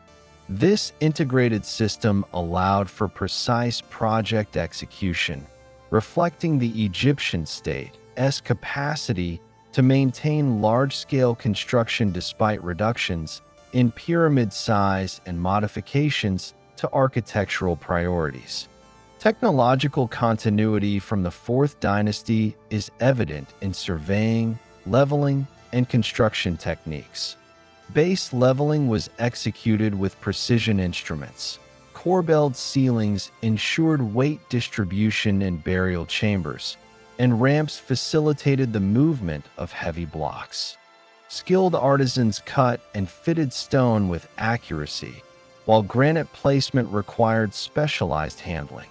This integrated system allowed for precise project execution, reflecting the Egyptian state's capacity to maintain large-scale construction despite reductions in pyramid size and modifications to architectural priorities. Technological continuity from the Fourth Dynasty is evident in surveying, leveling, and construction techniques. Base leveling was executed with precision instruments. Corbelled ceilings ensured weight distribution in burial chambers, and ramps facilitated the movement of heavy blocks. Skilled artisans cut and fitted stone with accuracy, while granite placement required specialized handling.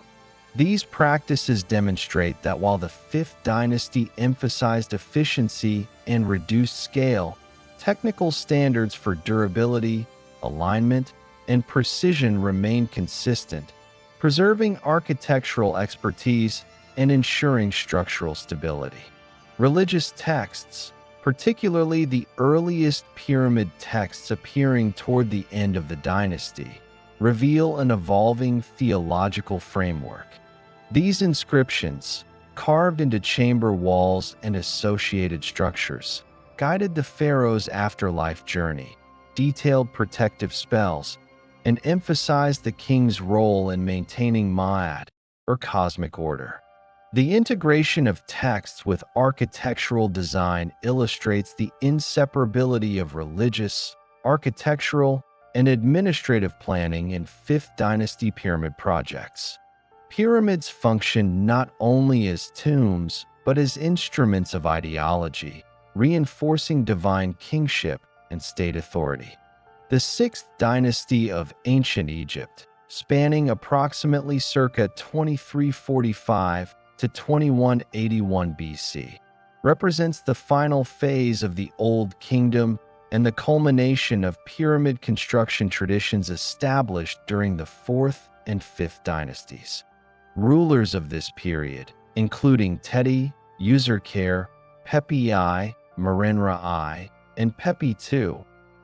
These practices demonstrate that while the Fifth Dynasty emphasized efficiency and reduced scale, technical standards for durability, alignment, and precision remained consistent, preserving architectural expertise and ensuring structural stability. Religious texts, particularly the earliest pyramid texts appearing toward the end of the dynasty, reveal an evolving theological framework. These inscriptions, carved into chamber walls and associated structures, guided the pharaoh's afterlife journey, detailed protective spells, and emphasized the king's role in maintaining ma'at, or cosmic order. The integration of texts with architectural design illustrates the inseparability of religious, architectural, and administrative planning in Fifth Dynasty pyramid projects. Pyramids function not only as tombs, but as instruments of ideology, reinforcing divine kingship and state authority. The Sixth Dynasty of Ancient Egypt, spanning approximately circa 2345 to 2181 BC, represents the final phase of the Old Kingdom and the culmination of pyramid construction traditions established during the 4th and 5th dynasties. Rulers of this period, including Teti, Userkare, Pepi I, Merenra I, and Pepi II,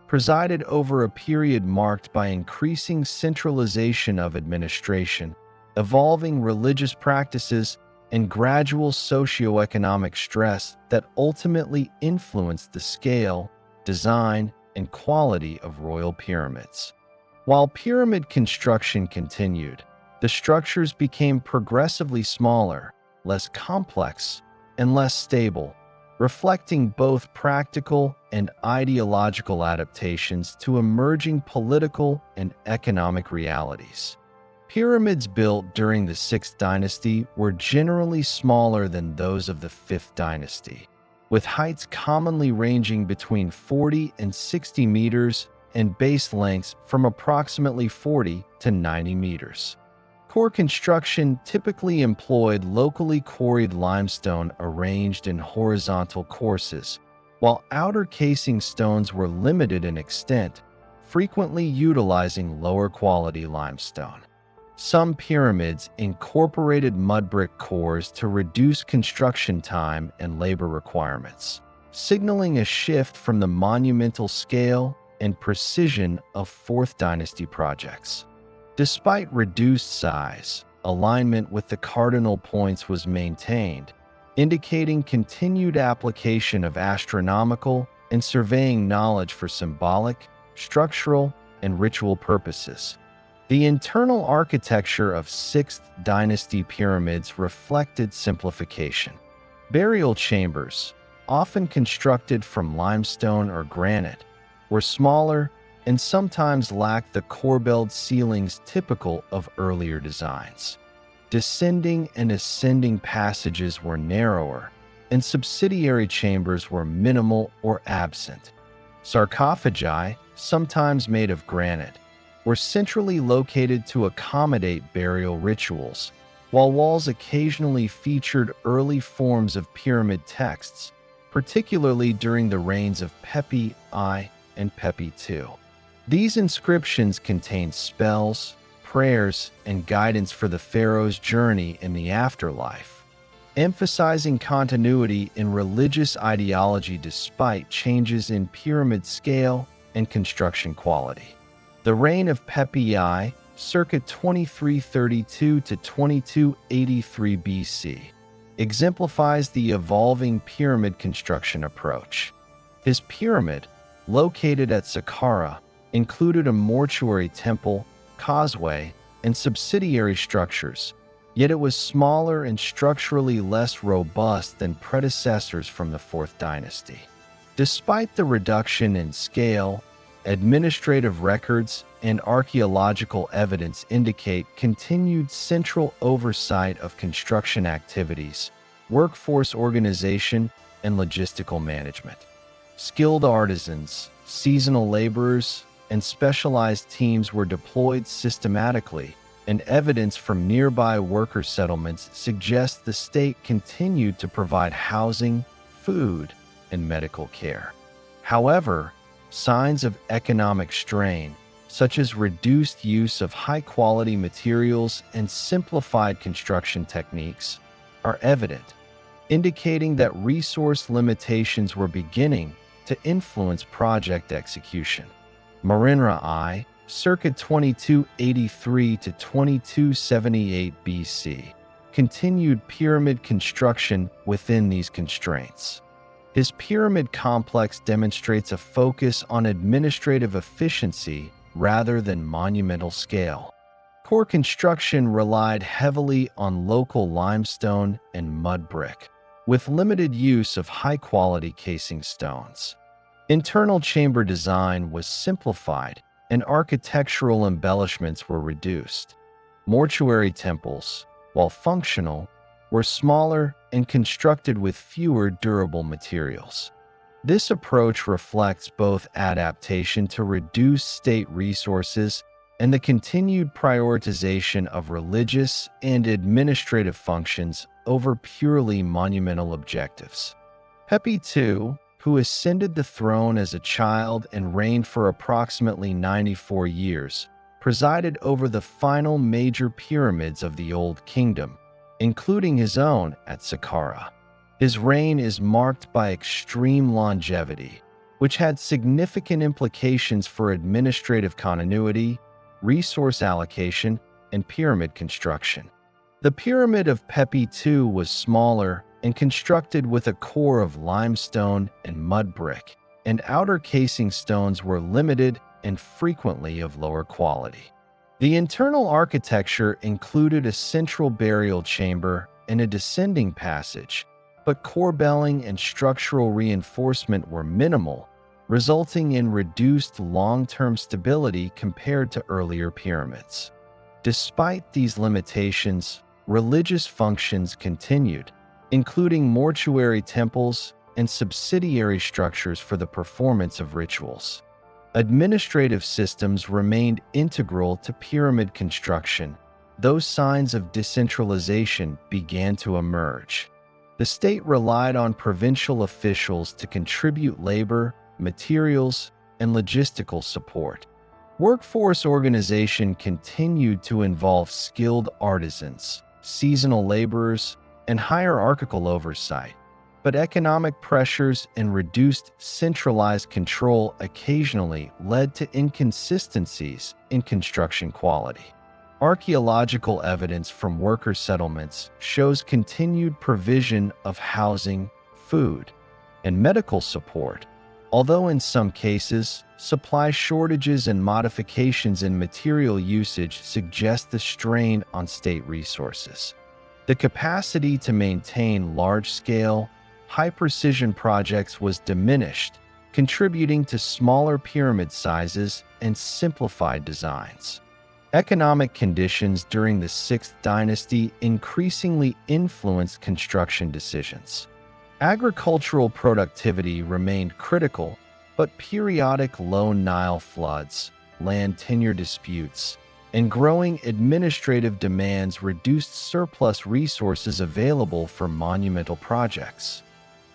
presided over a period marked by increasing centralization of administration, evolving religious practices, and gradual socioeconomic stress that ultimately influenced the scale, design, and quality of royal pyramids. While pyramid construction continued, the structures became progressively smaller, less complex, and less stable, reflecting both practical and ideological adaptations to emerging political and economic realities. Pyramids built during the 6th dynasty were generally smaller than those of the 5th dynasty, with heights commonly ranging between 40 and 60 meters and base lengths from approximately 40 to 90 meters. Core construction typically employed locally quarried limestone arranged in horizontal courses, while outer casing stones were limited in extent, frequently utilizing lower-quality limestone. Some pyramids incorporated mud brick cores to reduce construction time and labor requirements, signaling a shift from the monumental scale and precision of 4th dynasty projects. Despite reduced size, alignment with the cardinal points was maintained, indicating continued application of astronomical and surveying knowledge for symbolic, structural, and ritual purposes. The internal architecture of 6th dynasty pyramids reflected simplification. Burial chambers, often constructed from limestone or granite, were smaller and sometimes lacked the corbelled ceilings typical of earlier designs. Descending and ascending passages were narrower, and subsidiary chambers were minimal or absent. Sarcophagi, sometimes made of granite, were centrally located to accommodate burial rituals, while walls occasionally featured early forms of pyramid texts, particularly during the reigns of Pepi I and Pepi II. These inscriptions contained spells, prayers, and guidance for the pharaoh's journey in the afterlife, emphasizing continuity in religious ideology despite changes in pyramid scale and construction quality. The reign of Pepi I, circa 2332 to 2283 BC, exemplifies the evolving pyramid construction approach. His pyramid, located at Saqqara, included a mortuary temple, causeway, and subsidiary structures, yet it was smaller and structurally less robust than predecessors from the 4th dynasty. Despite the reduction in scale, administrative records and archaeological evidence indicate continued central oversight of construction activities, workforce organization, and logistical management. Skilled artisans, seasonal laborers, and specialized teams were deployed systematically, and evidence from nearby worker settlements suggests the state continued to provide housing, food, and medical care. However, signs of economic strain, such as reduced use of high-quality materials and simplified construction techniques, are evident, indicating that resource limitations were beginning to influence project execution. Merenra I, circa 2283 to 2278 BC, continued pyramid construction within these constraints. His pyramid complex demonstrates a focus on administrative efficiency rather than monumental scale. Core construction relied heavily on local limestone and mud brick, with limited use of high-quality casing stones. Internal chamber design was simplified and architectural embellishments were reduced. Mortuary temples, while functional, were smaller and constructed with fewer durable materials. This approach reflects both adaptation to reduce state resources and the continued prioritization of religious and administrative functions over purely monumental objectives. Pepi II, who ascended the throne as a child and reigned for approximately 94 years, presided over the final major pyramids of the Old Kingdom, including his own at Saqqara. His reign is marked by extreme longevity, which had significant implications for administrative continuity, resource allocation, and pyramid construction. The Pyramid of Pepi II was smaller and constructed with a core of limestone and mud brick, and outer casing stones were limited and frequently of lower quality. The internal architecture included a central burial chamber and a descending passage, but core belling and structural reinforcement were minimal, resulting in reduced long-term stability compared to earlier pyramids. Despite these limitations, religious functions continued, including mortuary temples and subsidiary structures for the performance of rituals. Administrative systems remained integral to pyramid construction, though signs of decentralization began to emerge. The state relied on provincial officials to contribute labor, materials, and logistical support. Workforce organization continued to involve skilled artisans, seasonal laborers, and hierarchical oversight, but economic pressures and reduced centralized control occasionally led to inconsistencies in construction quality. Archaeological evidence from worker settlements shows continued provision of housing, food, and medical support, although in some cases, supply shortages and modifications in material usage suggest the strain on state resources. The capacity to maintain large-scale, high-precision projects was diminished, contributing to smaller pyramid sizes and simplified designs. Economic conditions during the 6th dynasty increasingly influenced construction decisions. Agricultural productivity remained critical, but periodic low Nile floods, land tenure disputes, and growing administrative demands reduced surplus resources available for monumental projects.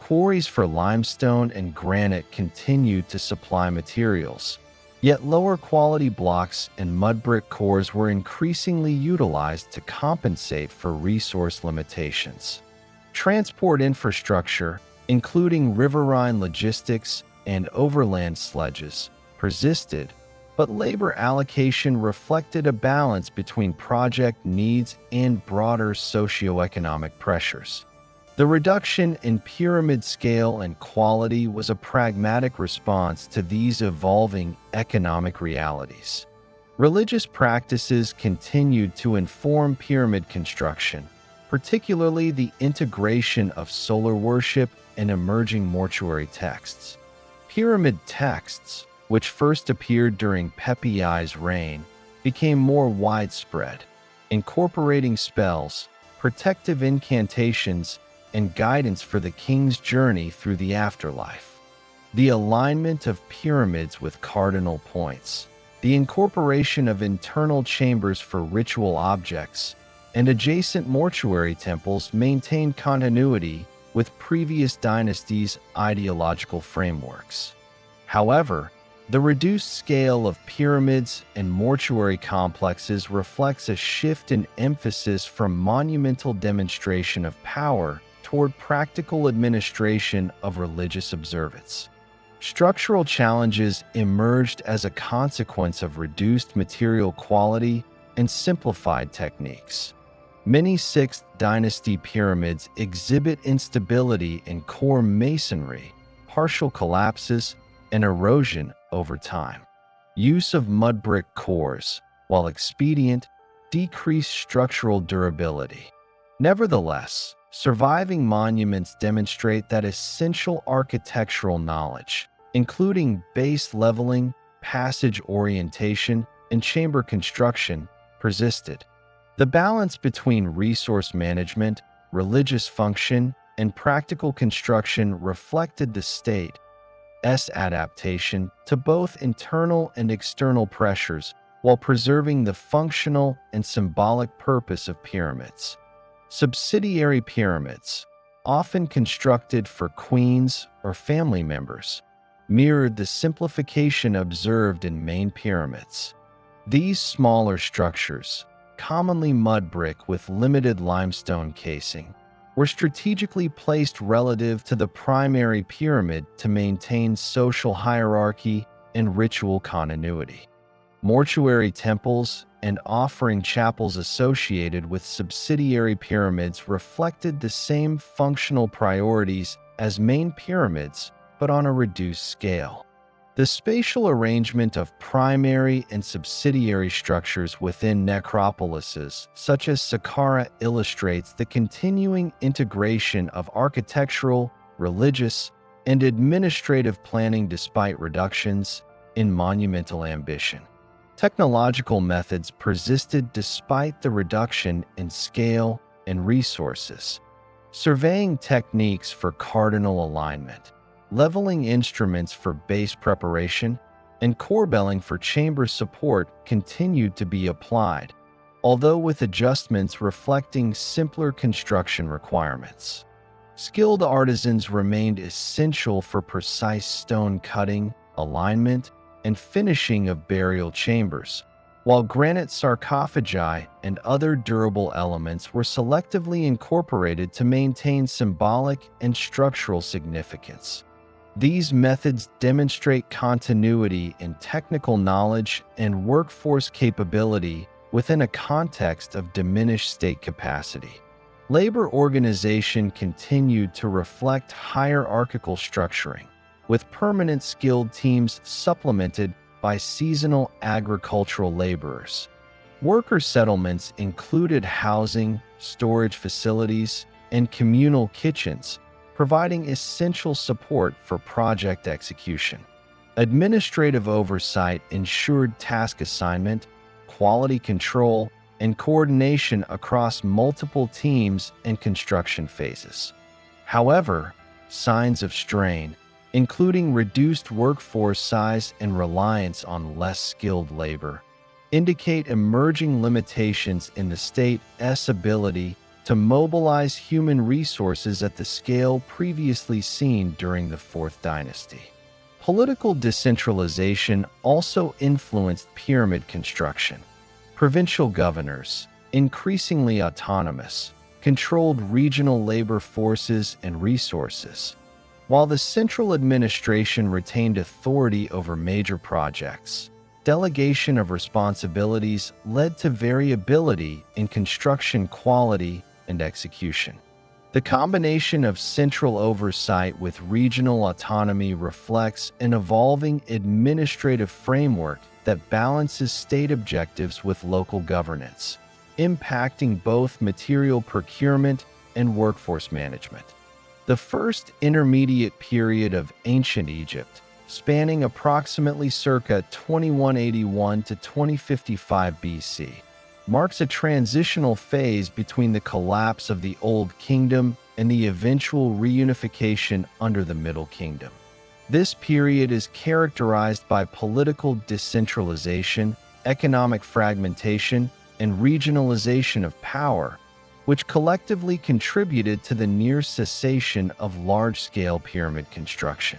Quarries for limestone and granite continued to supply materials, yet lower quality blocks and mud brick cores were increasingly utilized to compensate for resource limitations. Transport infrastructure, including riverine logistics and overland sledges, persisted, but labor allocation reflected a balance between project needs and broader socioeconomic pressures. The reduction in pyramid scale and quality was a pragmatic response to these evolving economic realities. Religious practices continued to inform pyramid construction, particularly the integration of solar worship and emerging mortuary texts. Pyramid texts, which first appeared during Pepi I's reign, became more widespread, incorporating spells, protective incantations, and guidance for the king's journey through the afterlife. The alignment of pyramids with cardinal points, the incorporation of internal chambers for ritual objects, and adjacent mortuary temples maintained continuity with previous dynasties' ideological frameworks. However, the reduced scale of pyramids and mortuary complexes reflects a shift in emphasis from monumental demonstration of power toward practical administration of religious observance. Structural challenges emerged as a consequence of reduced material quality and simplified techniques. Many 6th dynasty pyramids exhibit instability in core masonry, partial collapses, and erosion over time. Use of mud brick cores, while expedient, decreased structural durability. Nevertheless, surviving monuments demonstrate that essential architectural knowledge, including base leveling, passage orientation, and chamber construction, persisted. The balance between resource management, religious function, and practical construction reflected the state's adaptation to both internal and external pressures while preserving the functional and symbolic purpose of pyramids. Subsidiary pyramids, often constructed for queens or family members, mirrored the simplification observed in main pyramids. These smaller structures, commonly mud brick with limited limestone casing, were strategically placed relative to the primary pyramid to maintain social hierarchy and ritual continuity. Mortuary temples and offering chapels associated with subsidiary pyramids reflected the same functional priorities as main pyramids, but on a reduced scale. The spatial arrangement of primary and subsidiary structures within necropolises, such as Saqqara, illustrates the continuing integration of architectural, religious, and administrative planning despite reductions in monumental ambition. Technological methods persisted despite the reduction in scale and resources. Surveying techniques for cardinal alignment, leveling instruments for base preparation, and corbelling for chamber support continued to be applied, although with adjustments reflecting simpler construction requirements. Skilled artisans remained essential for precise stone cutting, alignment, and finishing of burial chambers, while granite sarcophagi and other durable elements were selectively incorporated to maintain symbolic and structural significance. These methods demonstrate continuity in technical knowledge and workforce capability within a context of diminished state capacity. Labor organization continued to reflect hierarchical structuring, with permanent skilled teams supplemented by seasonal agricultural laborers. Worker settlements included housing, storage facilities, and communal kitchens, providing essential support for project execution. Administrative oversight ensured task assignment, quality control, and coordination across multiple teams and construction phases. However, signs of strain, including reduced workforce size and reliance on less skilled labor, indicate emerging limitations in the state's ability to mobilize human resources at the scale previously seen during the Fourth Dynasty. Political decentralization also influenced pyramid construction. Provincial governors, increasingly autonomous, controlled regional labor forces and resources, while the central administration retained authority over major projects. Delegation of responsibilities led to variability in construction quality and execution. The combination of central oversight with regional autonomy reflects an evolving administrative framework that balances state objectives with local governance, impacting both material procurement and workforce management. The first intermediate period of ancient Egypt, spanning approximately circa 2181 to 2055 BC, marks a transitional phase between the collapse of the Old Kingdom and the eventual reunification under the Middle Kingdom. This period is characterized by political decentralization, economic fragmentation, and regionalization of power, which collectively contributed to the near cessation of large-scale pyramid construction.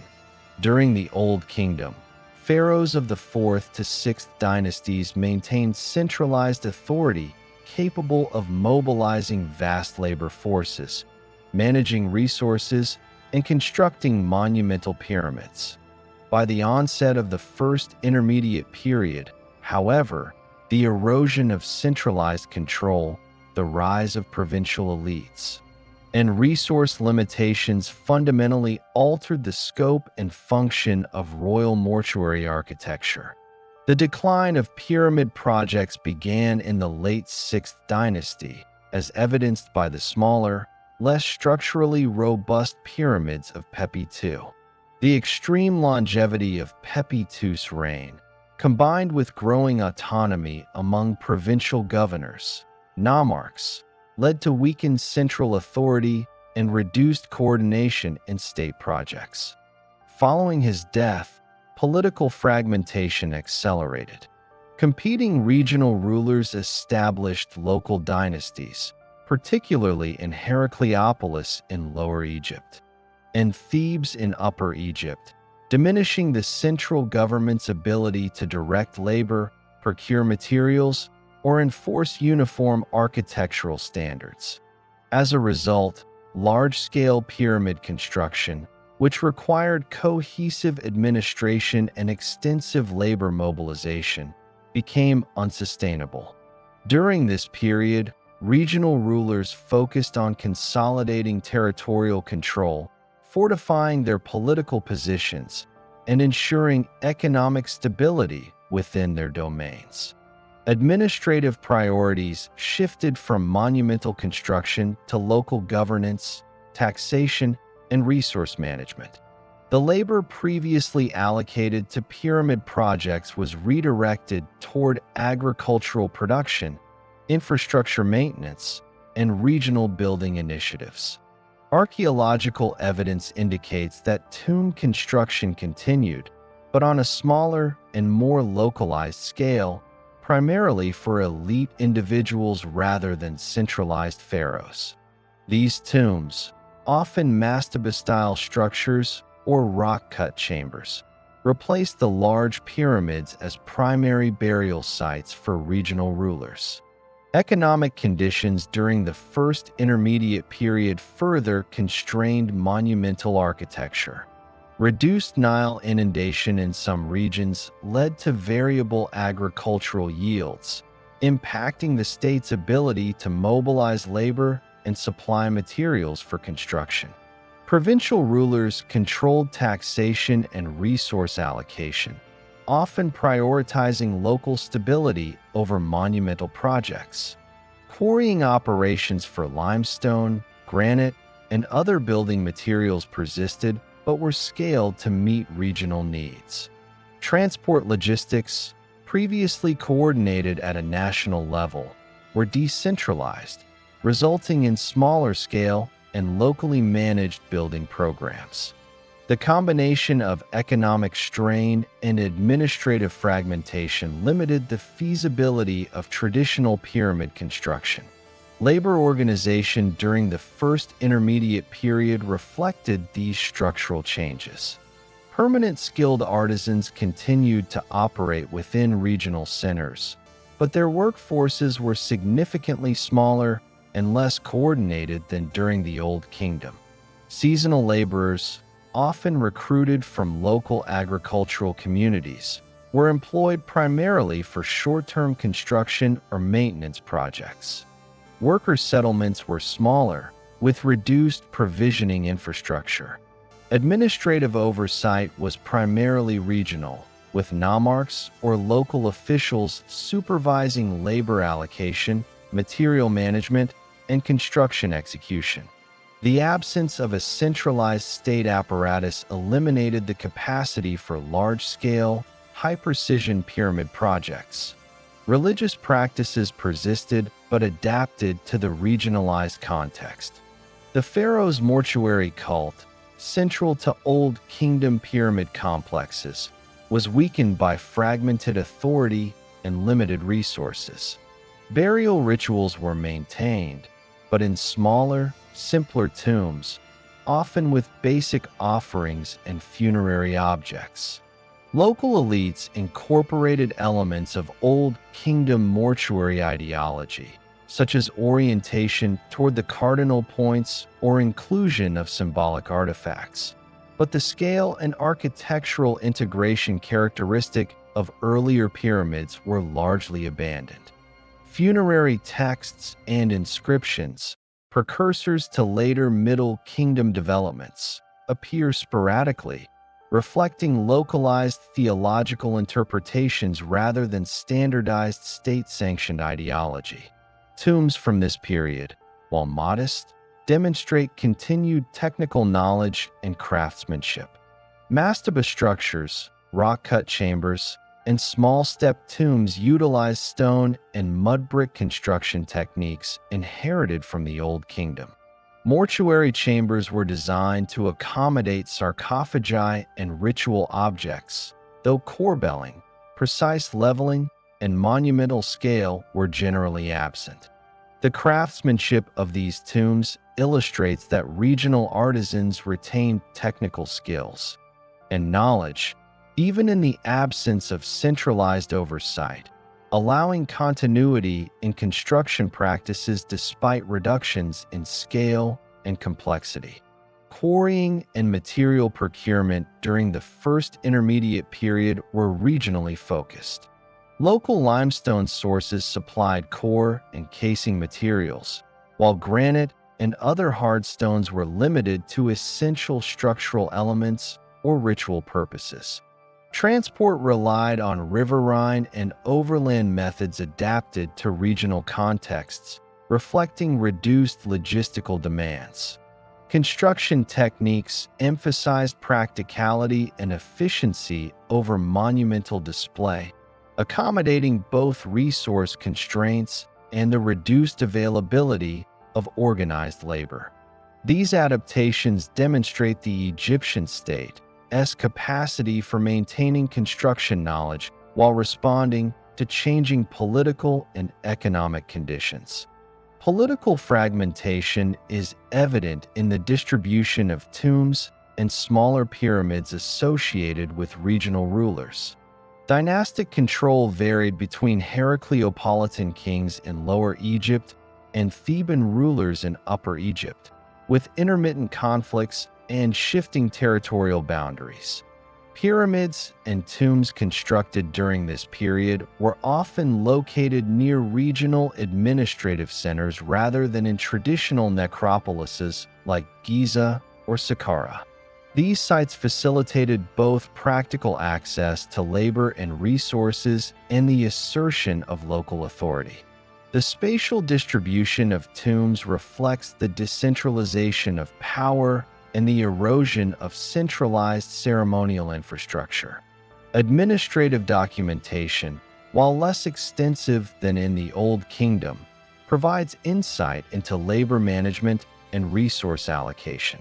During the Old Kingdom, pharaohs of the 4th to 6th dynasties maintained centralized authority capable of mobilizing vast labor forces, managing resources, and constructing monumental pyramids. By the onset of the first intermediate period, however, the erosion of centralized control, the rise of provincial elites, and resource limitations fundamentally altered the scope and function of royal mortuary architecture. The decline of pyramid projects began in the late 6th dynasty, as evidenced by the smaller, less structurally robust pyramids of Pepi II. The extreme longevity of Pepi II's reign, combined with growing autonomy among provincial governors, nomarchs, led to weakened central authority and reduced coordination in state projects. Following his death, political fragmentation accelerated. Competing regional rulers established local dynasties, particularly in Heracleopolis in Lower Egypt and Thebes in Upper Egypt, diminishing the central government's ability to direct labor, procure materials, or enforce uniform architectural standards. As a result, large-scale pyramid construction, which required cohesive administration and extensive labor mobilization, became unsustainable. During this period, regional rulers focused on consolidating territorial control, fortifying their political positions, and ensuring economic stability within their domains. Administrative priorities shifted from monumental construction to local governance, taxation, and resource management. The labor previously allocated to pyramid projects was redirected toward agricultural production, infrastructure maintenance, and regional building initiatives. Archaeological evidence indicates that tomb construction continued, but on a smaller and more localized scale, primarily for elite individuals rather than centralized pharaohs. These tombs, often mastaba-style structures or rock-cut chambers, replaced the large pyramids as primary burial sites for regional rulers. Economic conditions during the First Intermediate Period further constrained monumental architecture. Reduced Nile inundation in some regions led to variable agricultural yields, impacting the state's ability to mobilize labor and supply materials for construction. Provincial rulers controlled taxation and resource allocation, often prioritizing local stability over monumental projects. Quarrying operations for limestone, granite, and other building materials persisted but were scaled to meet regional needs. Transport logistics, previously coordinated at a national level, were decentralized, resulting in smaller-scale and locally managed building programs. The combination of economic strain and administrative fragmentation limited the feasibility of traditional pyramid construction. Labor organization during the First Intermediate Period reflected these structural changes. Permanent skilled artisans continued to operate within regional centers, but their workforces were significantly smaller and less coordinated than during the Old Kingdom. Seasonal laborers, often recruited from local agricultural communities, were employed primarily for short-term construction or maintenance projects. Worker settlements were smaller, with reduced provisioning infrastructure. Administrative oversight was primarily regional, with nomarchs or local officials supervising labor allocation, material management, and construction execution. The absence of a centralized state apparatus eliminated the capacity for large-scale, high-precision pyramid projects. Religious practices persisted but adapted to the regionalized context. The pharaoh's mortuary cult, central to Old Kingdom pyramid complexes, was weakened by fragmented authority and limited resources. Burial rituals were maintained, but in smaller, simpler tombs, often with basic offerings and funerary objects. Local elites incorporated elements of Old Kingdom mortuary ideology, such as orientation toward the cardinal points or inclusion of symbolic artifacts. But the scale and architectural integration characteristic of earlier pyramids were largely abandoned. Funerary texts and inscriptions, precursors to later Middle Kingdom developments, appear sporadically, reflecting localized theological interpretations rather than standardized state-sanctioned ideology. Tombs from this period, while modest, demonstrate continued technical knowledge and craftsmanship. Mastaba structures, rock-cut chambers, and small-step tombs utilize stone and mud brick construction techniques inherited from the Old Kingdom. Mortuary chambers were designed to accommodate sarcophagi and ritual objects, though corbelling, precise leveling, and monumental scale were generally absent. The craftsmanship of these tombs illustrates that regional artisans retained technical skills and knowledge, even in the absence of centralized oversight, allowing continuity in construction practices despite reductions in scale and complexity. Quarrying and material procurement during the first intermediate period were regionally focused. Local limestone sources supplied core and casing materials, while granite and other hard stones were limited to essential structural elements or ritual purposes. Transport relied on riverine and overland methods adapted to regional contexts, reflecting reduced logistical demands. Construction techniques emphasized practicality and efficiency over monumental display, accommodating both resource constraints and the reduced availability of organized labor. These adaptations demonstrate the Egyptian state's capacity for maintaining construction knowledge while responding to changing political and economic conditions. Political fragmentation is evident in the distribution of tombs and smaller pyramids associated with regional rulers. Dynastic control varied between Heracleopolitan kings in Lower Egypt and Theban rulers in Upper Egypt, with intermittent conflicts and shifting territorial boundaries. Pyramids and tombs constructed during this period were often located near regional administrative centers rather than in traditional necropolises like Giza or Saqqara. These sites facilitated both practical access to labor and resources and the assertion of local authority. The spatial distribution of tombs reflects the decentralization of power and the erosion of centralized ceremonial infrastructure. Administrative documentation, while less extensive than in the Old Kingdom, provides insight into labor management and resource allocation.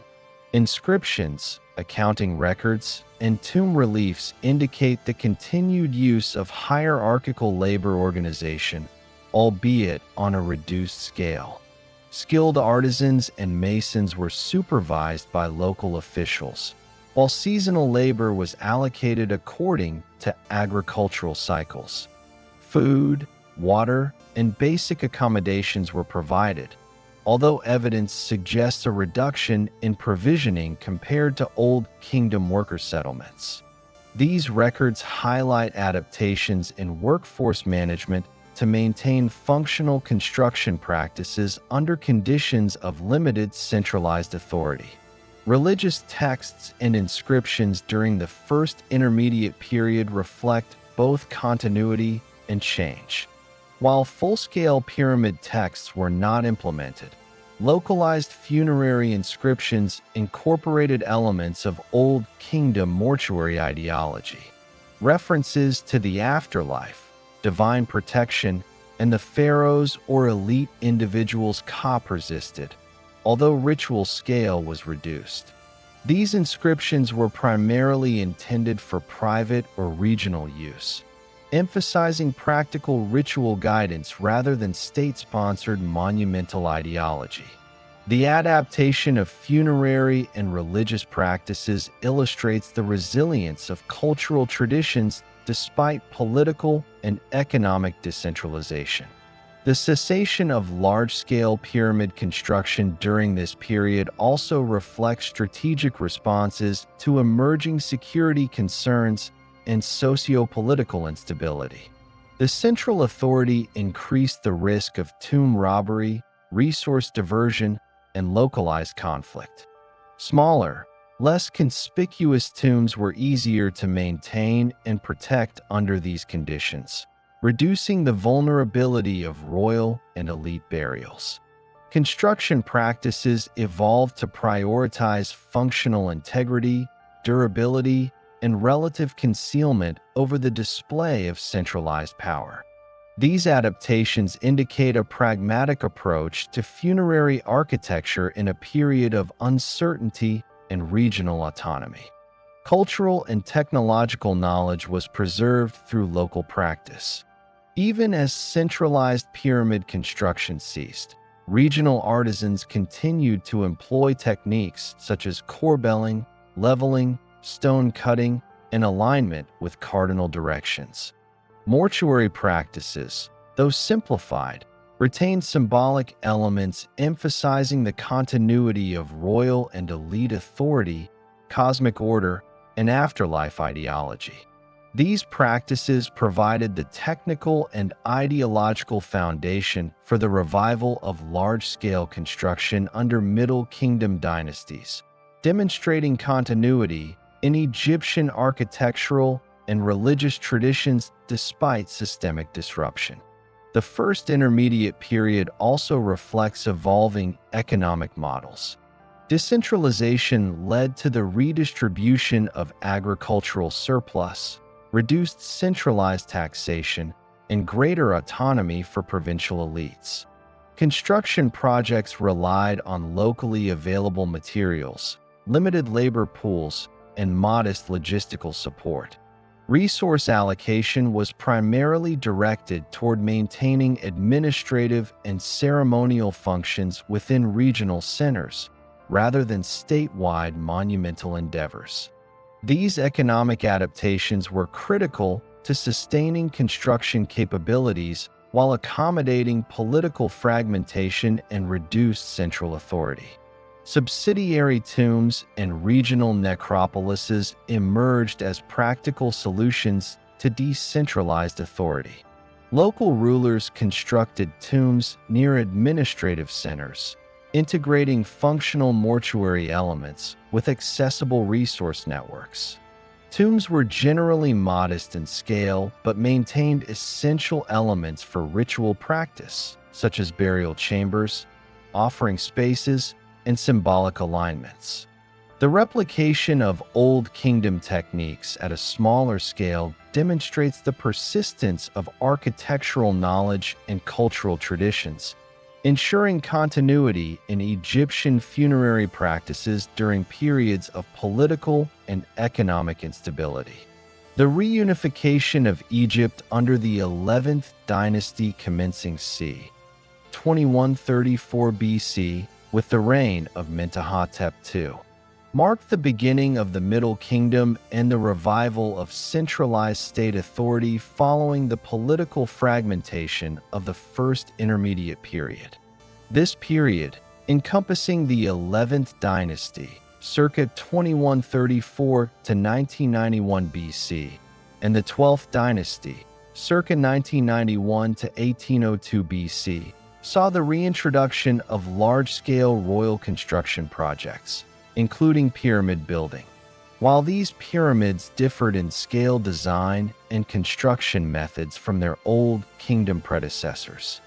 Inscriptions, accounting records, and tomb reliefs indicate the continued use of hierarchical labor organization, albeit on a reduced scale. Skilled artisans and masons were supervised by local officials, while seasonal labor was allocated according to agricultural cycles. Food, water, and basic accommodations were provided, although evidence suggests a reduction in provisioning compared to Old Kingdom worker settlements. These records highlight adaptations in workforce management to maintain functional construction practices under conditions of limited centralized authority. Religious texts and inscriptions during the first intermediate period reflect both continuity and change. While full-scale pyramid texts were not implemented, localized funerary inscriptions incorporated elements of Old Kingdom mortuary ideology. References to the afterlife, divine protection, and the pharaohs or elite individuals' persisted, although ritual scale was reduced. These inscriptions were primarily intended for private or regional use, emphasizing practical ritual guidance rather than state-sponsored monumental ideology. The adaptation of funerary and religious practices illustrates the resilience of cultural traditions despite political and economic decentralization. The cessation of large-scale pyramid construction during this period also reflects strategic responses to emerging security concerns and socio-political instability. The central authority increased the risk of tomb robbery, resource diversion, and localized conflict. Smaller, less conspicuous tombs were easier to maintain and protect under these conditions, reducing the vulnerability of royal and elite burials. Construction practices evolved to prioritize functional integrity, durability, and relative concealment over the display of centralized power. These adaptations indicate a pragmatic approach to funerary architecture in a period of uncertainty and regional autonomy. Cultural and technological knowledge was preserved through local practice. Even as centralized pyramid construction ceased, regional artisans continued to employ techniques such as corbelling, leveling, stone cutting, and alignment with cardinal directions. Mortuary practices, though simplified, retained symbolic elements emphasizing the continuity of royal and elite authority, cosmic order, and afterlife ideology. These practices provided the technical and ideological foundation for the revival of large-scale construction under Middle Kingdom dynasties, demonstrating continuity in Egyptian architectural and religious traditions despite systemic disruption. The First Intermediate Period also reflects evolving economic models. Decentralization led to the redistribution of agricultural surplus, reduced centralized taxation, and greater autonomy for provincial elites. Construction projects relied on locally available materials, limited labor pools, and modest logistical support. Resource allocation was primarily directed toward maintaining administrative and ceremonial functions within regional centers, rather than statewide monumental endeavors. These economic adaptations were critical to sustaining construction capabilities while accommodating political fragmentation and reduced central authority. Subsidiary tombs and regional necropolises emerged as practical solutions to decentralized authority. Local rulers constructed tombs near administrative centers, integrating functional mortuary elements with accessible resource networks. Tombs were generally modest in scale but maintained essential elements for ritual practice, such as burial chambers, offering spaces, and symbolic alignments. The replication of Old Kingdom techniques at a smaller scale demonstrates the persistence of architectural knowledge and cultural traditions, ensuring continuity in Egyptian funerary practices during periods of political and economic instability. The reunification of Egypt under the 11th dynasty commencing c. 2134 BC with the reign of Mentuhotep II, marked the beginning of the Middle Kingdom and the revival of centralized state authority following the political fragmentation of the First Intermediate Period. This period, encompassing the 11th dynasty, circa 2134 to 1991 BC, and the 12th dynasty, circa 1991 to 1802 BC, saw the reintroduction of large-scale royal construction projects, including pyramid building. While these pyramids differed in scale, design, and construction methods from their Old Kingdom predecessors,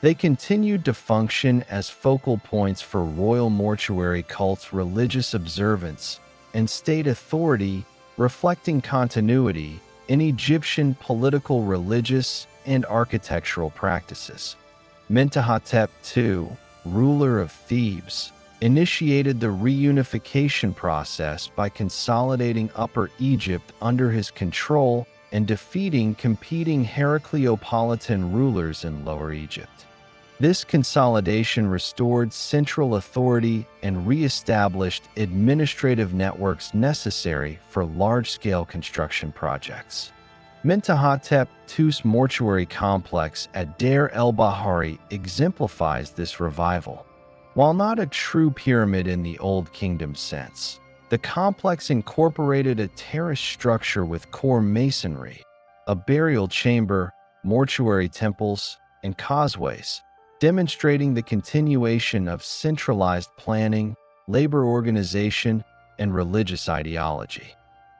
they continued to function as focal points for royal mortuary cults, religious observance, and state authority, reflecting continuity in Egyptian political, religious, and architectural practices. Mentuhotep II, ruler of Thebes, initiated the reunification process by consolidating Upper Egypt under his control and defeating competing Heracleopolitan rulers in Lower Egypt. This consolidation restored central authority and re-established administrative networks necessary for large-scale construction projects. Mentuhotep II's mortuary complex at Deir el-Bahari exemplifies this revival. While not a true pyramid in the Old Kingdom sense, the complex incorporated a terraced structure with core masonry, a burial chamber, mortuary temples, and causeways, demonstrating the continuation of centralized planning, labor organization, and religious ideology.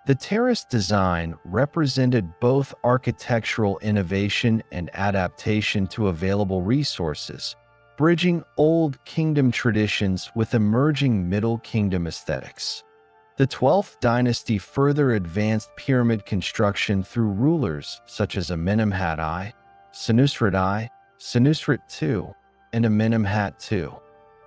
The terraced design represented both architectural innovation and adaptation to available resources, bridging Old Kingdom traditions with emerging Middle Kingdom aesthetics. The 12th dynasty further advanced pyramid construction through rulers such as Amenemhat I, Senusret I, Senusret II, and Amenemhat II.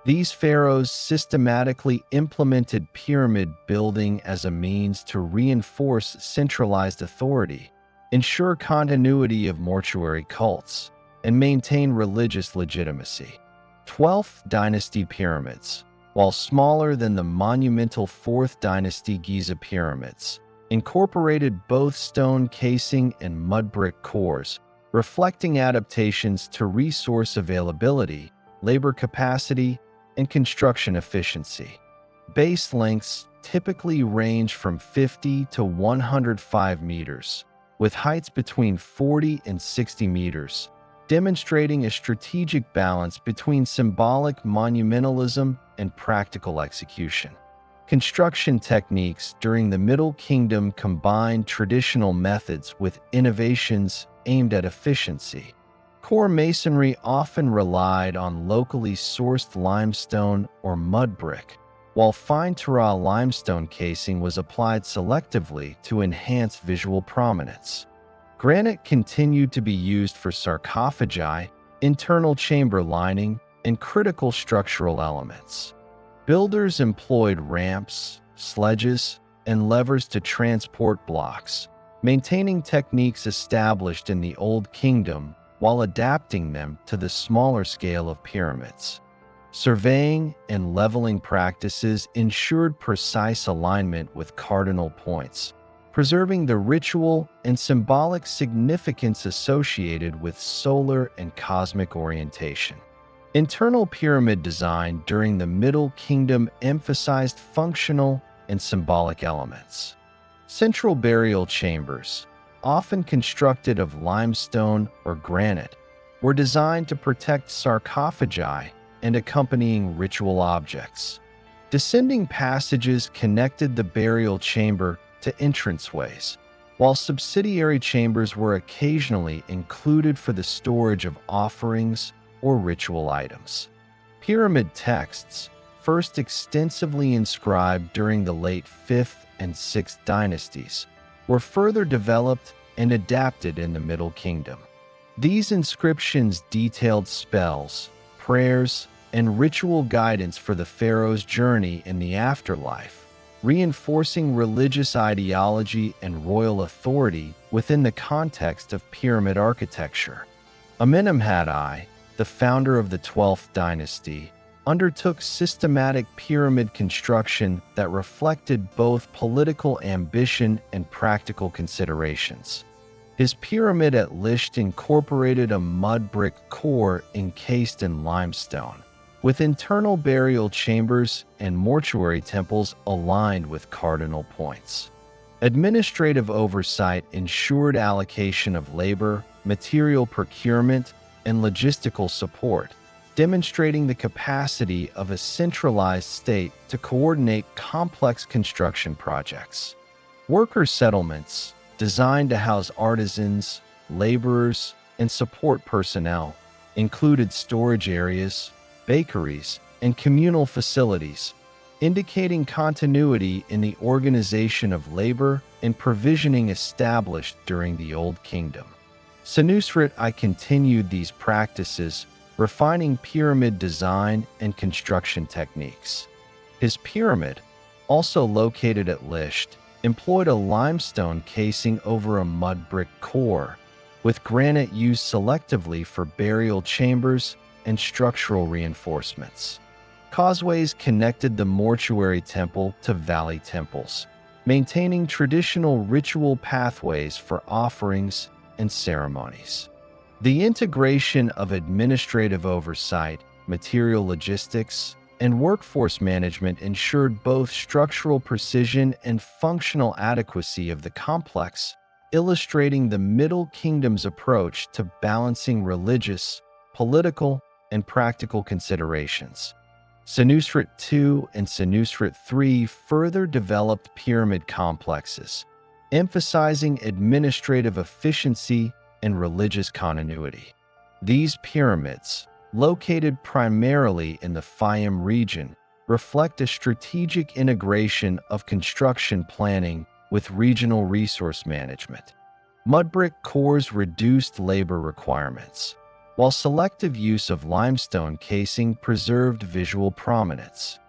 These pharaohs systematically implemented pyramid building as a means to reinforce centralized authority, ensure continuity of mortuary cults, and maintain religious legitimacy. 12th Dynasty Pyramids, while smaller than the monumental 4th Dynasty Giza pyramids, incorporated both stone casing and mud brick cores, reflecting adaptations to resource availability, labor capacity, and construction efficiency. Base lengths typically range from 50 to 105 meters, with heights between 40 and 60 meters, demonstrating a strategic balance between symbolic monumentalism and practical execution. Construction techniques during the Middle Kingdom combined traditional methods with innovations aimed at efficiency. Core masonry often relied on locally sourced limestone or mud brick, while fine Tara limestone casing was applied selectively to enhance visual prominence. Granite continued to be used for sarcophagi, internal chamber lining, and critical structural elements. Builders employed ramps, sledges, and levers to transport blocks, maintaining techniques established in the Old Kingdom while adapting them to the smaller scale of pyramids. Surveying and leveling practices ensured precise alignment with cardinal points, preserving the ritual and symbolic significance associated with solar and cosmic orientation. Internal pyramid design during the Middle Kingdom emphasized functional and symbolic elements. Central burial chambers, often constructed of limestone or granite, were designed to protect sarcophagi and accompanying ritual objects. Descending passages connected the burial chamber to entranceways, while subsidiary chambers were occasionally included for the storage of offerings or ritual items. Pyramid texts, first extensively inscribed during the late 5th and 6th dynasties, were further developed and adapted in the Middle Kingdom. These inscriptions detailed spells, prayers, and ritual guidance for the pharaoh's journey in the afterlife, reinforcing religious ideology and royal authority within the context of pyramid architecture. Amenemhat I, the founder of the 12th dynasty, undertook systematic pyramid construction that reflected both political ambition and practical considerations. His pyramid at Lisht incorporated a mud brick core encased in limestone, with internal burial chambers and mortuary temples aligned with cardinal points. Administrative oversight ensured allocation of labor, material procurement, and logistical support, demonstrating the capacity of a centralized state to coordinate complex construction projects. Worker settlements, designed to house artisans, laborers, and support personnel, included storage areas, bakeries, and communal facilities, indicating continuity in the organization of labor and provisioning established during the Old Kingdom. Senusret I continued these practices, refining pyramid design and construction techniques. His pyramid, also located at Lisht, employed a limestone casing over a mud brick core, with granite used selectively for burial chambers and structural reinforcements. Causeways connected the mortuary temple to valley temples, maintaining traditional ritual pathways for offerings and ceremonies. The integration of administrative oversight, material logistics, and workforce management ensured both structural precision and functional adequacy of the complex, illustrating the Middle Kingdom's approach to balancing religious, political, and practical considerations. Senusret II and Senusret III further developed pyramid complexes, emphasizing administrative efficiency and religious continuity. These pyramids, located primarily in the Fayum region, reflect a strategic integration of construction planning with regional resource management. Mud brick cores reduced labor requirements, while selective use of limestone casing preserved visual prominence.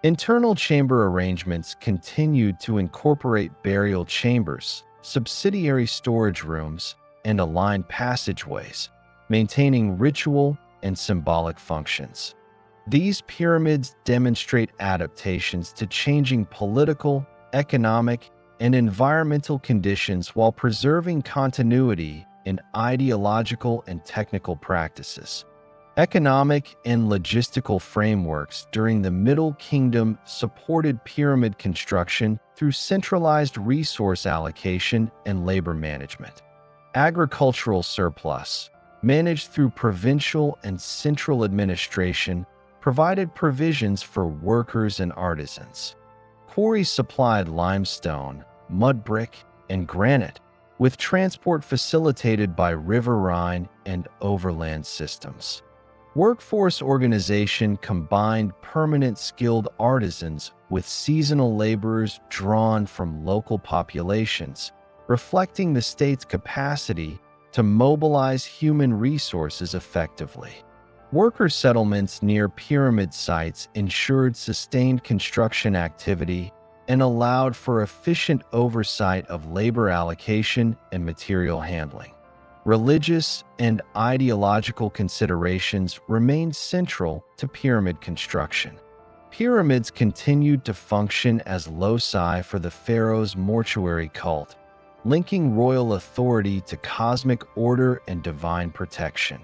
Internal chamber arrangements continued to incorporate burial chambers, subsidiary storage rooms, and aligned passageways, maintaining ritual and symbolic functions. These pyramids demonstrate adaptations to changing political, economic, and environmental conditions while preserving continuity in ideological and technical practices. Economic and logistical frameworks during the Middle Kingdom supported pyramid construction through centralized resource allocation and labor management. Agricultural surplus, managed through provincial and central administration, provided provisions for workers and artisans. Quarries supplied limestone, mud brick, and granite, with transport facilitated by riverine and overland systems. Workforce organization combined permanent skilled artisans with seasonal laborers drawn from local populations, reflecting the state's capacity to mobilize human resources effectively. Worker settlements near pyramid sites ensured sustained construction activity and allowed for efficient oversight of labor allocation and material handling. Religious and ideological considerations remained central to pyramid construction. Pyramids continued to function as loci for the pharaoh's mortuary cult, linking royal authority to cosmic order and divine protection.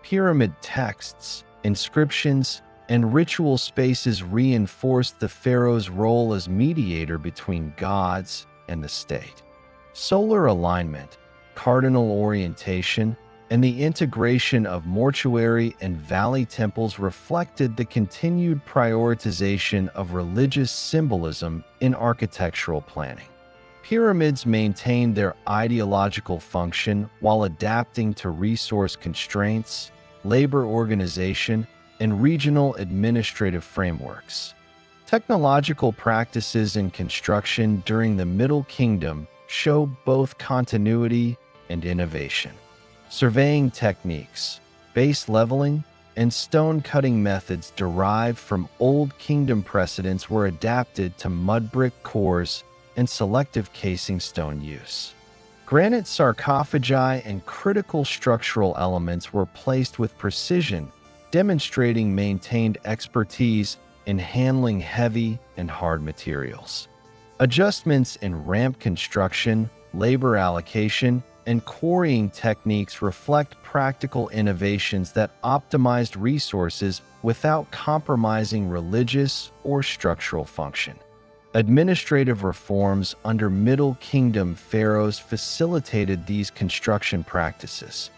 Pyramid texts, inscriptions, and ritual spaces reinforced the pharaoh's role as mediator between gods and the state. Solar alignment, cardinal orientation, and the integration of mortuary and valley temples reflected the continued prioritization of religious symbolism in architectural planning. Pyramids maintained their ideological function while adapting to resource constraints, labor organization, and regional administrative frameworks. Technological practices in construction during the Middle Kingdom show both continuity and innovation. Surveying techniques, base leveling, and stone cutting methods derived from Old Kingdom precedents were adapted to mud brick cores and selective casing stone use. Granite sarcophagi and critical structural elements were placed with precision, demonstrating maintained expertise in handling heavy and hard materials. Adjustments in ramp construction, labor allocation, and quarrying techniques reflect practical innovations that optimized resources without compromising religious or structural function. Administrative reforms under Middle Kingdom pharaohs facilitated these construction practices.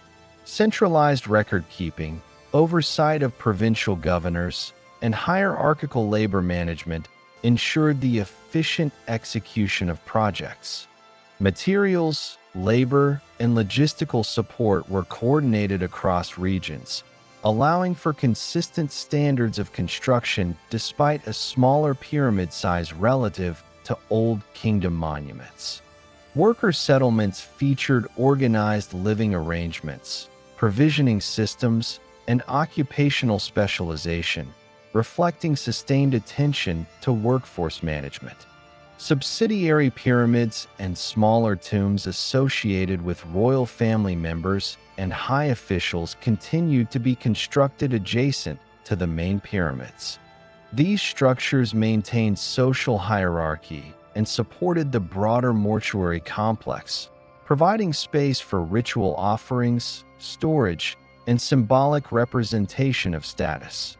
Centralized record-keeping, oversight of provincial governors, and hierarchical labor management ensured the efficient execution of projects. Materials, labor, and logistical support were coordinated across regions, allowing for consistent standards of construction despite a smaller pyramid size relative to Old Kingdom monuments. Worker settlements featured organized living arrangements, provisioning systems, and occupational specialization, reflecting sustained attention to workforce management. Subsidiary pyramids and smaller tombs associated with royal family members and high officials continued to be constructed adjacent to the main pyramids. These structures maintained social hierarchy and supported the broader mortuary complex, providing space for ritual offerings, storage, and symbolic representation of status.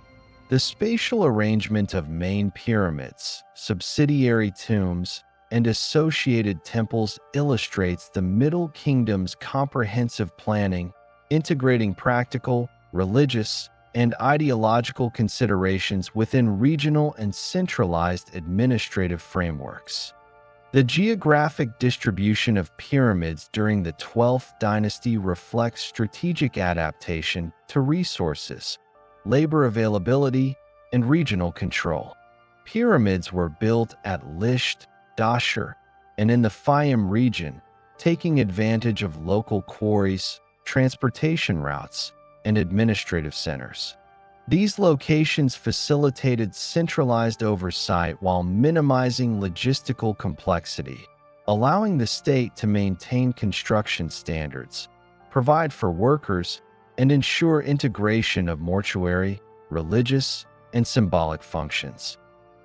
The spatial arrangement of main pyramids, subsidiary tombs, and associated temples illustrates the Middle Kingdom's comprehensive planning, integrating practical, religious, and ideological considerations within regional and centralized administrative frameworks. The geographic distribution of pyramids during the 12th dynasty reflects strategic adaptation to resources, labor availability, and regional control. Pyramids were built at Lisht, Djoser, and in the Fayum region, taking advantage of local quarries, transportation routes, and administrative centers. These locations facilitated centralized oversight while minimizing logistical complexity, allowing the state to maintain construction standards, provide for workers, and ensure integration of mortuary, religious, and symbolic functions.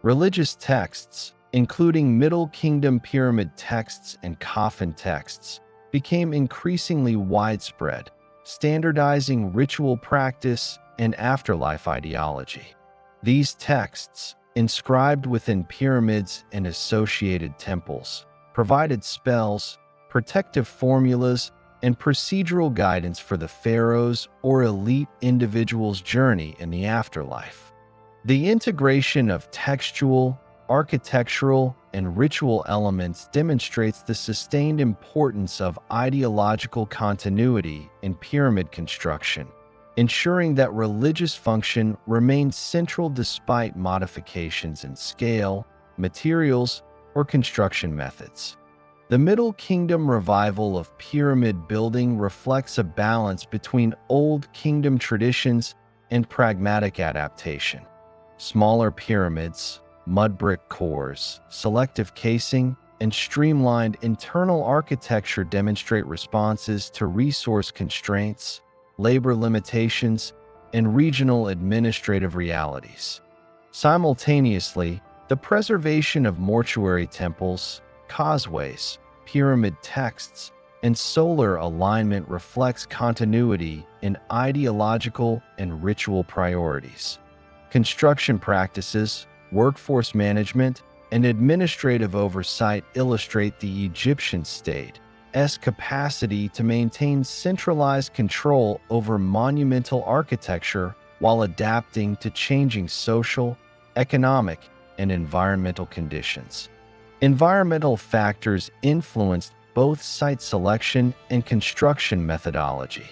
Religious texts, including Middle Kingdom pyramid texts and coffin texts, became increasingly widespread, standardizing ritual practice and afterlife ideology. These texts, inscribed within pyramids and associated temples, provided spells, protective formulas, and procedural guidance for the pharaoh's or elite individual's journey in the afterlife. The integration of textual, architectural, and ritual elements demonstrates the sustained importance of ideological continuity in pyramid construction, ensuring that religious function remains central despite modifications in scale, materials, or construction methods. The Middle Kingdom revival of pyramid building reflects a balance between Old Kingdom traditions and pragmatic adaptation. Smaller pyramids, mud brick cores, selective casing, and streamlined internal architecture demonstrate responses to resource constraints, labor limitations, and regional administrative realities. Simultaneously, the preservation of mortuary temples, causeways, pyramid texts, and solar alignment reflects continuity in ideological and ritual priorities. Construction practices, workforce management, and administrative oversight illustrate the Egyptian state's capacity to maintain centralized control over monumental architecture while adapting to changing social, economic, and environmental conditions. Environmental factors influenced both site selection and construction methodology.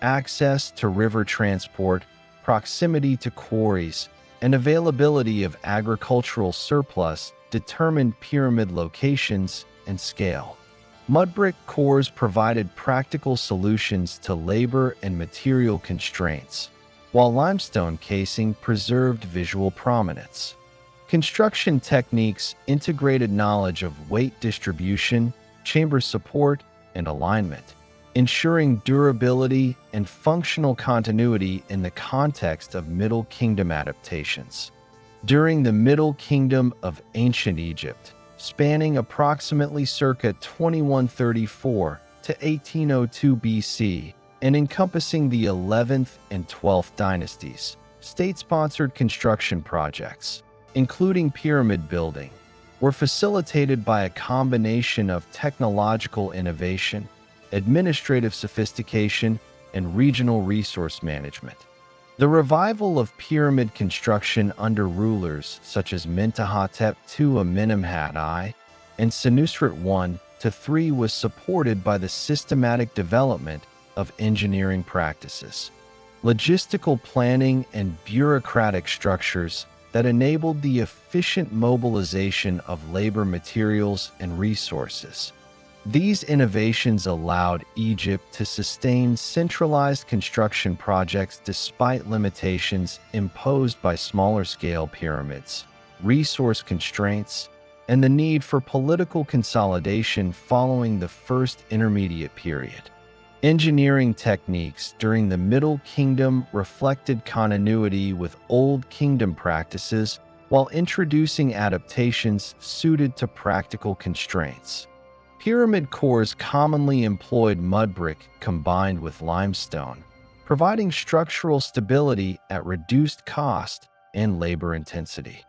Access to river transport, proximity to quarries, and availability of agricultural surplus determined pyramid locations and scale. Mud brick cores provided practical solutions to labor and material constraints, while limestone casing preserved visual prominence. Construction techniques integrated knowledge of weight distribution, chamber support, and alignment, ensuring durability and functional continuity in the context of Middle Kingdom adaptations. During the Middle Kingdom of Ancient Egypt, spanning approximately circa 2134 to 1802 BC and encompassing the 11th and 12th dynasties, state-sponsored construction projects, including pyramid building, were facilitated by a combination of technological innovation, administrative sophistication, and regional resource management. The revival of pyramid construction under rulers such as Mentuhotep II Amenemhat I and Senusret I III was supported by the systematic development of engineering practices, logistical planning, and bureaucratic structures that enabled the efficient mobilization of labor, materials, and resources. These innovations allowed Egypt to sustain centralized construction projects despite limitations imposed by smaller-scale pyramids, resource constraints, and the need for political consolidation following the First Intermediate Period. Engineering techniques during the Middle Kingdom reflected continuity with Old Kingdom practices while introducing adaptations suited to practical constraints. Pyramid cores commonly employed mud brick combined with limestone, providing structural stability at reduced cost and labor intensity.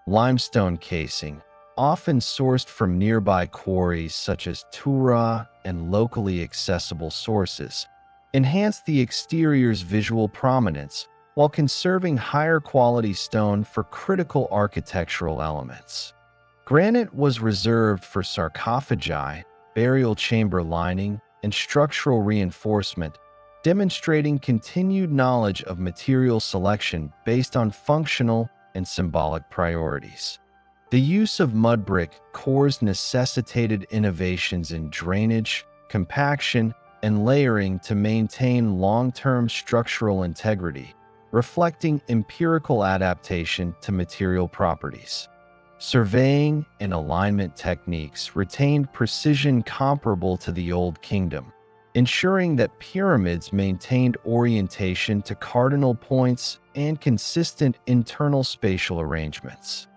Limestone casing, often sourced from nearby quarries such as Tura and locally accessible sources, enhanced the exterior's visual prominence while conserving higher quality stone for critical architectural elements. Granite was reserved for sarcophagi, burial chamber lining, and structural reinforcement, demonstrating continued knowledge of material selection based on functional and symbolic priorities. The use of mud brick cores necessitated innovations in drainage, compaction, and layering to maintain long-term structural integrity, reflecting empirical adaptation to material properties. Surveying and alignment techniques retained precision comparable to the Old Kingdom, ensuring that pyramids maintained orientation to cardinal points and consistent internal spatial arrangements.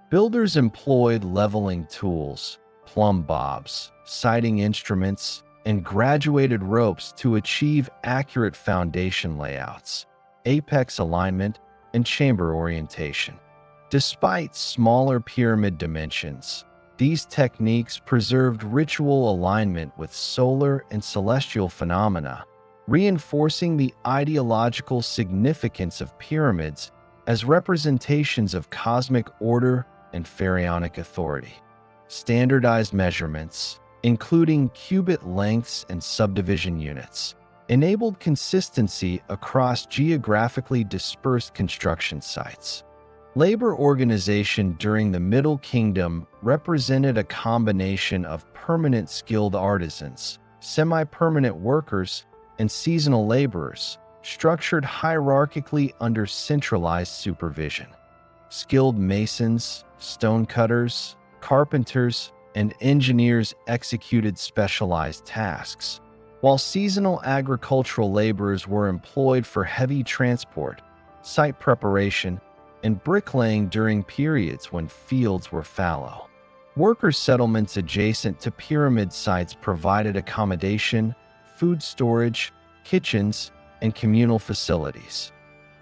Builders employed leveling tools, plumb bobs, sighting instruments, and graduated ropes to achieve accurate foundation layouts, apex alignment, and chamber orientation. Despite smaller pyramid dimensions, these techniques preserved ritual alignment with solar and celestial phenomena, reinforcing the ideological significance of pyramids as representations of cosmic order and pharaonic authority. Standardized measurements, including cubit lengths and subdivision units, enabled consistency across geographically dispersed construction sites. Labor organization during the Middle Kingdom represented a combination of permanent skilled artisans, semi-permanent workers, and seasonal laborers, structured hierarchically under centralized supervision. Skilled masons, stonecutters, carpenters, and engineers executed specialized tasks, while seasonal agricultural laborers were employed for heavy transport, site preparation, and bricklaying during periods when fields were fallow. Worker settlements adjacent to pyramid sites provided accommodation, food storage, kitchens, and communal facilities.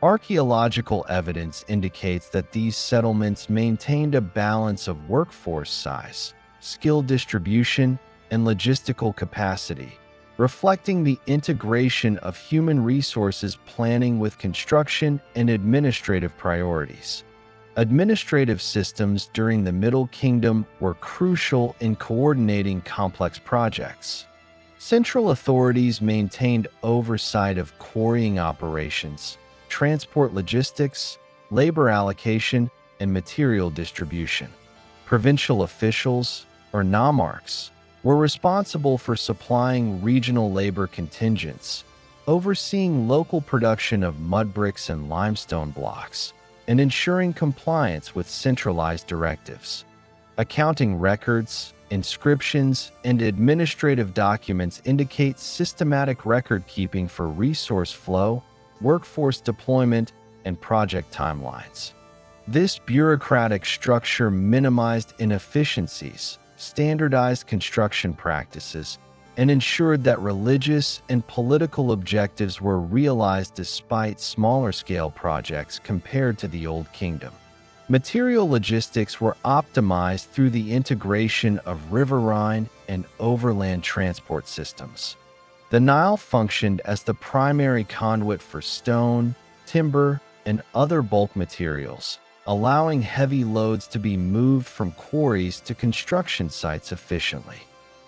Archaeological evidence indicates that these settlements maintained a balance of workforce size, skill distribution, and logistical capacity, reflecting the integration of human resources planning with construction and administrative priorities. Administrative systems during the Middle Kingdom were crucial in coordinating complex projects. Central authorities maintained oversight of quarrying operations, transport logistics, labor allocation, and material distribution. Provincial officials, or nomarchs, were responsible for supplying regional labor contingents, overseeing local production of mud bricks and limestone blocks, and ensuring compliance with centralized directives. Accounting records, inscriptions, and administrative documents indicate systematic record-keeping for resource flow, workforce deployment, and project timelines. This bureaucratic structure minimized inefficiencies, standardized construction practices, and ensured that religious and political objectives were realized despite smaller-scale projects compared to the Old Kingdom. Material logistics were optimized through the integration of riverine and overland transport systems. The Nile functioned as the primary conduit for stone, timber, and other bulk materials, allowing heavy loads to be moved from quarries to construction sites efficiently.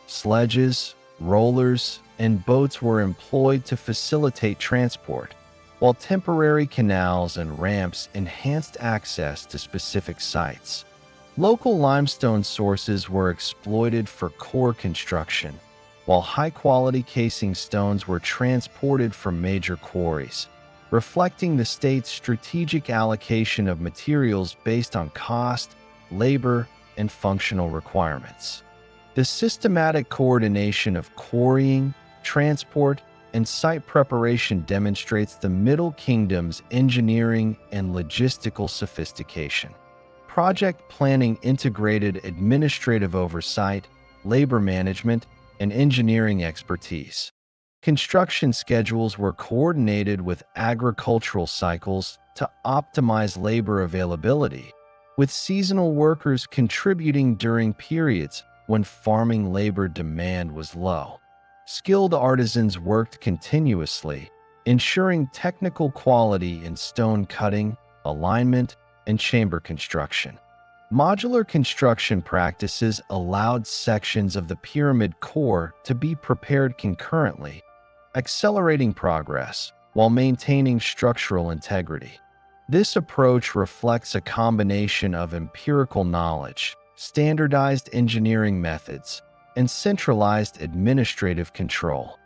Sledges, rollers, and boats were employed to facilitate transport, while temporary canals and ramps enhanced access to specific sites. Local limestone sources were exploited for core construction, while high-quality casing stones were transported from major quarries, reflecting the state's strategic allocation of materials based on cost, labor, and functional requirements. The systematic coordination of quarrying, transport, and site preparation demonstrates the Middle Kingdom's engineering and logistical sophistication. Project planning integrated administrative oversight, labor management, and engineering expertise. Construction schedules were coordinated with agricultural cycles to optimize labor availability, with seasonal workers contributing during periods when farming labor demand was low. Skilled artisans worked continuously, ensuring technical quality in stone cutting, alignment, and chamber construction. Modular construction practices allowed sections of the pyramid core to be prepared concurrently, accelerating progress while maintaining structural integrity. This approach reflects a combination of empirical knowledge, standardized engineering methods, and centralized administrative control.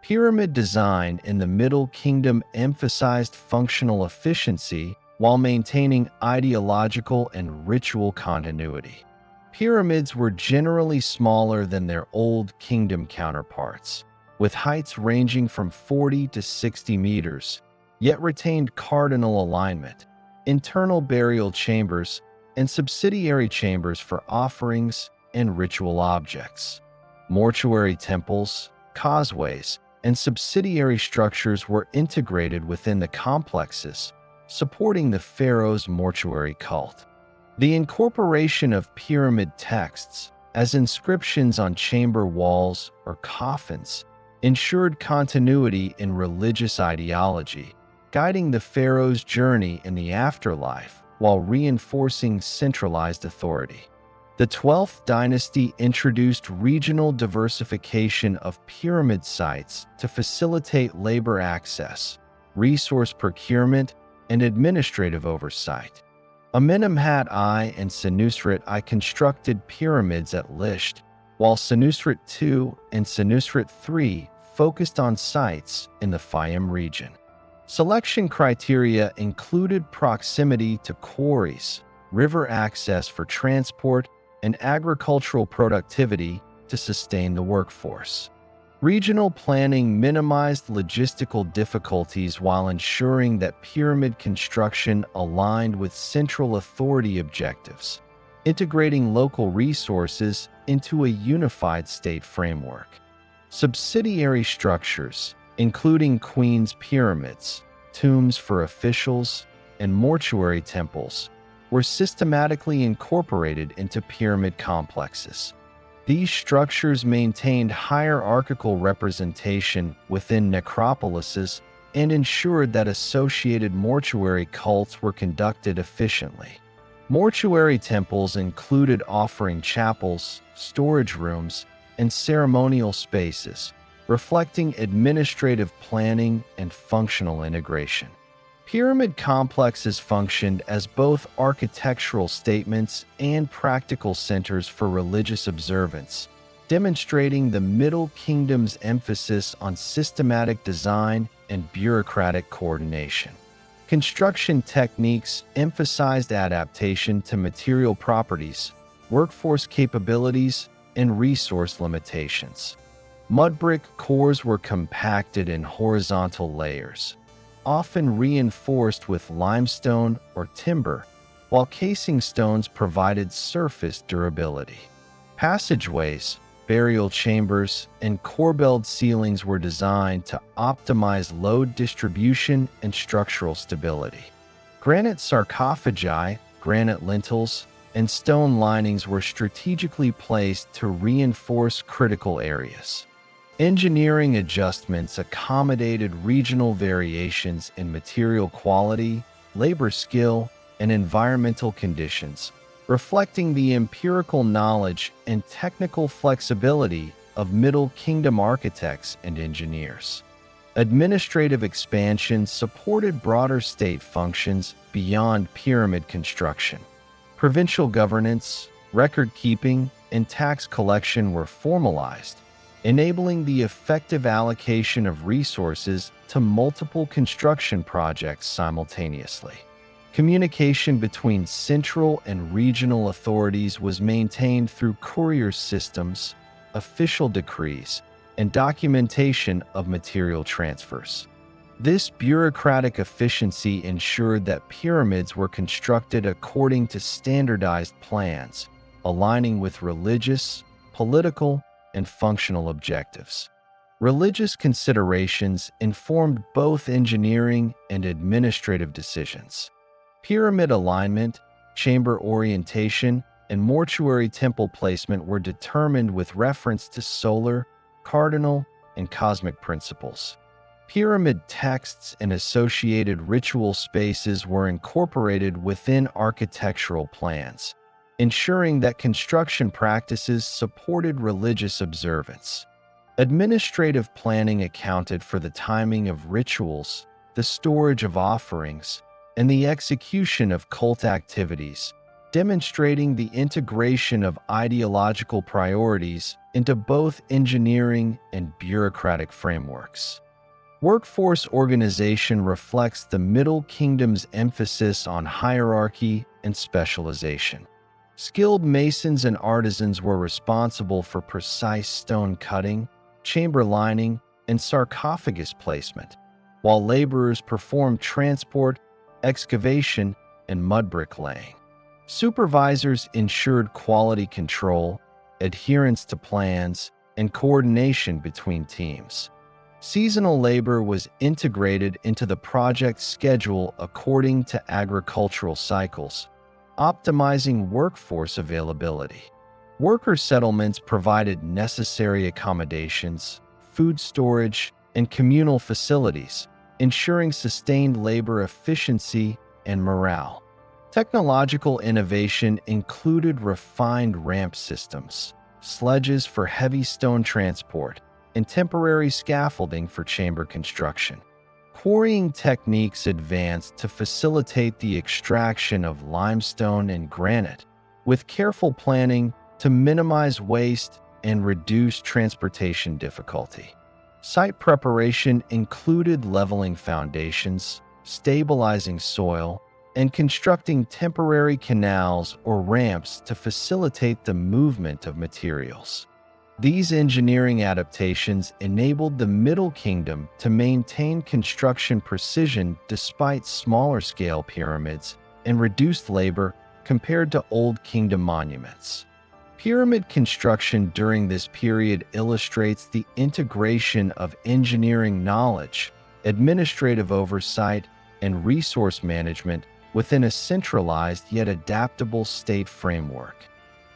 Pyramid design in the Middle Kingdom emphasized functional efficiency while maintaining ideological and ritual continuity. Pyramids were generally smaller than their old kingdom counterparts, with heights ranging from 40 to 60 meters, yet retained cardinal alignment, internal burial chambers, and subsidiary chambers for offerings and ritual objects. Mortuary temples, causeways, and subsidiary structures were integrated within the complexes, supporting the pharaoh's mortuary cult. The incorporation of pyramid texts, as inscriptions on chamber walls or coffins, ensured continuity in religious ideology, guiding the pharaoh's journey in the afterlife while reinforcing centralized authority. The 12th dynasty introduced regional diversification of pyramid sites to facilitate labor access, resource procurement, and administrative oversight. Amenemhat I and Senusret I constructed pyramids at Lisht, while Senusret II and Senusret III focused on sites in the Fayum region. Selection criteria included proximity to quarries, river access for transport, and agricultural productivity to sustain the workforce. Regional planning minimized logistical difficulties while ensuring that pyramid construction aligned with central authority objectives, integrating local resources into a unified state framework. Subsidiary structures, including queens' pyramids, tombs for officials, and mortuary temples, were systematically incorporated into pyramid complexes. These structures maintained hierarchical representation within necropolises and ensured that associated mortuary cults were conducted efficiently. Mortuary temples included offering chapels, storage rooms, and ceremonial spaces, reflecting administrative planning and functional integration. Pyramid complexes functioned as both architectural statements and practical centers for religious observance, demonstrating the Middle Kingdom's emphasis on systematic design and bureaucratic coordination. Construction techniques emphasized adaptation to material properties, workforce capabilities, and resource limitations. Mud brick cores were compacted in horizontal layers, often reinforced with limestone or timber, while casing stones provided surface durability. Passageways, burial chambers, and corbelled ceilings were designed to optimize load distribution and structural stability. Granite sarcophagi, granite lintels, and stone linings were strategically placed to reinforce critical areas. Engineering adjustments accommodated regional variations in material quality, labor skill, and environmental conditions, reflecting the empirical knowledge and technical flexibility of Middle Kingdom architects and engineers. Administrative expansion supported broader state functions beyond pyramid construction. Provincial governance, record-keeping, and tax collection were formalized, enabling the effective allocation of resources to multiple construction projects simultaneously. Communication between central and regional authorities was maintained through courier systems, official decrees, and documentation of material transfers. This bureaucratic efficiency ensured that pyramids were constructed according to standardized plans, aligning with religious, political, and functional objectives. Religious considerations informed both engineering and administrative decisions. Pyramid alignment, chamber orientation, and mortuary temple placement were determined with reference to solar, cardinal, and cosmic principles. Pyramid texts and associated ritual spaces were incorporated within architectural plans, ensuring that construction practices supported religious observance. Administrative planning accounted for the timing of rituals, the storage of offerings, and the execution of cult activities, demonstrating the integration of ideological priorities into both engineering and bureaucratic frameworks. Workforce organization reflects the Middle Kingdom's emphasis on hierarchy and specialization. Skilled masons and artisans were responsible for precise stone cutting, chamber lining, and sarcophagus placement, while laborers performed transport, excavation, and mud bricklaying. Supervisors ensured quality control, adherence to plans, and coordination between teams. Seasonal labor was integrated into the project schedule according to agricultural cycles, optimizing workforce availability. Worker settlements provided necessary accommodations, food storage, and communal facilities, ensuring sustained labor efficiency and morale. Technological innovation included refined ramp systems, sledges for heavy stone transport, and temporary scaffolding for chamber construction. Quarrying techniques advanced to facilitate the extraction of limestone and granite, with careful planning to minimize waste and reduce transportation difficulty. Site preparation included leveling foundations, stabilizing soil, and constructing temporary canals or ramps to facilitate the movement of materials. These engineering adaptations enabled the Middle Kingdom to maintain construction precision despite smaller-scale pyramids and reduced labor compared to Old Kingdom monuments. Pyramid construction during this period illustrates the integration of engineering knowledge, administrative oversight, and resource management within a centralized yet adaptable state framework.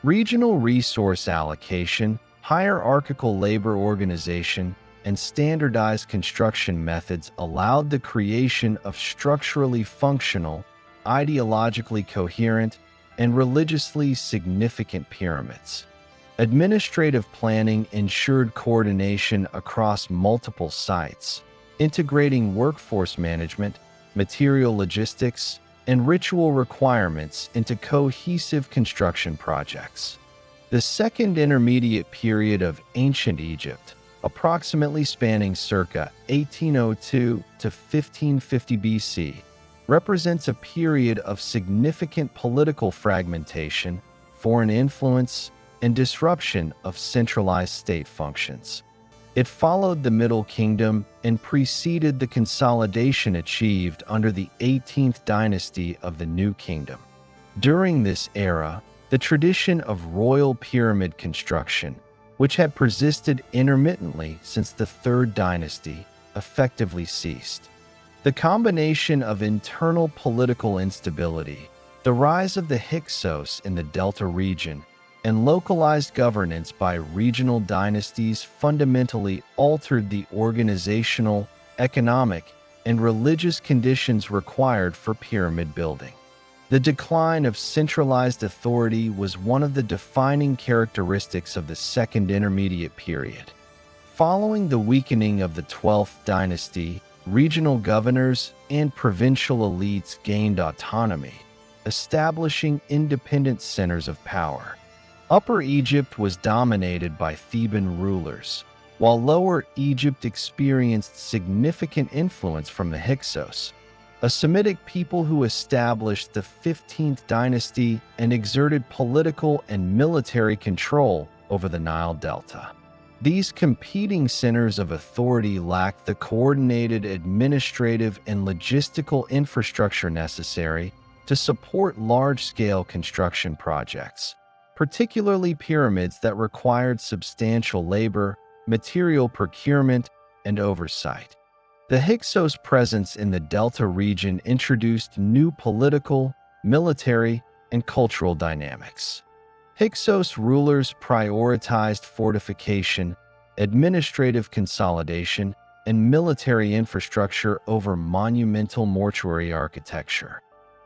Regional resource allocation, hierarchical labor organization, and standardized construction methods allowed the creation of structurally functional, ideologically coherent, and religiously significant pyramids. Administrative planning ensured coordination across multiple sites, integrating workforce management, material logistics, and ritual requirements into cohesive construction projects. The Second Intermediate Period of Ancient Egypt, approximately spanning circa 1802 to 1550 BC, represents a period of significant political fragmentation, foreign influence, and disruption of centralized state functions. It followed the Middle Kingdom and preceded the consolidation achieved under the 18th dynasty of the New Kingdom. During this era, the tradition of royal pyramid construction, which had persisted intermittently since the Third Dynasty, effectively ceased. The combination of internal political instability, the rise of the Hyksos in the Delta region, and localized governance by regional dynasties fundamentally altered the organizational, economic, and religious conditions required for pyramid building. The decline of centralized authority was one of the defining characteristics of the Second Intermediate Period. Following the weakening of the 12th dynasty, regional governors and provincial elites gained autonomy, establishing independent centers of power. Upper Egypt was dominated by Theban rulers, while Lower Egypt experienced significant influence from the Hyksos, a Semitic people who established the 15th dynasty and exerted political and military control over the Nile Delta. These competing centers of authority lacked the coordinated administrative and logistical infrastructure necessary to support large-scale construction projects, particularly pyramids that required substantial labor, material procurement, and oversight. The Hyksos presence in the Delta region introduced new political, military, and cultural dynamics. Hyksos rulers prioritized fortification, administrative consolidation, and military infrastructure over monumental mortuary architecture.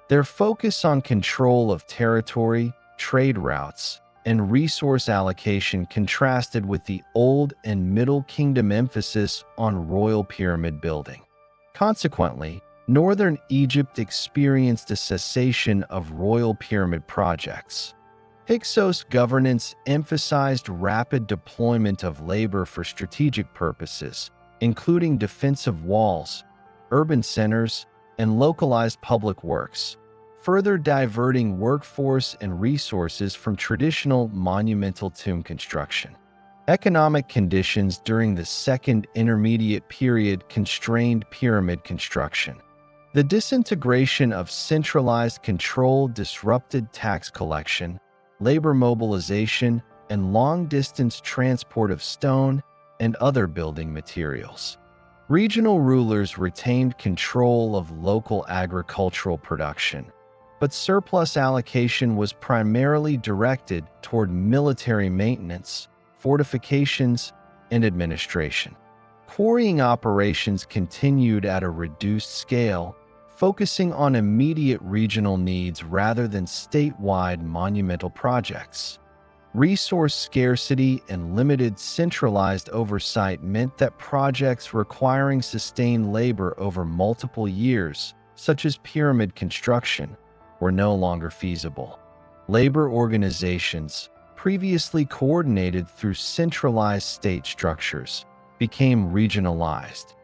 Their focus on control of territory, trade routes, and resource allocation contrasted with the Old and Middle Kingdom emphasis on royal pyramid building. Consequently, northern Egypt experienced a cessation of royal pyramid projects. Hyksos governance emphasized rapid deployment of labor for strategic purposes, including defensive walls, urban centers, and localized public works, further diverting workforce and resources from traditional monumental tomb construction. Economic conditions during the Second Intermediate Period constrained pyramid construction. The disintegration of centralized control disrupted tax collection, labor mobilization, and long-distance transport of stone and other building materials. Regional rulers retained control of local agricultural production, but surplus allocation was primarily directed toward military maintenance, fortifications, and administration. Quarrying operations continued at a reduced scale, focusing on immediate regional needs rather than statewide monumental projects. Resource scarcity and limited centralized oversight meant that projects requiring sustained labor over multiple years, such as pyramid construction, were no longer feasible. Labor organizations, previously coordinated through centralized state structures, became regionalized.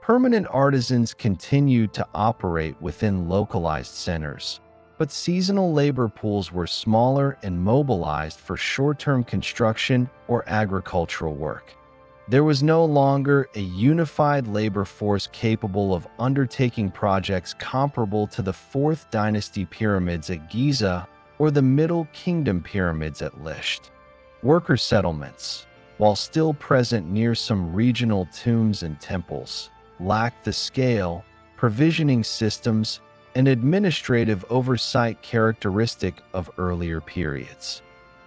Permanent artisans continued to operate within localized centers, but seasonal labor pools were smaller and mobilized for short-term construction or agricultural work. There was no longer a unified labor force capable of undertaking projects comparable to the 4th Dynasty pyramids at Giza or the Middle Kingdom pyramids at Lisht. Worker settlements, while still present near some regional tombs and temples, lacked the scale, provisioning systems, and administrative oversight characteristic of earlier periods.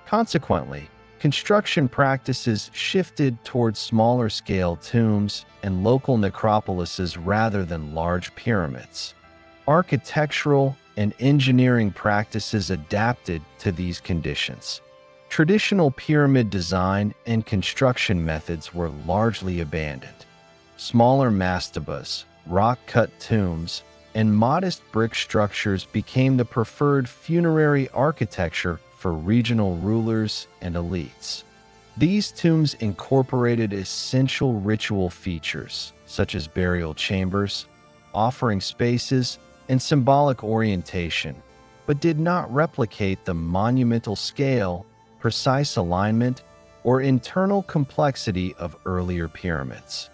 Consequently, construction practices shifted towards smaller-scale tombs and local necropolises rather than large pyramids. Architectural and engineering practices adapted to these conditions. Traditional pyramid design and construction methods were largely abandoned. Smaller mastabas, rock-cut tombs, and modest brick structures became the preferred funerary architecture for regional rulers and elites. These tombs incorporated essential ritual features, such as burial chambers, offering spaces, and symbolic orientation, but did not replicate the monumental scale, precise alignment, or internal complexity of earlier pyramids.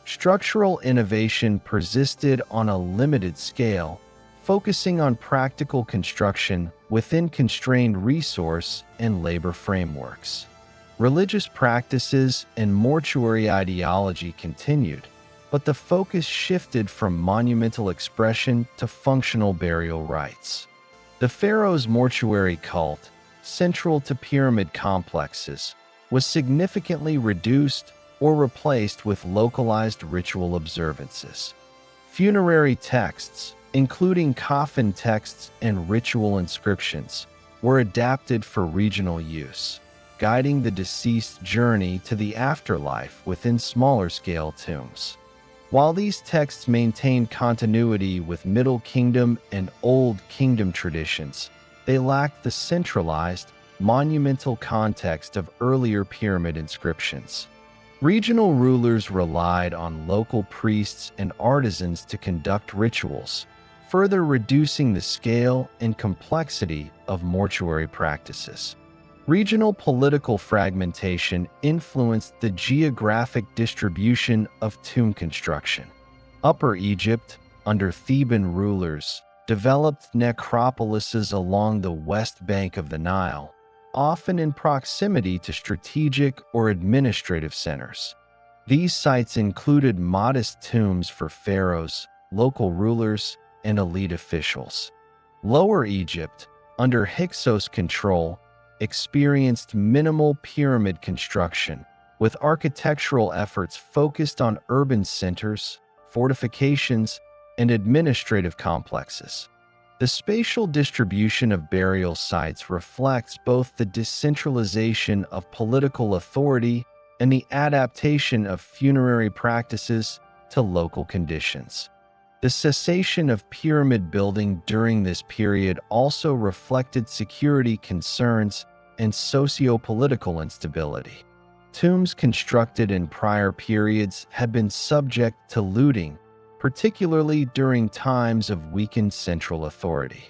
Structural innovation persisted on a limited scale, focusing on practical construction within constrained resource and labor frameworks. Religious practices and mortuary ideology continued, but the focus shifted from monumental expression to functional burial rites. The pharaoh's mortuary cult, central to pyramid complexes, was significantly reduced or replaced with localized ritual observances. Funerary texts, including coffin texts and ritual inscriptions, were adapted for regional use, guiding the deceased's journey to the afterlife within smaller-scale tombs. While these texts maintained continuity with Middle Kingdom and Old Kingdom traditions, they lacked the centralized, monumental context of earlier pyramid inscriptions. Regional rulers relied on local priests and artisans to conduct rituals, further reducing the scale and complexity of mortuary practices. Regional political fragmentation influenced the geographic distribution of tomb construction. Upper Egypt, under Theban rulers, developed necropolises along the west bank of the Nile, often in proximity to strategic or administrative centers. These sites included modest tombs for pharaohs, local rulers, and elite officials. Lower Egypt, under Hyksos control, experienced minimal pyramid construction, with architectural efforts focused on urban centers, fortifications, and administrative complexes. The spatial distribution of burial sites reflects both the decentralization of political authority and the adaptation of funerary practices to local conditions. The cessation of pyramid building during this period also reflected security concerns and socio-political instability. Tombs constructed in prior periods had been subject to looting, particularly during times of weakened central authority.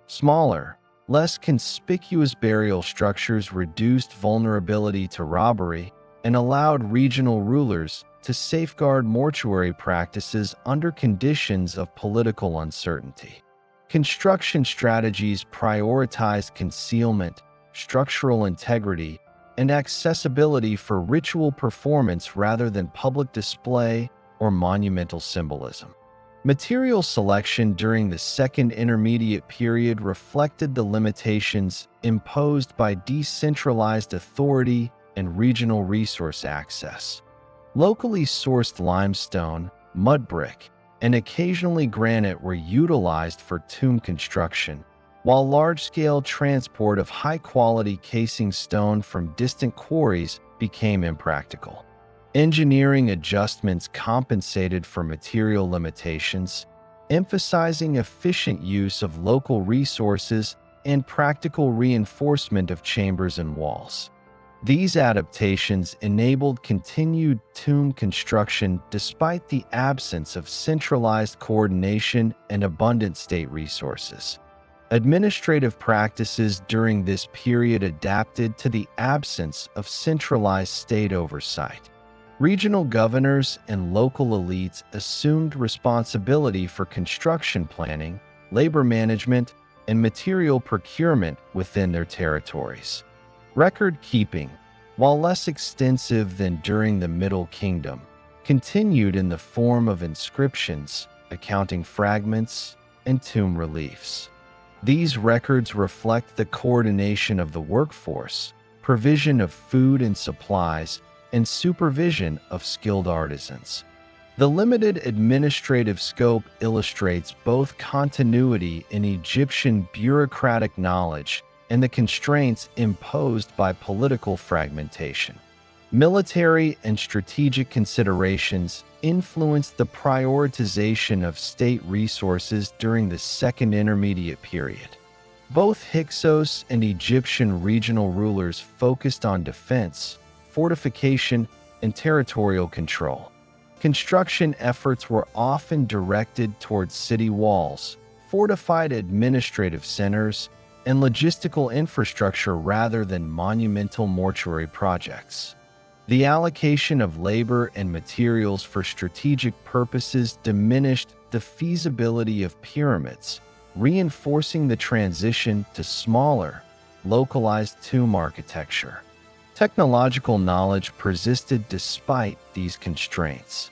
Smaller, less conspicuous burial structures reduced vulnerability to robbery and allowed regional rulers to safeguard mortuary practices under conditions of political uncertainty. Construction strategies prioritized concealment, structural integrity, and accessibility for ritual performance rather than public display or monumental symbolism. Material selection during the Second Intermediate Period reflected the limitations imposed by decentralized authority and regional resource access. Locally sourced limestone, mud brick, and occasionally granite were utilized for tomb construction, while large-scale transport of high-quality casing stone from distant quarries became impractical. Engineering adjustments compensated for material limitations, emphasizing efficient use of local resources and practical reinforcement of chambers and walls. These adaptations enabled continued tomb construction despite the absence of centralized coordination and abundant state resources. Administrative practices during this period adapted to the absence of centralized state oversight. Regional governors and local elites assumed responsibility for construction planning, labor management, and material procurement within their territories. Record keeping, while less extensive than during the Middle Kingdom, continued in the form of inscriptions, accounting fragments, and tomb reliefs. These records reflect the coordination of the workforce, provision of food and supplies, and supervision of skilled artisans. The limited administrative scope illustrates both continuity in Egyptian bureaucratic knowledge and the constraints imposed by political fragmentation. Military and strategic considerations influenced the prioritization of state resources during the Second Intermediate Period. Both Hyksos and Egyptian regional rulers focused on defense, fortification, and territorial control. Construction efforts were often directed towards city walls, fortified administrative centers, and logistical infrastructure rather than monumental mortuary projects. The allocation of labor and materials for strategic purposes diminished the feasibility of pyramids, reinforcing the transition to smaller, localized tomb architecture. Technological knowledge persisted despite these constraints.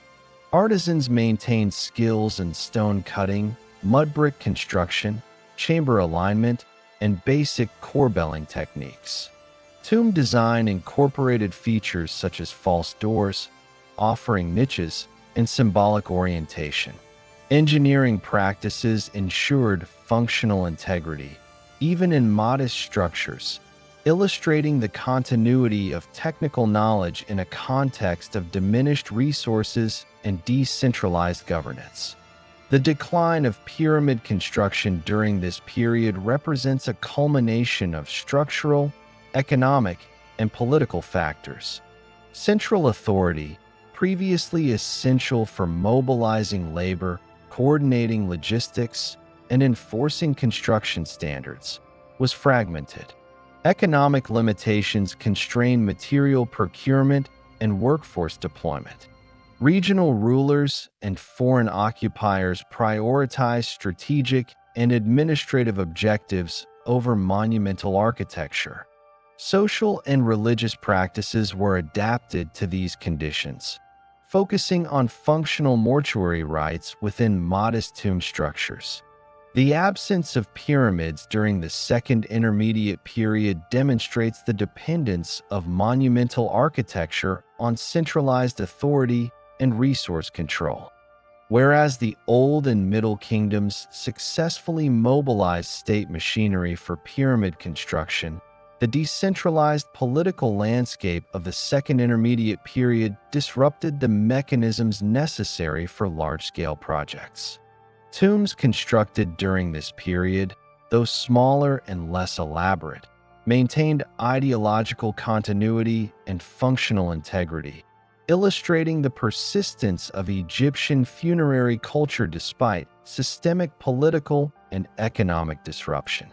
Artisans maintained skills in stone cutting, mud brick construction, chamber alignment, and basic corbelling techniques. Tomb design incorporated features such as false doors, offering niches, and symbolic orientation. Engineering practices ensured functional integrity, even in modest structures, illustrating the continuity of technical knowledge in a context of diminished resources and decentralized governance. The decline of pyramid construction during this period represents a culmination of structural, economic, and political factors. Central authority, previously essential for mobilizing labor, coordinating logistics, and enforcing construction standards, was fragmented. Economic limitations constrained material procurement and workforce deployment. Regional rulers and foreign occupiers prioritized strategic and administrative objectives over monumental architecture. Social and religious practices were adapted to these conditions, focusing on functional mortuary rites within modest tomb structures. The absence of pyramids during the Second Intermediate Period demonstrates the dependence of monumental architecture on centralized authority and resource control. Whereas the Old and Middle Kingdoms successfully mobilized state machinery for pyramid construction, the decentralized political landscape of the Second Intermediate Period disrupted the mechanisms necessary for large-scale projects. Tombs constructed during this period, though smaller and less elaborate, maintained ideological continuity and functional integrity, illustrating the persistence of Egyptian funerary culture despite systemic political and economic disruption.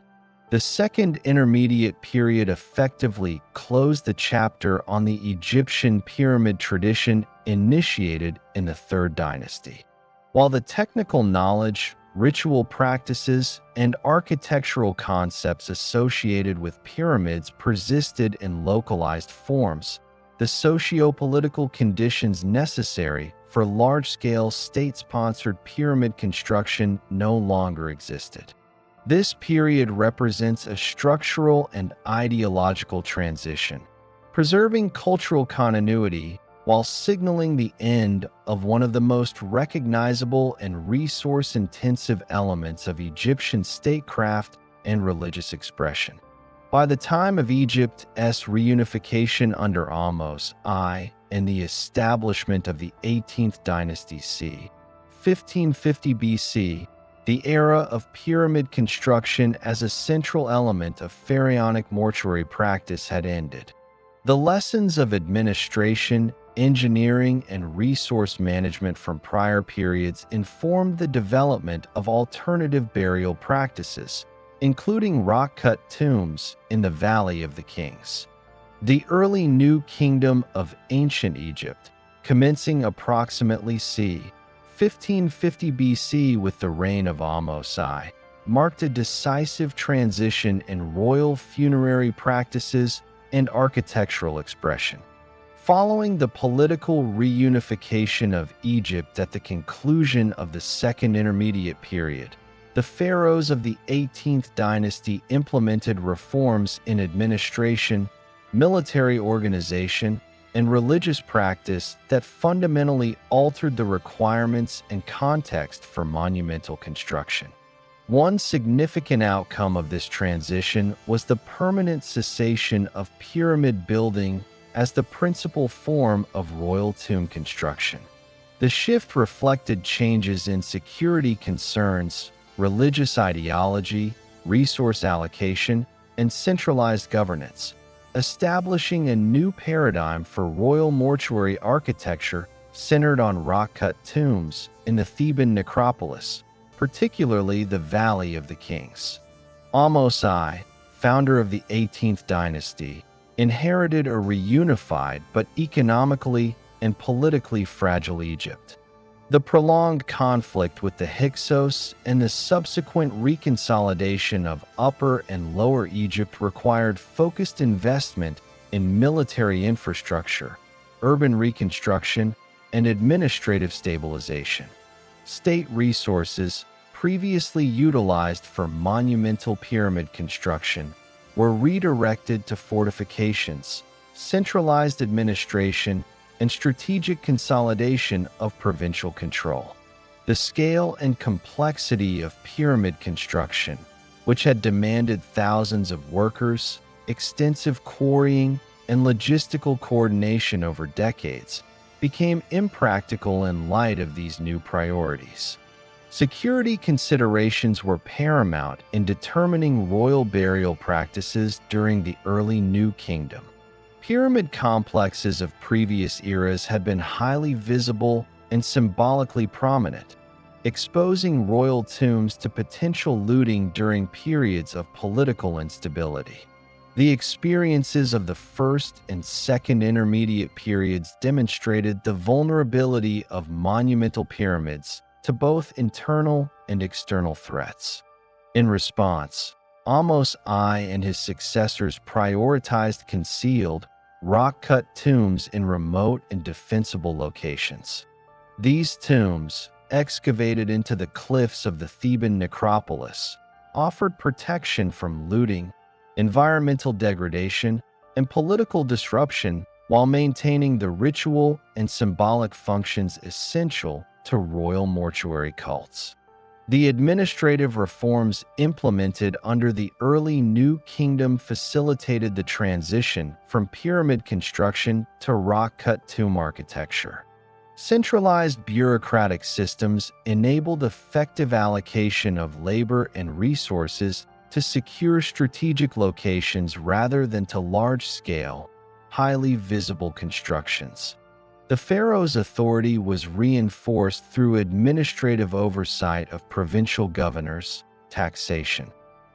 The Second Intermediate Period effectively closed the chapter on the Egyptian pyramid tradition initiated in the Third Dynasty. While the technical knowledge, ritual practices, and architectural concepts associated with pyramids persisted in localized forms, the socio-political conditions necessary for large-scale state-sponsored pyramid construction no longer existed. This period represents a structural and ideological transition, preserving cultural continuity while signaling the end of one of the most recognizable and resource-intensive elements of Egyptian statecraft and religious expression. By the time of Egypt's reunification under Ahmose I and the establishment of the 18th dynasty c. 1550 BC, the era of pyramid construction as a central element of pharaonic mortuary practice had ended. The lessons of administration, engineering, and resource management from prior periods informed the development of alternative burial practices, including rock-cut tombs in the Valley of the Kings. The early New Kingdom of Ancient Egypt, commencing approximately c. 1550 BC with the reign of Ahmose I, marked a decisive transition in royal funerary practices and architectural expression. Following the political reunification of Egypt at the conclusion of the Second Intermediate Period, the pharaohs of the 18th dynasty implemented reforms in administration, military organization, and religious practice that fundamentally altered the requirements and context for monumental construction. One significant outcome of this transition was the permanent cessation of pyramid building as the principal form of royal tomb construction. The shift reflected changes in security concerns, religious ideology, resource allocation, and centralized governance, establishing a new paradigm for royal mortuary architecture centered on rock-cut tombs in the Theban necropolis, particularly the Valley of the Kings. Ahmose I, founder of the 18th dynasty, inherited a reunified but economically and politically fragile Egypt. The prolonged conflict with the Hyksos and the subsequent reconsolidation of Upper and Lower Egypt required focused investment in military infrastructure, urban reconstruction, and administrative stabilization. State resources, previously utilized for monumental pyramid construction, were redirected to fortifications, centralized administration, and strategic consolidation of provincial control. The scale and complexity of pyramid construction, which had demanded thousands of workers, extensive quarrying, and logistical coordination over decades, became impractical in light of these new priorities. Security considerations were paramount in determining royal burial practices during the early New Kingdom. Pyramid complexes of previous eras had been highly visible and symbolically prominent, exposing royal tombs to potential looting during periods of political instability. The experiences of the First and Second Intermediate periods demonstrated the vulnerability of monumental pyramids to both internal and external threats. In response, Ahmose I and his successors prioritized concealed, rock-cut tombs in remote and defensible locations. These tombs, excavated into the cliffs of the Theban necropolis, offered protection from looting, environmental degradation, and political disruption while maintaining the ritual and symbolic functions essential to royal mortuary cults. The administrative reforms implemented under the early New Kingdom facilitated the transition from pyramid construction to rock-cut tomb architecture. Centralized bureaucratic systems enabled effective allocation of labor and resources to secure strategic locations rather than to large-scale, highly visible constructions. The pharaoh's authority was reinforced through administrative oversight of provincial governors, taxation,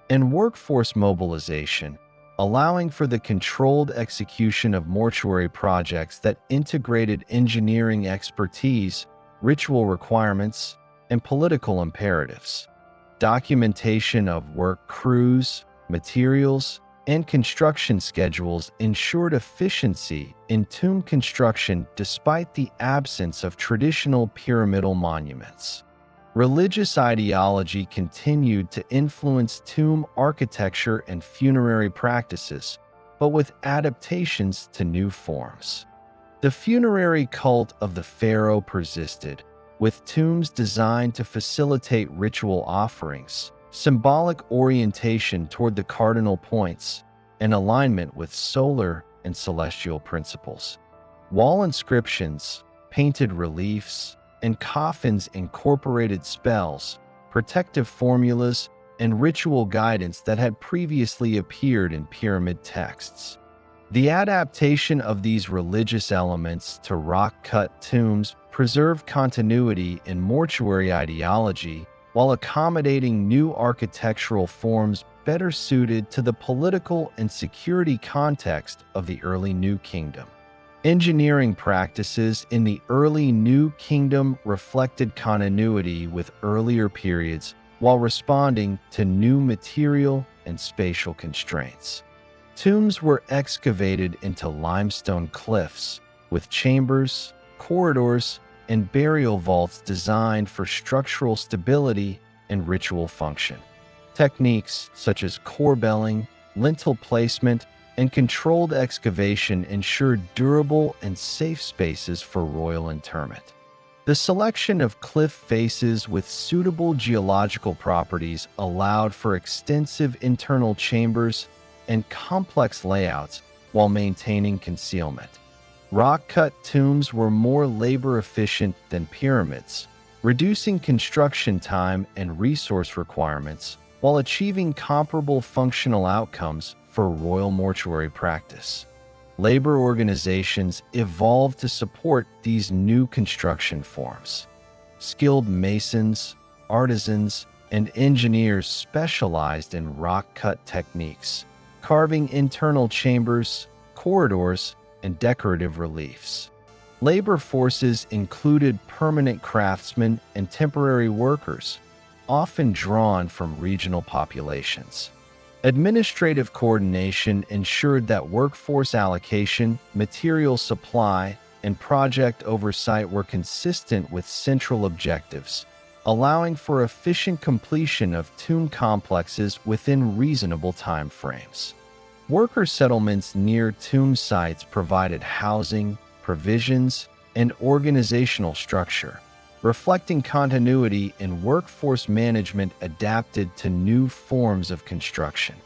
and workforce mobilization, allowing for the controlled execution of mortuary projects that integrated engineering expertise, ritual requirements, and political imperatives. Documentation of work crews, materials, and construction schedules ensured efficiency in tomb construction despite the absence of traditional pyramidal monuments. Religious ideology continued to influence tomb architecture and funerary practices, but with adaptations to new forms. The funerary cult of the pharaoh persisted, with tombs designed to facilitate ritual offerings, symbolic orientation toward the cardinal points, and alignment with solar and celestial principles. Wall inscriptions, painted reliefs, and coffins incorporated spells, protective formulas, and ritual guidance that had previously appeared in pyramid texts. The adaptation of these religious elements to rock-cut tombs preserved continuity in mortuary ideology while accommodating new architectural forms better suited to the political and security context of the early New Kingdom. Engineering practices in the early New Kingdom reflected continuity with earlier periods while responding to new material and spatial constraints. Tombs were excavated into limestone cliffs, with chambers, corridors, and burial vaults designed for structural stability and ritual function. Techniques such as corbelling, lintel placement, and controlled excavation ensured durable and safe spaces for royal interment. The selection of cliff faces with suitable geological properties allowed for extensive internal chambers and complex layouts while maintaining concealment. Rock-cut tombs were more labor-efficient than pyramids, reducing construction time and resource requirements while achieving comparable functional outcomes for royal mortuary practice. Labor organizations evolved to support these new construction forms. Skilled masons, artisans, and engineers specialized in rock-cut techniques, carving internal chambers, corridors, and decorative reliefs. Labor forces included permanent craftsmen and temporary workers, often drawn from regional populations. Administrative coordination ensured that workforce allocation, material supply, and project oversight were consistent with central objectives, allowing for efficient completion of tomb complexes within reasonable time frames. Worker settlements near tomb sites provided housing, provisions, and organizational structure, reflecting continuity in workforce management adapted to new forms of construction.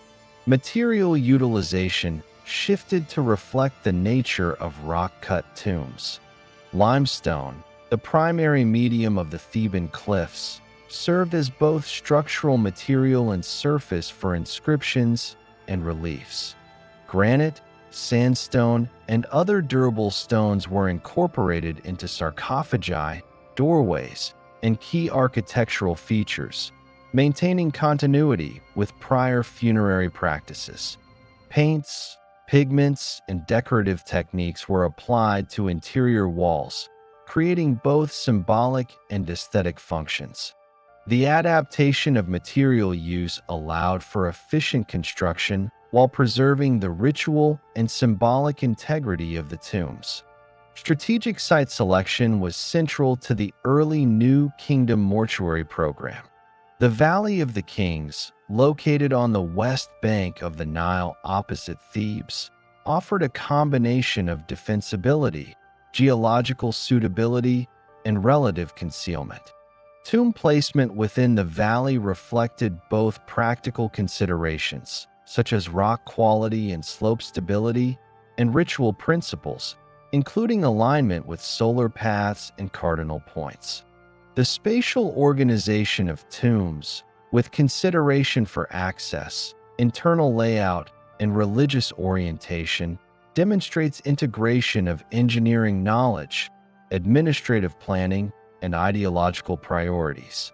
Material utilization shifted to reflect the nature of rock-cut tombs. Limestone, the primary medium of the Theban cliffs, served as both structural material and surface for inscriptions and reliefs. Granite, sandstone, and other durable stones were incorporated into sarcophagi, doorways, and key architectural features, maintaining continuity with prior funerary practices. Paints, pigments, and decorative techniques were applied to interior walls, creating both symbolic and aesthetic functions. The adaptation of material use allowed for efficient construction while preserving the ritual and symbolic integrity of the tombs. Strategic site selection was central to the early New Kingdom mortuary program. The Valley of the Kings, located on the west bank of the Nile opposite Thebes, offered a combination of defensibility, geological suitability, and relative concealment. Tomb placement within the valley reflected both practical considerations, such as rock quality and slope stability, and ritual principles, including alignment with solar paths and cardinal points. The spatial organization of tombs, with consideration for access, internal layout, and religious orientation, demonstrates integration of engineering knowledge, administrative planning, and ideological priorities.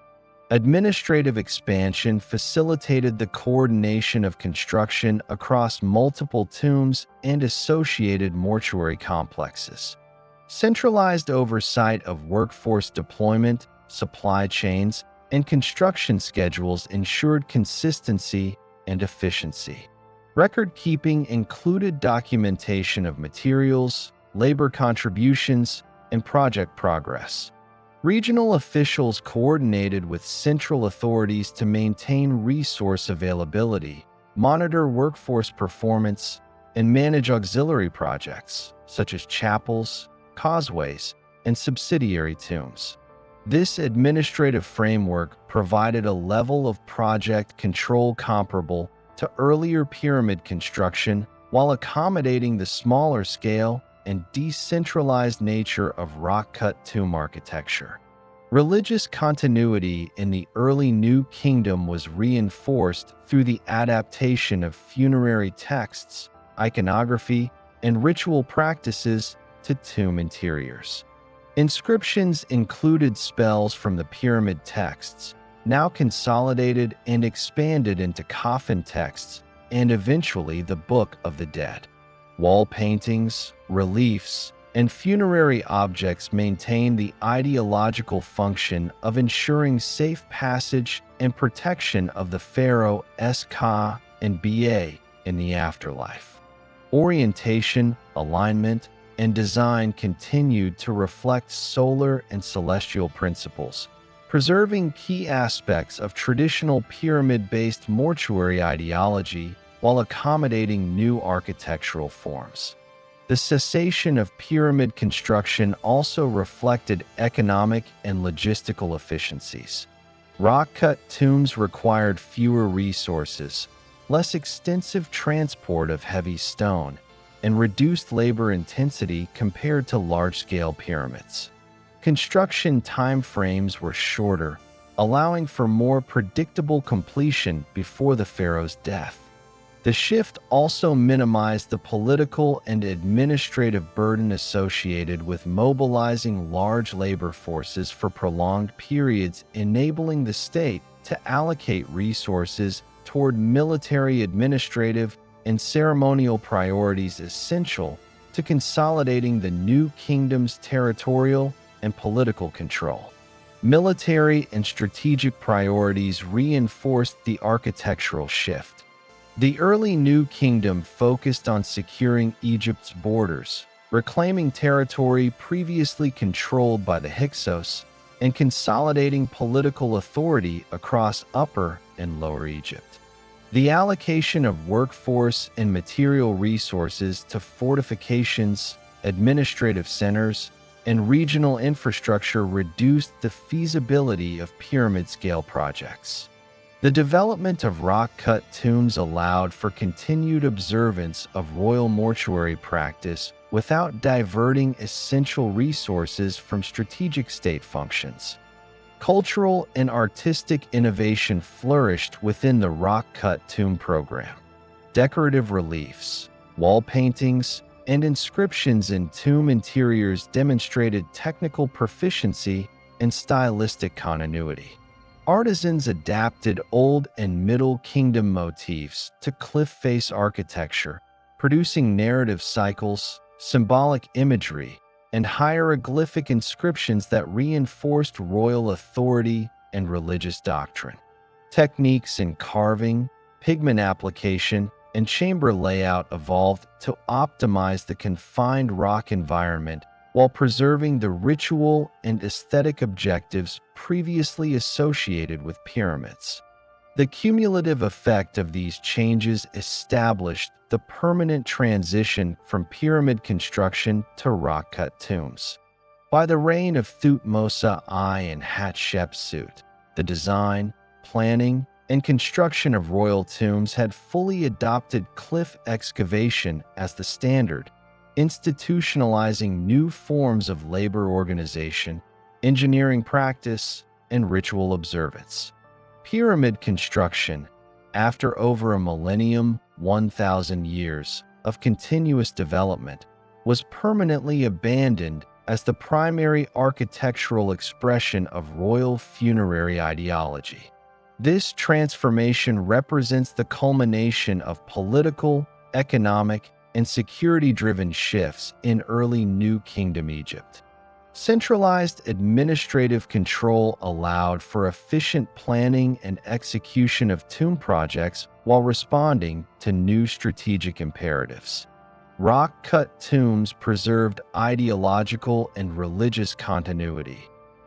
Administrative expansion facilitated the coordination of construction across multiple tombs and associated mortuary complexes. Centralized oversight of workforce deployment, supply chains, and construction schedules ensured consistency and efficiency. Record-keeping included documentation of materials, labor contributions, and project progress. Regional officials coordinated with central authorities to maintain resource availability, monitor workforce performance, and manage auxiliary projects, such as chapels, causeways, and subsidiary tombs. This administrative framework provided a level of project control comparable to earlier pyramid construction while accommodating the smaller scale and decentralized nature of rock-cut tomb architecture. Religious continuity in the early New Kingdom was reinforced through the adaptation of funerary texts, iconography, and ritual practices to tomb interiors. Inscriptions included spells from the pyramid texts, now consolidated and expanded into coffin texts and eventually the Book of the Dead. Wall paintings, reliefs, and funerary objects maintain the ideological function of ensuring safe passage and protection of the pharaoh's ka and ba in the afterlife. Orientation, alignment, and design continued to reflect solar and celestial principles, preserving key aspects of traditional pyramid-based mortuary ideology while accommodating new architectural forms. The cessation of pyramid construction also reflected economic and logistical efficiencies. Rock-cut tombs required fewer resources, less extensive transport of heavy stone, and reduced labor intensity compared to large-scale pyramids. Construction timeframes were shorter, allowing for more predictable completion before the pharaoh's death. The shift also minimized the political and administrative burden associated with mobilizing large labor forces for prolonged periods, enabling the state to allocate resources toward military, administrative, and ceremonial priorities essential to consolidating the new kingdom's territorial and political control. Military and strategic priorities reinforced the architectural shift. The early New Kingdom focused on securing Egypt's borders, reclaiming territory previously controlled by the Hyksos, and consolidating political authority across Upper and Lower Egypt. The allocation of workforce and material resources to fortifications, administrative centers, and regional infrastructure reduced the feasibility of pyramid-scale projects. The development of rock-cut tombs allowed for continued observance of royal mortuary practice without diverting essential resources from strategic state functions. Cultural and artistic innovation flourished within the rock-cut tomb program. Decorative reliefs, wall paintings, and inscriptions in tomb interiors demonstrated technical proficiency and stylistic continuity. Artisans adapted Old and Middle Kingdom motifs to cliff face architecture, producing narrative cycles, symbolic imagery, and hieroglyphic inscriptions that reinforced royal authority and religious doctrine. Techniques in carving, pigment application, and chamber layout evolved to optimize the confined rock environment while preserving the ritual and aesthetic objectives previously associated with pyramids. The cumulative effect of these changes established the permanent transition from pyramid construction to rock-cut tombs. By the reign of Thutmose I and Hatshepsut, the design, planning, and construction of royal tombs had fully adopted cliff excavation as the standard, institutionalizing new forms of labor organization, engineering practice, and ritual observance. Pyramid construction, after over a millennium, 1,000 years of continuous development, was permanently abandoned as the primary architectural expression of royal funerary ideology. This transformation represents the culmination of political, economic, and security-driven shifts in early New Kingdom Egypt. Centralized administrative control allowed for efficient planning and execution of tomb projects while responding to new strategic imperatives. Rock-cut tombs preserved ideological and religious continuity,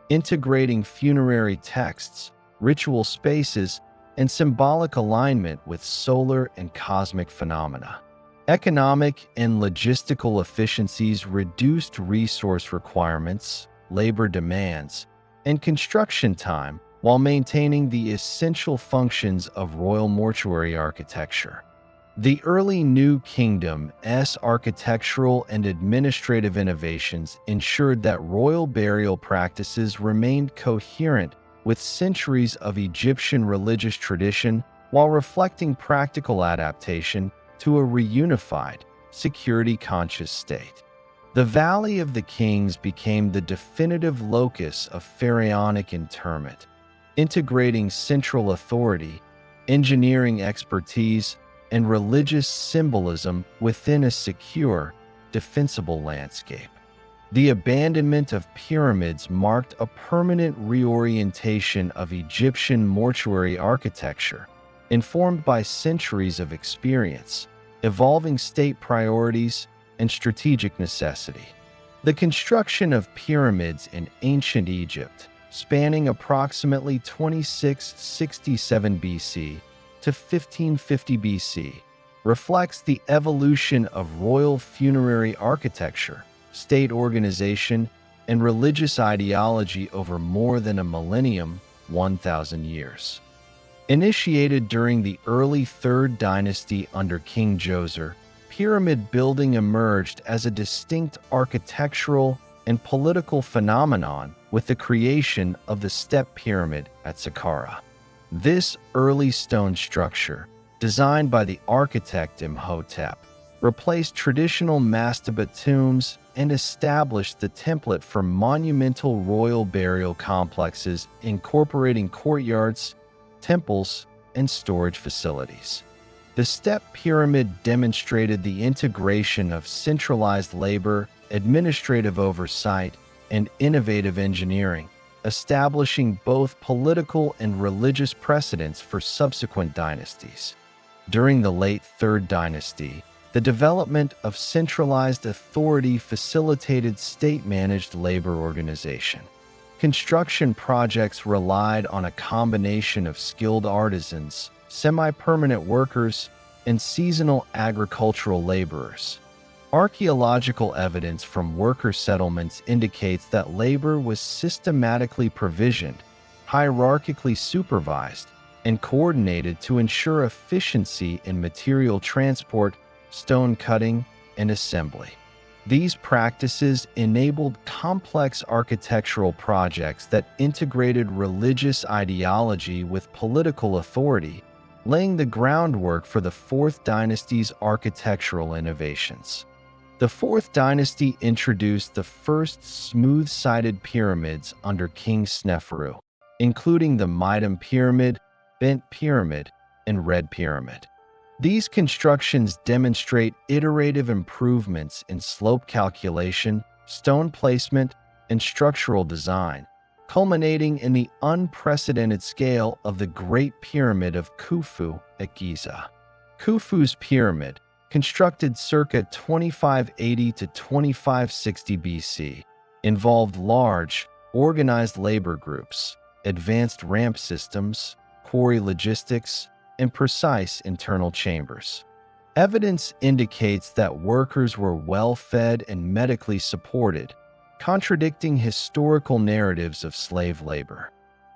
integrating funerary texts, ritual spaces, and symbolic alignment with solar and cosmic phenomena. Economic and logistical efficiencies reduced resource requirements, labor demands, and construction time while maintaining the essential functions of royal mortuary architecture. The early New Kingdom's architectural and administrative innovations ensured that royal burial practices remained coherent with centuries of Egyptian religious tradition while reflecting practical adaptation to a reunified, security-conscious state. The Valley of the Kings became the definitive locus of pharaonic interment, integrating central authority, engineering expertise, and religious symbolism within a secure, defensible landscape. The abandonment of pyramids marked a permanent reorientation of Egyptian mortuary architecture, informed by centuries of experience, evolving state priorities, and strategic necessity. The construction of pyramids in ancient Egypt, spanning approximately 2667 BC to 1550 BC, reflects the evolution of royal funerary architecture, state organization, and religious ideology over more than a millennium, 1,000 years. Initiated during the early 3rd dynasty under King Djoser, pyramid building emerged as a distinct architectural and political phenomenon with the creation of the Step Pyramid at Saqqara. This early stone structure, designed by the architect Imhotep, replaced traditional mastaba tombs and established the template for monumental royal burial complexes incorporating courtyards, temples, and storage facilities. The Step Pyramid demonstrated the integration of centralized labor, administrative oversight, and innovative engineering, establishing both political and religious precedents for subsequent dynasties. During the late 3rd dynasty, the development of centralized authority facilitated state-managed labor organization. Construction projects relied on a combination of skilled artisans, semi-permanent workers, and seasonal agricultural laborers. Archaeological evidence from worker settlements indicates that labor was systematically provisioned, hierarchically supervised, and coordinated to ensure efficiency in material transport, stone cutting, and assembly. These practices enabled complex architectural projects that integrated religious ideology with political authority, laying the groundwork for the 4th dynasty's architectural innovations. The 4th dynasty introduced the first smooth-sided pyramids under King Sneferu, including the Mitam Pyramid, Bent Pyramid, and Red Pyramid. These constructions demonstrate iterative improvements in slope calculation, stone placement, and structural design, culminating in the unprecedented scale of the Great Pyramid of Khufu at Giza. Khufu's pyramid, constructed circa 2580 to 2560 BC, involved large, organized labor groups, advanced ramp systems, quarry logistics, and precise internal chambers. Evidence indicates that workers were well-fed and medically supported, contradicting historical narratives of slave labor.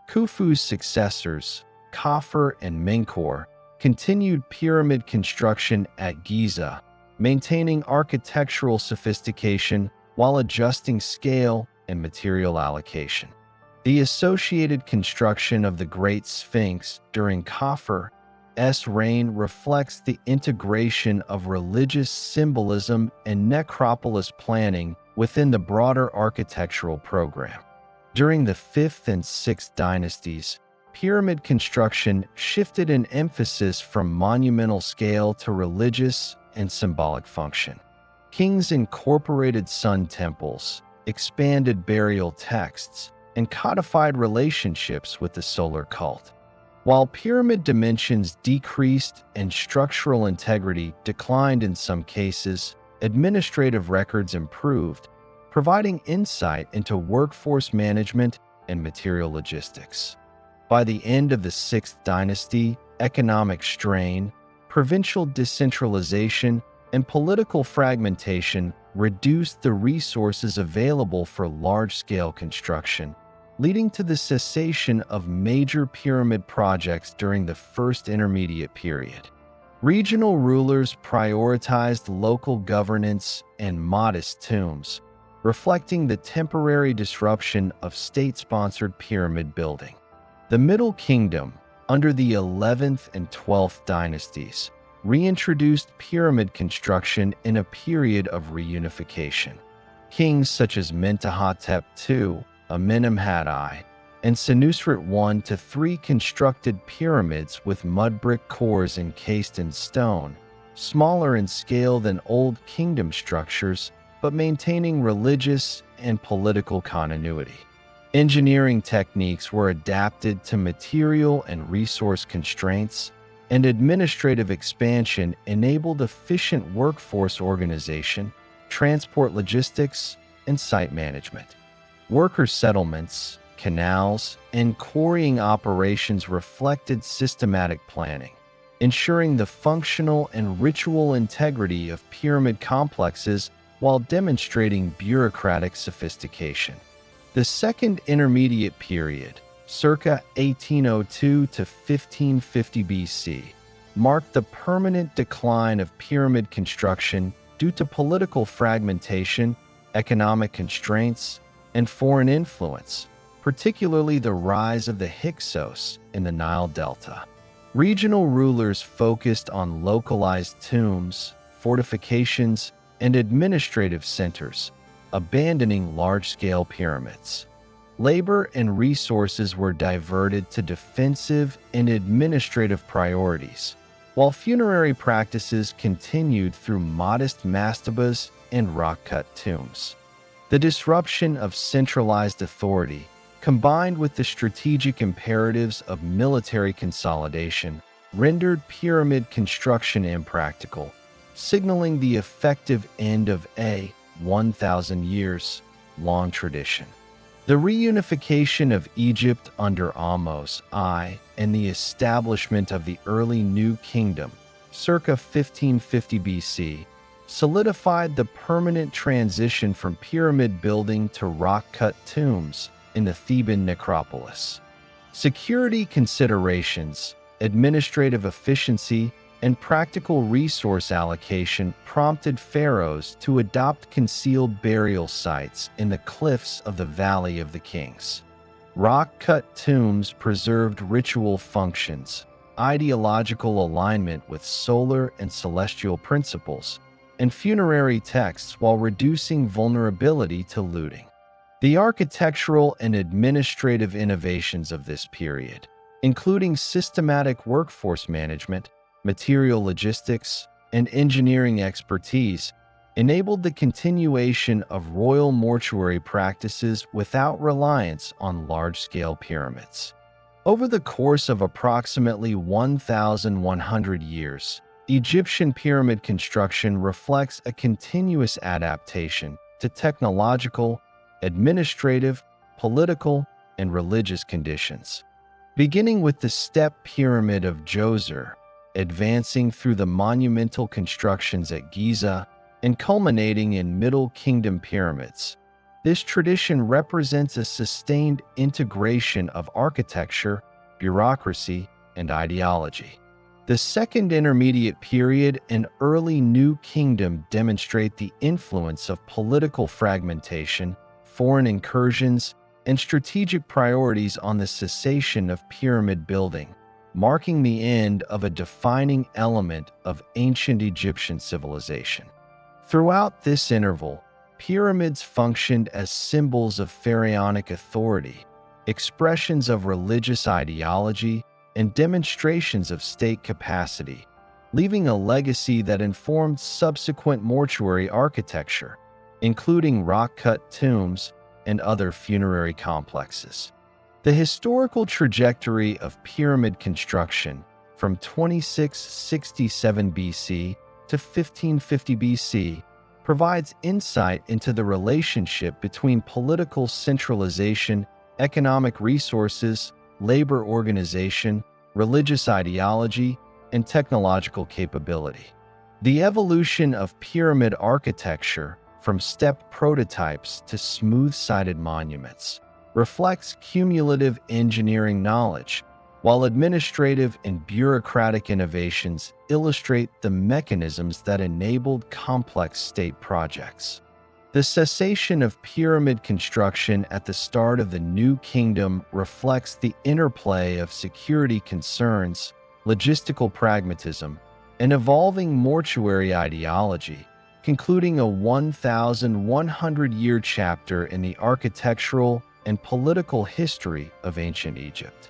Khufu's successors, Khafre and Menkaure, continued pyramid construction at Giza, maintaining architectural sophistication while adjusting scale and material allocation. The associated construction of the Great Sphinx during Khafu's reign reflects the integration of religious symbolism and necropolis planning within the broader architectural program. During the 5th and 6th dynasties, pyramid construction shifted an emphasis from monumental scale to religious and symbolic function. Kings incorporated sun temples, expanded burial texts, and codified relationships with the solar cult. While pyramid dimensions decreased and structural integrity declined in some cases, administrative records improved, providing insight into workforce management and material logistics. By the end of the 6th dynasty, economic strain, provincial decentralization, and political fragmentation reduced the resources available for large-scale construction, leading to the cessation of major pyramid projects during the First Intermediate Period. Regional rulers prioritized local governance and modest tombs, reflecting the temporary disruption of state-sponsored pyramid building. The Middle Kingdom, under the 11th and 12th dynasties, reintroduced pyramid construction in a period of reunification. Kings such as Mentuhotep II, Amenemhat I, and Senusret I to III constructed pyramids with mud brick cores encased in stone, smaller in scale than Old Kingdom structures, but maintaining religious and political continuity. Engineering techniques were adapted to material and resource constraints, and administrative expansion enabled efficient workforce organization, transport logistics, and site management. Worker settlements, canals, and quarrying operations reflected systematic planning, ensuring the functional and ritual integrity of pyramid complexes while demonstrating bureaucratic sophistication. The Second Intermediate Period, circa 1802 to 1550 BC, marked the permanent decline of pyramid construction due to political fragmentation, economic constraints, and foreign influence, particularly the rise of the Hyksos in the Nile Delta. Regional rulers focused on localized tombs, fortifications, and administrative centers, abandoning large-scale pyramids. Labor and resources were diverted to defensive and administrative priorities, while funerary practices continued through modest mastabas and rock-cut tombs. The disruption of centralized authority, combined with the strategic imperatives of military consolidation, rendered pyramid construction impractical, signaling the effective end of a 1,000 years long tradition. The reunification of Egypt under Ahmose I and the establishment of the early New Kingdom, circa 1550 BC, solidified the permanent transition from pyramid building to rock-cut tombs in the Theban necropolis. Security considerations, administrative efficiency, and practical resource allocation prompted pharaohs to adopt concealed burial sites in the cliffs of the Valley of the Kings. Rock-cut tombs preserved ritual functions, ideological alignment with solar and celestial principles, and funerary texts while reducing vulnerability to looting. The architectural and administrative innovations of this period, including systematic workforce management, material logistics, and engineering expertise, enabled the continuation of royal mortuary practices without reliance on large-scale pyramids. Over the course of approximately 1,100 years, Egyptian pyramid construction reflects a continuous adaptation to technological, administrative, political, and religious conditions. Beginning with the Step Pyramid of Djoser, advancing through the monumental constructions at Giza, and culminating in Middle Kingdom pyramids, this tradition represents a sustained integration of architecture, bureaucracy, and ideology. The Second Intermediate Period and early New Kingdom demonstrate the influence of political fragmentation, foreign incursions, and strategic priorities on the cessation of pyramid building, marking the end of a defining element of ancient Egyptian civilization. Throughout this interval, pyramids functioned as symbols of pharaonic authority, expressions of religious ideology, and demonstrations of state capacity, leaving a legacy that informed subsequent mortuary architecture, including rock-cut tombs and other funerary complexes. The historical trajectory of pyramid construction from 2667 BC to 1550 BC provides insight into the relationship between political centralization, economic resources, labor organization, religious ideology, and technological capability. The evolution of pyramid architecture, from step prototypes to smooth-sided monuments, reflects cumulative engineering knowledge, while administrative and bureaucratic innovations illustrate the mechanisms that enabled complex state projects. The cessation of pyramid construction at the start of the New Kingdom reflects the interplay of security concerns, logistical pragmatism, and evolving mortuary ideology, concluding a 1,100-year chapter in the architectural and political history of ancient Egypt.